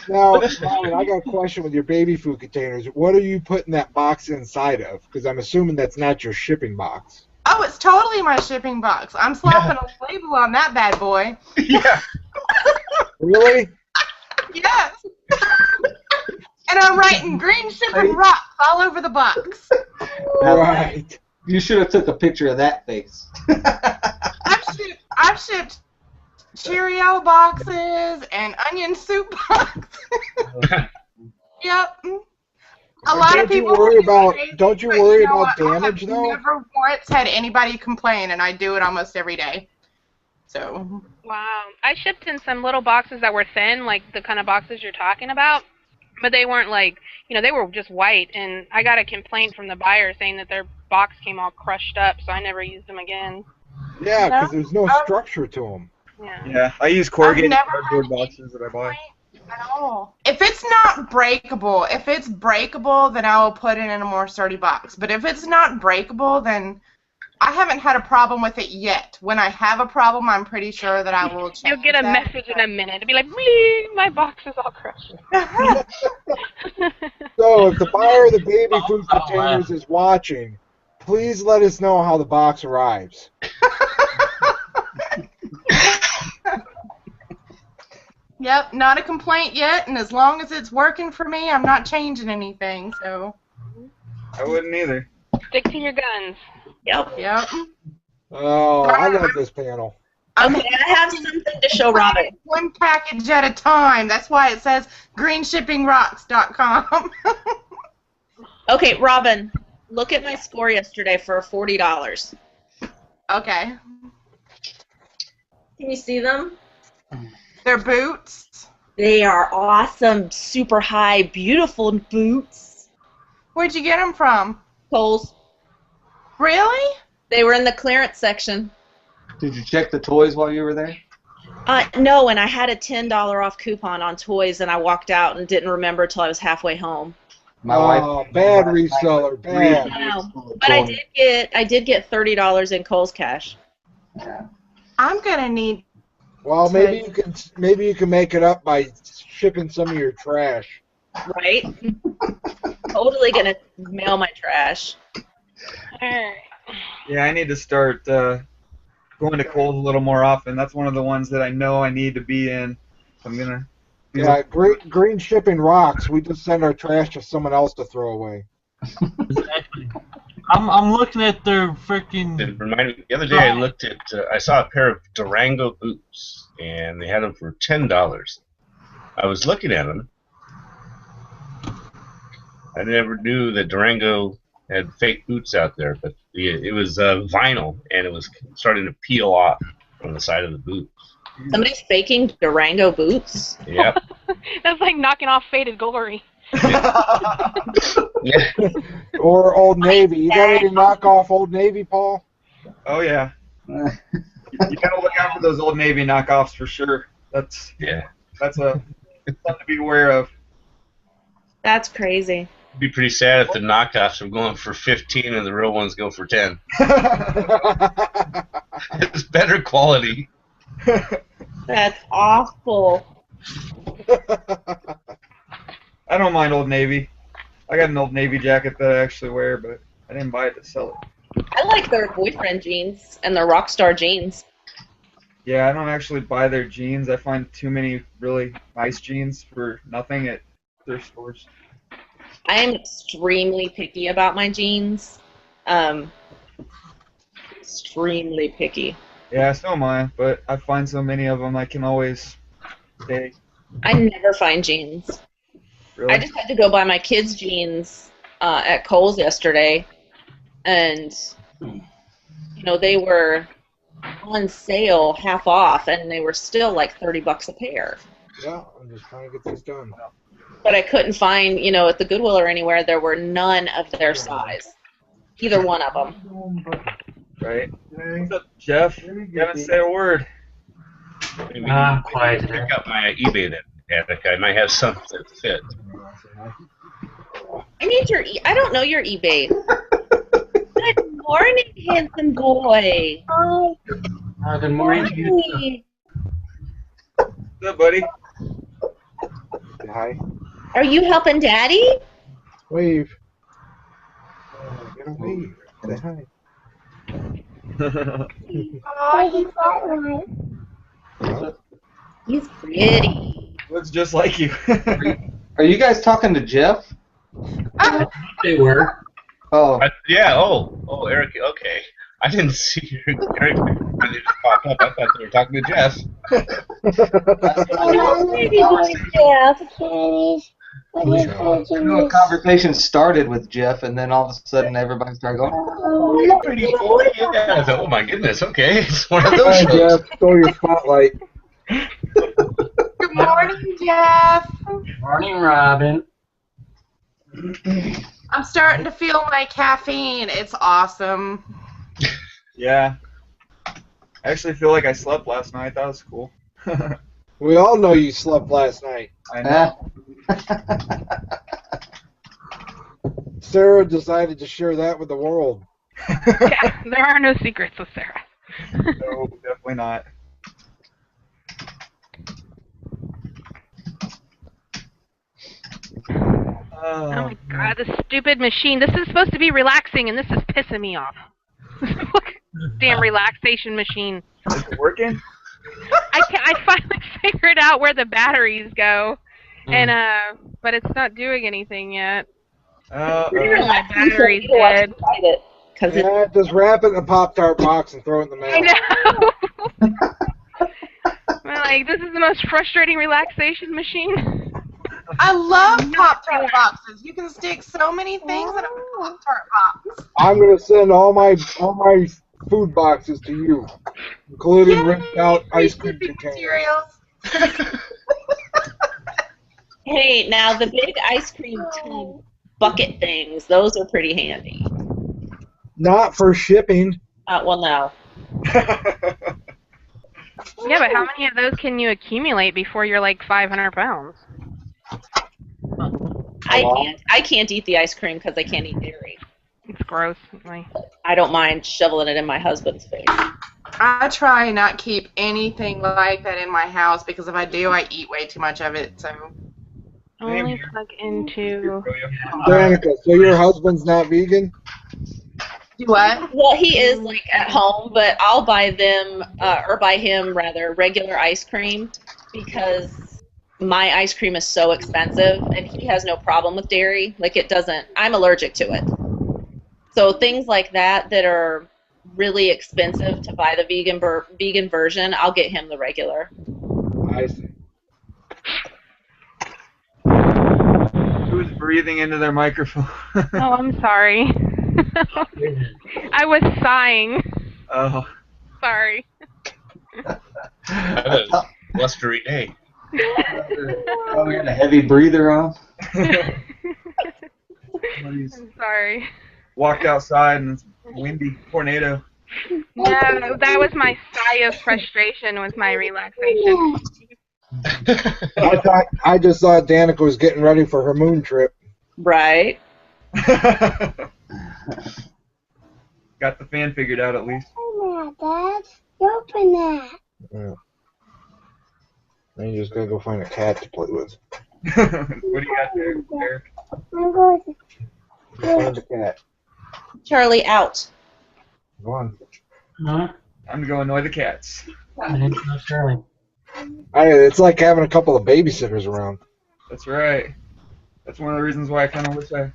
Speaker 4: Now, Robin, I got a question with your baby food containers. What are you putting that box inside of? Because I'm assuming that's not your shipping box.
Speaker 6: Oh, it's totally my shipping box. I'm slapping a label on that bad boy.
Speaker 11: Yeah.
Speaker 4: Really?
Speaker 6: Yes. And I'm writing green shipping rocks all over the box.
Speaker 4: Right.
Speaker 3: You should have took a picture of that face.
Speaker 6: I've shipped Cheerio boxes and onion soup boxes. Yep. A lot of people
Speaker 4: Don't you worry about damage, though?
Speaker 6: I've never once had anybody complain, and I do it almost every day. So.
Speaker 10: Wow. I shipped in some little boxes that were thin, like the kind of boxes you're talking about, but they weren't like, they were just white, and I got a complaint from the buyer saying that their box came all crushed up, so I never used them again.
Speaker 4: Yeah, because there's no structure to them.
Speaker 1: Yeah, I use corrugated cardboard boxes that I buy.
Speaker 6: At all. If it's not breakable, then I will put it in a more sturdy box. But if it's not breakable, then I haven't had a problem with it yet. When I have a problem, I'm pretty sure that I will change.
Speaker 10: You'll get a message in a minute. It'll be like, "Please, my box is all crushed."
Speaker 4: So if the buyer of the baby food containers is watching, please let us know how the box arrives.
Speaker 6: Yep, not a complaint yet, and as long as it's working for me, I'm not changing anything, so.
Speaker 1: I wouldn't either.
Speaker 10: Stick to your guns.
Speaker 6: Yep.
Speaker 4: Oh, I love this panel.
Speaker 5: Okay, I have something to show Robin.
Speaker 6: One package at a time. That's why it says greenshippingrocks.com.
Speaker 5: Okay, Robin, look at my score yesterday for $40.
Speaker 6: Okay.
Speaker 5: Can you see them?
Speaker 6: They're boots.
Speaker 5: They are awesome, super high, beautiful boots.
Speaker 6: Where'd you get them from?
Speaker 5: Kohl's.
Speaker 6: Really?
Speaker 5: They were in the clearance section.
Speaker 3: Did you check the toys while you were there?
Speaker 5: No, and I had a $10 off coupon on toys, and I walked out and didn't remember till I was halfway home.
Speaker 3: My wife.
Speaker 4: Oh, bad reseller, bad.
Speaker 5: But I did get $30 in Kohl's cash.
Speaker 3: Yeah.
Speaker 6: I'm gonna need.
Speaker 4: Well, maybe you can make it up by shipping some of your trash.
Speaker 5: Right? Totally gonna mail my trash.
Speaker 1: Yeah, I need to start going to Kohl's a little more often. That's one of the ones that I know I need to be in. I'm gonna.
Speaker 4: Yeah, green shipping rocks. We just send our trash to someone else to throw away.
Speaker 2: Exactly. I'm looking at their freaking.
Speaker 11: It reminded me, the other day I looked at, I saw a pair of Durango boots, and they had them for $10. I was looking at them. I never knew that Durango had fake boots out there, but it was vinyl, and it was starting to peel off from the side of the boot.
Speaker 5: Somebody's faking Durango boots?
Speaker 11: Yep.
Speaker 10: That's like knocking off Faded Glory.
Speaker 11: Yeah.
Speaker 4: Or Old Navy. You got any knockoff Old Navy, Paul?
Speaker 1: Oh yeah. You gotta look out for those Old Navy knockoffs for sure. That's something to be aware of.
Speaker 5: That's crazy.
Speaker 11: It'd be pretty sad if the knockoffs are going for 15 and the real ones go for 10. It's better quality.
Speaker 5: That's awful.
Speaker 1: I don't mind Old Navy. I got an Old Navy jacket that I actually wear, but I didn't buy it to sell it.
Speaker 5: I like their boyfriend jeans and their Rockstar jeans.
Speaker 1: Yeah, I don't actually buy their jeans. I find too many really nice jeans for nothing at their stores.
Speaker 5: I am extremely picky about my jeans. Extremely picky.
Speaker 1: Yeah, so am I, but I find so many of them I can always stay.
Speaker 5: I never find jeans.
Speaker 1: Really?
Speaker 5: I just had to go buy my kids' jeans at Kohl's yesterday, and they were on sale, half off, and they were still like $30 a pair.
Speaker 4: Yeah, I'm just trying to get this done.
Speaker 5: But I couldn't find, at the Goodwill or anywhere, there were none of their size. Either one of them.
Speaker 1: Right. What's up, Jeff? You haven't said a word.
Speaker 11: Maybe pick up my eBay then, Attic. I might have something that fit.
Speaker 5: I need your I don't know your eBay. Good morning, handsome boy. Hi.
Speaker 13: Good morning.
Speaker 1: What's up, buddy?
Speaker 4: Hi.
Speaker 5: Are you helping Daddy?
Speaker 4: Wave. Get a wave. Say hi.
Speaker 5: Oh, he's pretty.
Speaker 1: Looks just like you.
Speaker 3: Are you guys talking to Jeff?
Speaker 13: They were.
Speaker 3: Oh.
Speaker 11: Yeah. Oh, Eric. Okay. I didn't see Eric. I just popped up. I thought they were talking to Jeff.
Speaker 3: A conversation started with Jeff, and then all of a sudden everybody started going,
Speaker 11: "Oh, pretty boy." Yeah. Oh my goodness. Okay, it's one of those
Speaker 4: Hi,
Speaker 11: shows.
Speaker 4: Jeff. Stole your spotlight.
Speaker 6: Good morning, Jeff.
Speaker 13: Morning, Robin.
Speaker 6: I'm starting to feel my caffeine. It's awesome.
Speaker 1: Yeah. I actually feel like I slept last night. That was cool.
Speaker 4: We all know you slept last night.
Speaker 1: I know.
Speaker 4: Sarah decided to share that with the world.
Speaker 10: Yeah, there are no secrets with Sarah.
Speaker 1: No, definitely not.
Speaker 10: Oh my god, this stupid machine. This is supposed to be relaxing, and this is pissing me off. Damn relaxation machine.
Speaker 1: Is it working?
Speaker 10: I finally figured out where the batteries go, and but it's not doing anything yet. My battery's dead.
Speaker 4: Yeah, just wrap it in a Pop-Tart box and throw it in the mail.
Speaker 10: I know. I'm like, this is the most frustrating relaxation machine.
Speaker 6: I love Pop-Tart boxes. You can stick so many things in a Pop-Tart box.
Speaker 4: I'm gonna send all my food boxes to you, including ripped out ice cream containers.
Speaker 6: Materials.
Speaker 5: Hey, now the big ice cream tub bucket things, those are pretty handy.
Speaker 4: Not for shipping.
Speaker 5: Well, no.
Speaker 10: Yeah, but how many of those can you accumulate before you're like 500 pounds?
Speaker 5: I can't eat the ice cream because I can't eat dairy.
Speaker 10: It's gross. Anyway.
Speaker 5: I don't mind shoveling it in my husband's face.
Speaker 6: I try not keep anything like that in my house because if I do, I eat way too much of it. So
Speaker 10: Only plug into.
Speaker 4: Danica, so your husband's not vegan?
Speaker 6: Do what?
Speaker 5: Well, he is like at home, but I'll buy them or buy him rather regular ice cream because my ice cream is so expensive, and he has no problem with dairy. Like it doesn't. I'm allergic to it. So things like that are really expensive to buy the vegan version, I'll get him the regular.
Speaker 4: I see.
Speaker 1: Who's breathing into their microphone?
Speaker 10: Oh, I'm sorry. I was sighing.
Speaker 1: Oh.
Speaker 10: Sorry.
Speaker 11: Had a blustery day.
Speaker 3: Oh, we got a heavy breather on.
Speaker 10: I'm sorry.
Speaker 1: Walked outside and it's windy tornado.
Speaker 10: No, that was my sigh of frustration with my relaxation.
Speaker 4: I just thought Danica was getting ready for her moon trip.
Speaker 5: Right.
Speaker 1: Got the fan figured out at least.
Speaker 14: Open that, Dad. Open that.
Speaker 4: Yeah. Then you just gotta go find a cat to play with.
Speaker 1: What do you got there, Eric?
Speaker 14: I'm going to.
Speaker 4: Find a cat.
Speaker 5: Charlie, out.
Speaker 4: Go on.
Speaker 13: Huh?
Speaker 1: I'm gonna go annoy the cats.
Speaker 13: My name's not Shirley.
Speaker 4: It's like having a couple of babysitters around.
Speaker 1: That's right. That's one of the reasons why I kind of wish I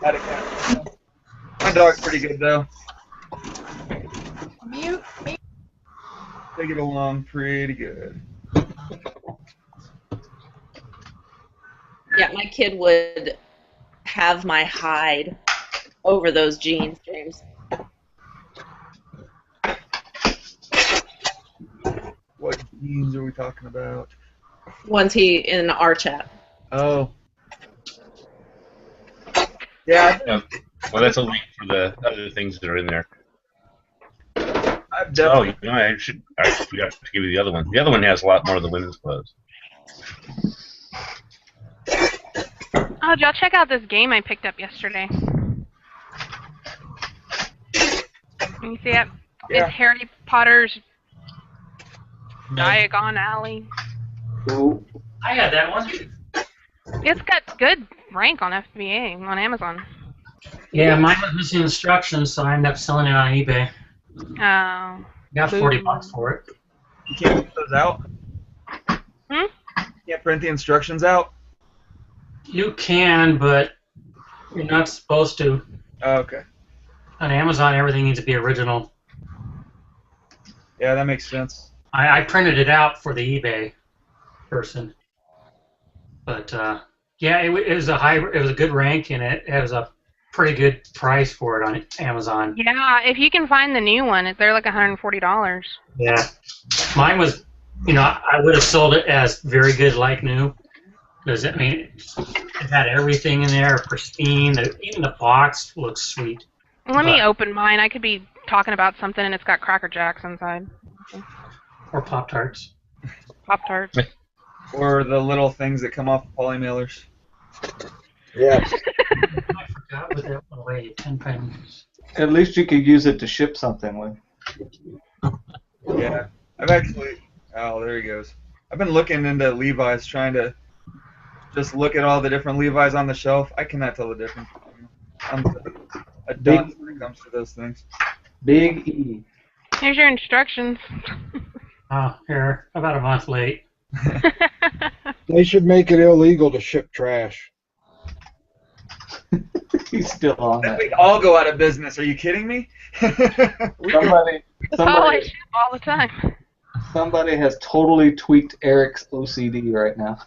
Speaker 1: had a cat. My dog's pretty good though.
Speaker 6: Mute.
Speaker 1: They get along pretty good.
Speaker 5: Yeah, my kid would have my hide over those jeans, James.
Speaker 1: What jeans are we talking about?
Speaker 5: Once he in our chat.
Speaker 1: Oh. Yeah.
Speaker 11: Well, that's a link for the other things that are in there.
Speaker 1: I've definitely.
Speaker 11: Oh, you know, I forgot to give you the other one. The other one has a lot more of the women's clothes.
Speaker 10: Oh, did y'all check out this game I picked up yesterday? Can you see it?
Speaker 1: Yeah.
Speaker 10: It's Harry Potter's Diagon Alley.
Speaker 3: Cool.
Speaker 13: I had that one.
Speaker 10: It's got good rank on FBA on Amazon.
Speaker 13: Yeah, mine was missing instructions, so I ended up selling it on eBay.
Speaker 10: Oh.
Speaker 13: Got $40 for it.
Speaker 1: You can't print those out?
Speaker 10: Hmm?
Speaker 1: You can't print the instructions out?
Speaker 13: You can, but you're not supposed to.
Speaker 1: Oh, okay.
Speaker 13: On Amazon, everything needs to be original.
Speaker 1: Yeah, that makes sense.
Speaker 13: I printed it out for the eBay person, but yeah, it was a good rank, and it was a pretty good price for it on Amazon.
Speaker 10: Yeah, if you can find the new one, they're like $140.
Speaker 13: Yeah, mine was, I would have sold it as very good, like new, because I mean, it had everything in there, pristine. Even the box looks sweet.
Speaker 10: Let me open mine. I could be talking about something and it's got Cracker Jacks inside.
Speaker 13: Or Pop-Tarts.
Speaker 10: Pop-Tarts.
Speaker 1: Or the little things that come off the poly mailers.
Speaker 4: Yeah.
Speaker 13: I forgot what that one weighed. 10 pounds.
Speaker 3: At least you could use it to ship something with.
Speaker 1: Yeah. I've actually... Oh, there he goes. I've been looking into Levi's, trying to just look at all the different Levi's on the shelf. I cannot tell the difference. I'm a dunce when it comes to those things.
Speaker 3: Big E.
Speaker 10: Here's your instructions.
Speaker 13: Oh, here, about a month late.
Speaker 4: They should make it illegal to ship trash.
Speaker 3: He's still on
Speaker 1: Then
Speaker 3: that.
Speaker 1: we'd all go out of business. Are you kidding me?
Speaker 3: Somebody,
Speaker 10: Oh, I
Speaker 3: somebody,
Speaker 10: ship all the time.
Speaker 3: somebody has totally tweaked Eric's OCD right now.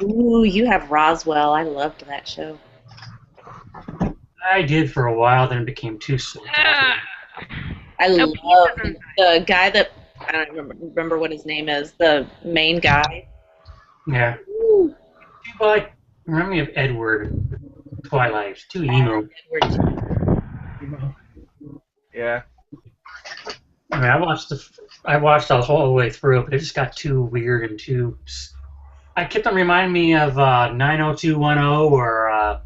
Speaker 5: Ooh, you have Roswell. I loved that show.
Speaker 13: I did for a while, then it became too slow.
Speaker 5: I
Speaker 10: No
Speaker 5: love
Speaker 10: pizzas inside.
Speaker 5: the guy that I don't remember what his name is. The main guy.
Speaker 13: Yeah.
Speaker 5: Woo.
Speaker 13: Too like remind me of Edward Twilight. Too emo.
Speaker 5: Edward.
Speaker 1: Yeah.
Speaker 13: I mean, I watched the whole way through, but it just got too weird and too. I kept on reminding me of 90210 or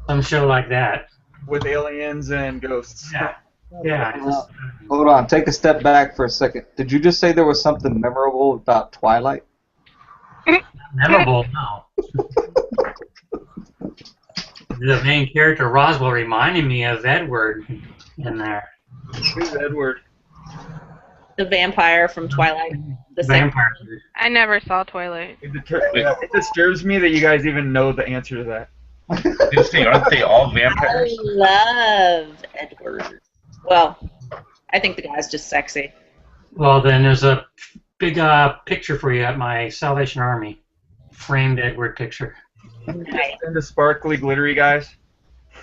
Speaker 13: some show like that.
Speaker 1: With aliens and ghosts.
Speaker 13: Yeah. Yeah.
Speaker 3: Hold on, take a step back for a second. Did you just say there was something memorable about Twilight?
Speaker 13: Memorable, no. The main character, Roswell, reminded me of Edward in there.
Speaker 1: Who's Edward?
Speaker 5: The vampire from Twilight. The second
Speaker 13: Vampire.
Speaker 5: one.
Speaker 10: I never saw Twilight.
Speaker 1: It disturbs me that you guys even know the answer to that.
Speaker 11: Aren't they all vampires?
Speaker 5: I love Edward. Well, I think the guy's just sexy.
Speaker 13: Well, then there's a big picture for you at my Salvation Army. Framed Edward picture.
Speaker 5: Nice.
Speaker 1: And the sparkly, glittery guys.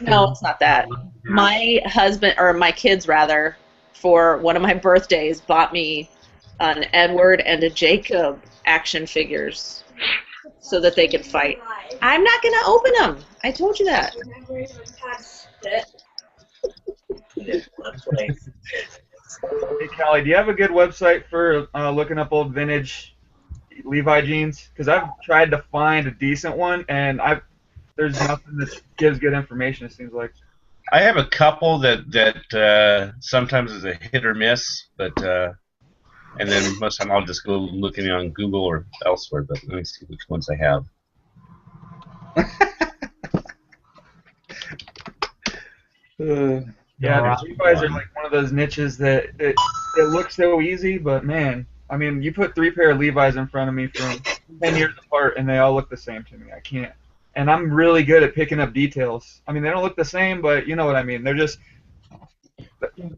Speaker 5: No, it's not that. My husband, or my kids rather, for one of my birthdays, bought me an Edward and a Jacob action figures so that they could fight. I'm not going to open them. I told you that.
Speaker 1: Hey, Callie, do you have a good website for looking up old vintage Levi jeans? Because I've tried to find a decent one, and there's nothing that gives good information, it seems like.
Speaker 11: I have a couple that sometimes is a hit or miss, but and then most of the time I'll just go looking on Google or elsewhere. But let me see which ones I have.
Speaker 1: Yeah, the Levi's are like one of those niches that it looks so easy, but man, I mean, you put 3 pair of Levi's in front of me from 10 years apart, and they all look the same to me. I can't. And I'm really good at picking up details. I mean, they don't look the same, but you know what I mean. They're just.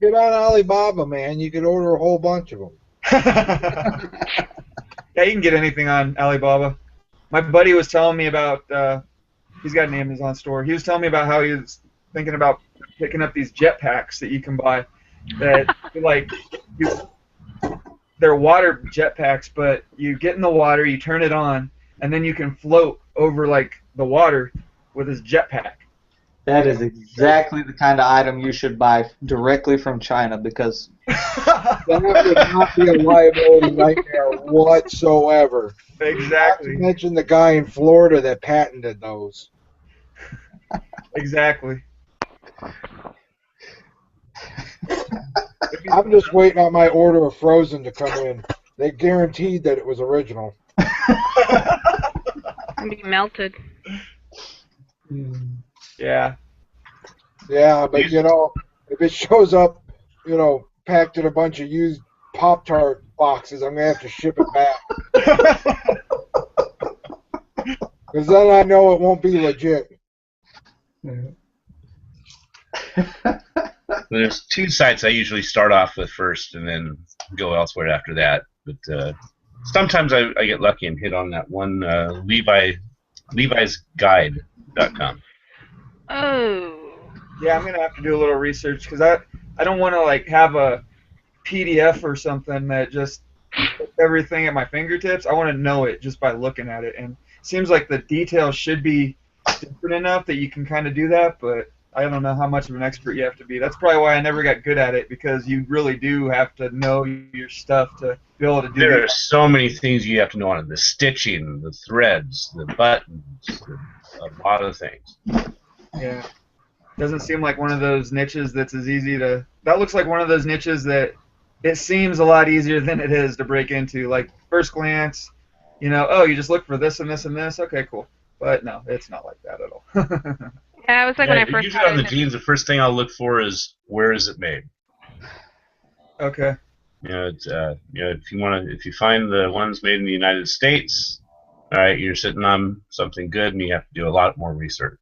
Speaker 4: Get on Alibaba, man. You could order a whole bunch of them.
Speaker 1: Yeah, you can get anything on Alibaba. My buddy was telling me about. He's got an Amazon store. He was telling me about how he was thinking about picking up these jetpacks that you can buy. That they're water jetpacks, but you get in the water, you turn it on, and then you can float over like the water with his jetpack.
Speaker 3: That is exactly the kind of item you should buy directly from China because
Speaker 4: that would not be a liability nightmare whatsoever.
Speaker 1: Exactly.
Speaker 4: Not to mention the guy in Florida that patented those.
Speaker 1: Exactly.
Speaker 4: I'm just waiting on my order of Frozen to come in. They guaranteed that it was original.
Speaker 10: And be melted.
Speaker 1: Yeah.
Speaker 4: Yeah, but you know, if it shows up, you know, packed in a bunch of used Pop-Tart boxes, I'm going to have to ship it back. Because then I know it won't be legit.
Speaker 11: There's 2 sites I usually start off with first, and then go elsewhere after that. But sometimes I get lucky and hit on that one Levi'sGuide.com.
Speaker 10: Oh.
Speaker 1: Yeah, I'm gonna have to do a little research because I don't want to like have a PDF or something that just puts everything at my fingertips. I want to know it just by looking at it, and it seems like the details should be different enough that you can kind of do that, but I don't know how much of an expert you have to be. That's probably why I never got good at it, because you really do have to know your stuff to be able to do
Speaker 11: There
Speaker 1: that.
Speaker 11: are so many things you have to know on it: the stitching, the threads, the buttons, a lot of things.
Speaker 1: Yeah. Doesn't seem like one of those niches that's as easy to. That looks like one of those niches that it seems a lot easier than it is to break into. Like, first glance, you know, oh, you just look for this and this and this. Okay, cool. But no, it's not like that at all.
Speaker 10: Yeah, it was like when I first
Speaker 11: usually on the
Speaker 10: started.
Speaker 11: jeans, the first thing I'll look for is where is it made.
Speaker 1: Okay.
Speaker 11: You know, it's, if you find the ones made in the United States, all right, you're sitting on something good, and you have to do a lot more research.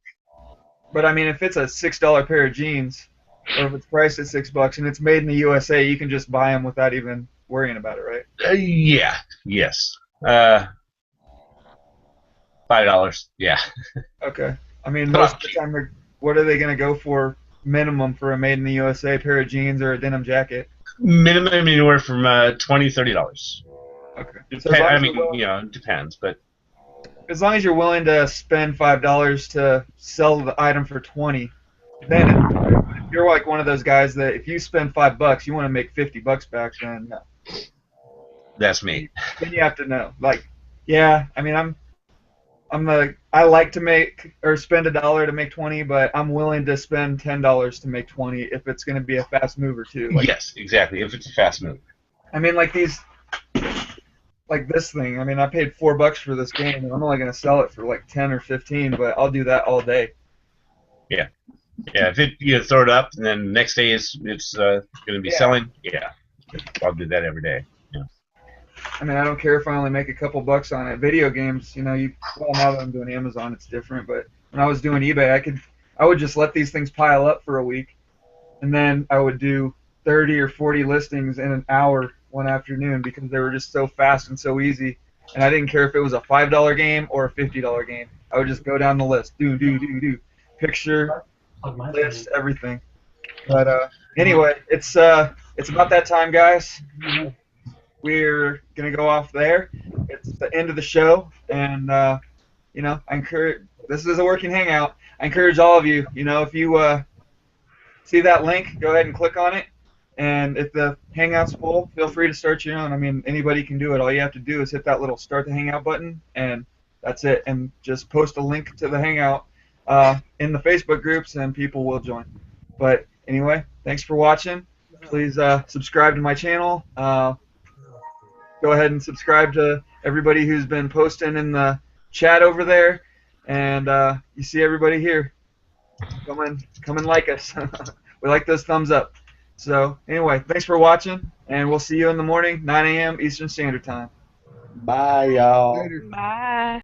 Speaker 1: But I mean, if it's a $6 pair of jeans, or if it's priced at $6 and it's made in the USA, you can just buy them without even worrying about it, right?
Speaker 11: Yeah. Yes. $5. Yeah.
Speaker 1: Okay. I mean, most of the time, what are they going to go for minimum for a made in the USA pair of jeans or a denim jacket?
Speaker 11: Minimum anywhere from $20-$30.
Speaker 1: Okay. So as long
Speaker 11: I
Speaker 1: as you're
Speaker 11: mean,
Speaker 1: willing,
Speaker 11: it depends, but
Speaker 1: as long as you're willing to spend $5 to sell the item for 20, then if you're like one of those guys that if you spend $5, you want to make $50 back, then no.
Speaker 11: that's me.
Speaker 1: Then you have to know. Like, yeah, I mean, I like to make or spend $1 to make 20, but I'm willing to spend $10 to make 20 if it's going to be a fast mover too. Like,
Speaker 11: Yes, exactly. If it's a fast move.
Speaker 1: I mean, like this thing. I mean, I paid $4 for this game, and I'm only going to sell it for like 10 or 15, but I'll do that all day.
Speaker 11: Yeah. Yeah, if you throw it up and then the next day it's going to be selling, yeah, I'll do that every day. Yeah.
Speaker 1: I mean, I don't care if I only make a couple bucks on it. Video games, now that I'm doing Amazon, it's different. But when I was doing eBay, I would just let these things pile up for a week, and then I would do 30 or 40 listings in an hour one afternoon because they were just so fast and so easy. And I didn't care if it was a $5 game or a $50 game. I would just go down the list, do, picture, list, everything. But anyway, it's about that time, guys. We're gonna go off there. It's the end of the show, and I encourage. This is a working hangout. I encourage all of you. If you see that link, go ahead and click on it. And if the hangout's full, feel free to start your own. I mean, anybody can do it. All you have to do is hit that little start the hangout button, and that's it. And just post a link to the hangout in the Facebook groups, and people will join. But anyway, thanks for watching. Please subscribe to my channel. Go ahead and subscribe to everybody who's been posting in the chat over there. And you see everybody here. Come and like us. We like those thumbs up. So anyway, thanks for watching, and we'll see you in the morning, 9 a.m. Eastern Standard Time.
Speaker 3: Bye, y'all.
Speaker 10: Bye.